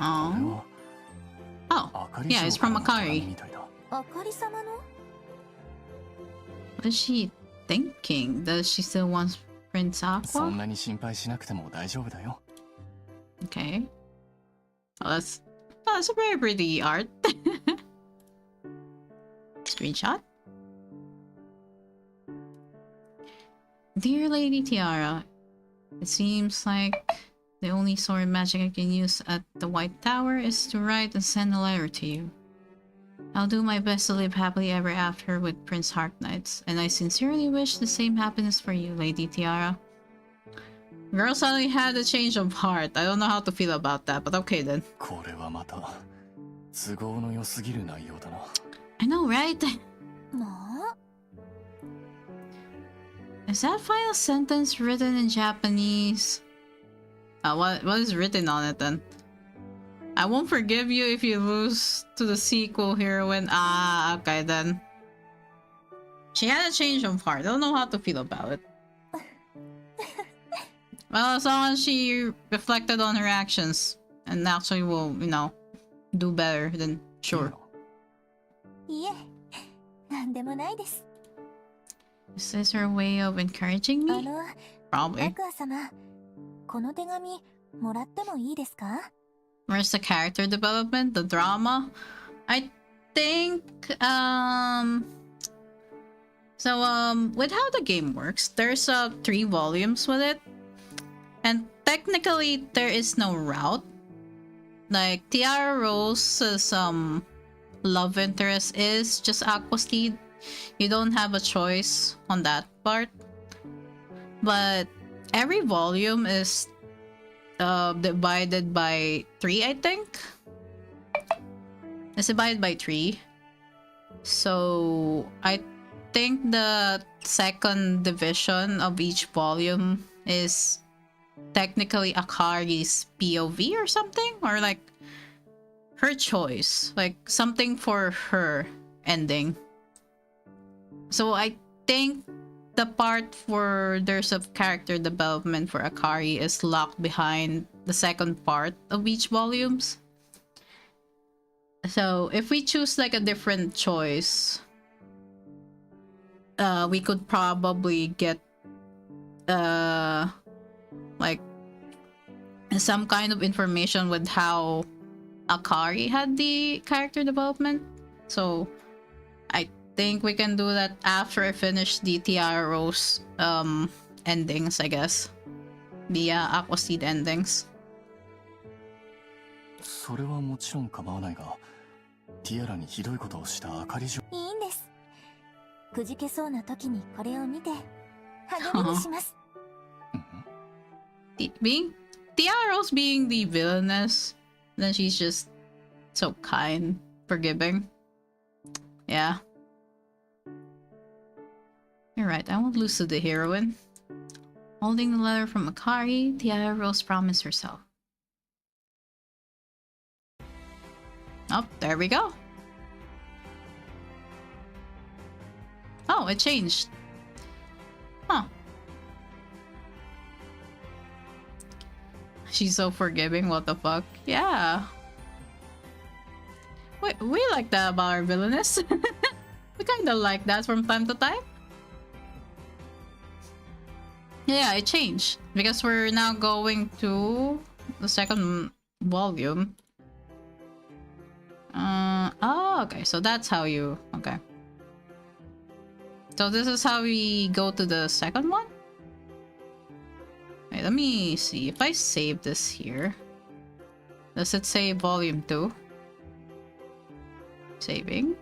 Oh. Oh, yeah, it's from Akari. あかり様の What is she thinking? Does she still want Prince そん Aqua? なに心配しなくても大丈夫だよ。 Okay. Oh, that's a very pretty art. Screenshot. Dear Lady Tiara, it seems like the only sort of magic I can use at the White Tower is to write and send a letter to you. I'll do my best to live happily ever after with Prince Harknights, and I sincerely wish the same happiness for you, Lady Tiara. Girl suddenly had a change of heart. I don't know how to feel about that, but okay then. これはまた都合の良すぎる内容だな。I know, right? もう Is that final sentence written in Japanese? What is written on it then? I won't forgive you if you lose to the sequel heroine. Ah, okay then. She had a change of heart. I don't know how to feel about it. Well, as long as she reflected on her actions and actually will, you know, do better, then sure. いえ、なんでもないです。 Is this her way of encouraging あ me? の、ア Probably. クア様、この手紙もらってもいいですか？ Where's the character development? The drama? I think, with how the game works, there's 3 volumes with it. And technically, there is no route. Like, Tiara Rose's love interest is just Aquasteed. You don't have a choice on that part. But every volume is divided by 3, I think. It's divided by 3. So I think the second division of each volume is technically Akari's POV or something, or like her choice, like something for her ending. So I think the part for there's a character development for Akari is locked behind the second part of each volumes. So if we choose like a different choice, we could probably get like some kind of information with how Akari had the character development. So I think we can do that after I finish the Tiara Rose endings, I guess. The Aqua Seed endings. それはもちろん構わないが、ティアラにひどいことをしたあかり嬢。いいんです。くじけそうな時にこれを見て励みにします。Being Tiara Rose being the villainess, then she's just so kind, forgiving. Yeah. You're right, I won't lose to the heroine. Holding the letter from Akari, Tiara Rose promised herself. Oh, there we go. Oh, it changed. Huh. She's so forgiving, what the fuck? Yeah. We like that about our villainess. We kinda like that from time to time. Yeah, it changed. Because we're now going to the second volume. Oh, okay, so that's how you... Okay. So this is how we go to the second one? Wait, let me see. If I save this here... Does it say volume 2? Saving.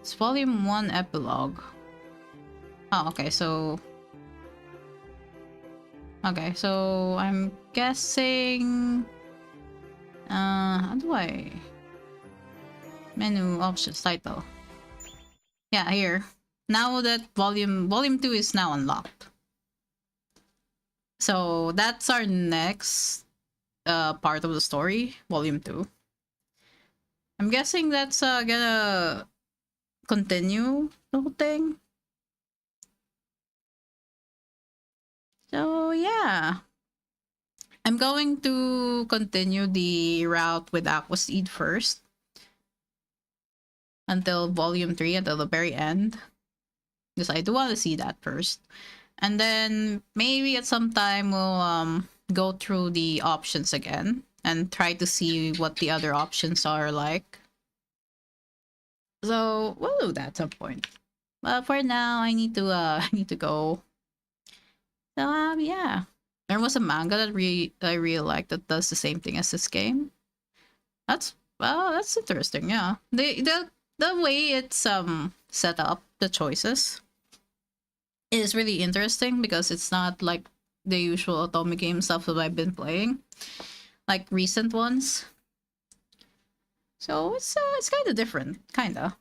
It's volume 1 epilogue. Oh, okay, so... Okay, so I'm guessing... how do I... Menu options title. Yeah, here. Now that volume 2 is now unlocked. So that's our next part of the story, volume 2. I'm guessing that's gonna continue the whole thing. So yeah. I'm going to continue the route with Aqua Seed first. Until volume 3, until the very end. Because I do want to see that first. And then maybe at some time we'll go through the options again. And try to see what the other options are like. So we'll do that at some point. But for now, I need to I need to go. So yeah. There was a manga that I really liked that does the same thing as this game. That's interesting, yeah. The way it's set up, the choices, is really interesting because it's not like the usual otome game stuff that I've been playing, like recent ones. So it's kind of different, kinda.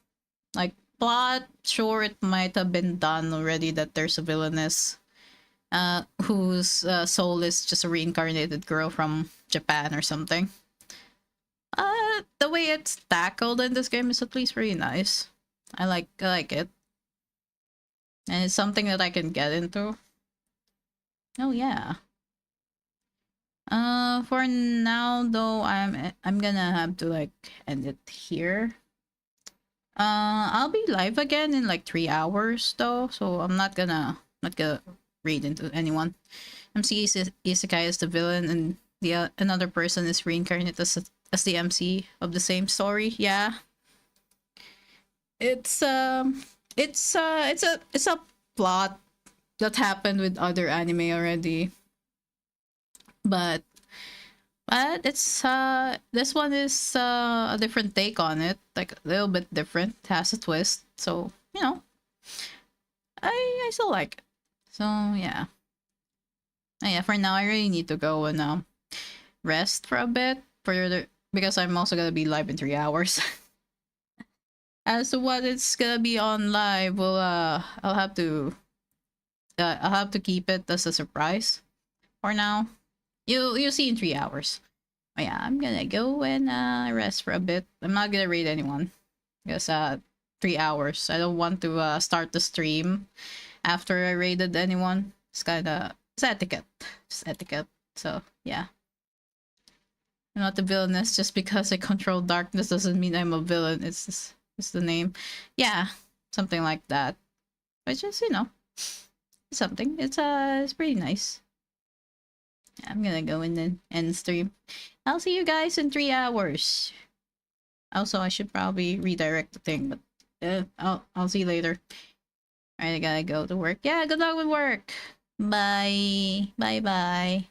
Like plot, sure, it might have been done already that there's a villainess whose soul is just a reincarnated girl from Japan or something. The way it's tackled in this game is at least really nice. I like it. And it's something that I can get into. Oh yeah. For now though, I'm gonna have to like end it here. I'll be live again in like 3 hours though, so I'm not gonna read into anyone. MC Isekai is the villain and the another person is reincarnated as the MC of the same story. Yeah. It's a plot that happened with other anime already. But it's this one is a different take on it, like a little bit different. It has a twist, so you know, I still like it. So yeah. Yeah, for now I really need to go and rest for a bit because I'm also gonna be live in 3 hours. As to what it's gonna be on live, well, I'll have to keep it as a surprise for now. You'll see in 3 hours. Oh yeah, I'm gonna go and rest for a bit. I'm not gonna raid anyone because 3 hours. I don't want to start the stream after I raided anyone. It's etiquette. Just etiquette. So yeah. I'm not the villainess. Just because I control darkness doesn't mean I'm a villain. It's the name. Yeah, something like that. But just, you know, something. It's pretty nice. I'm gonna go in and end stream. I'll see you guys in 3 hours. Also, I should probably redirect the thing, but I'll see you later. Alright, I gotta go to work. Yeah, good luck with work. Bye. Bye bye.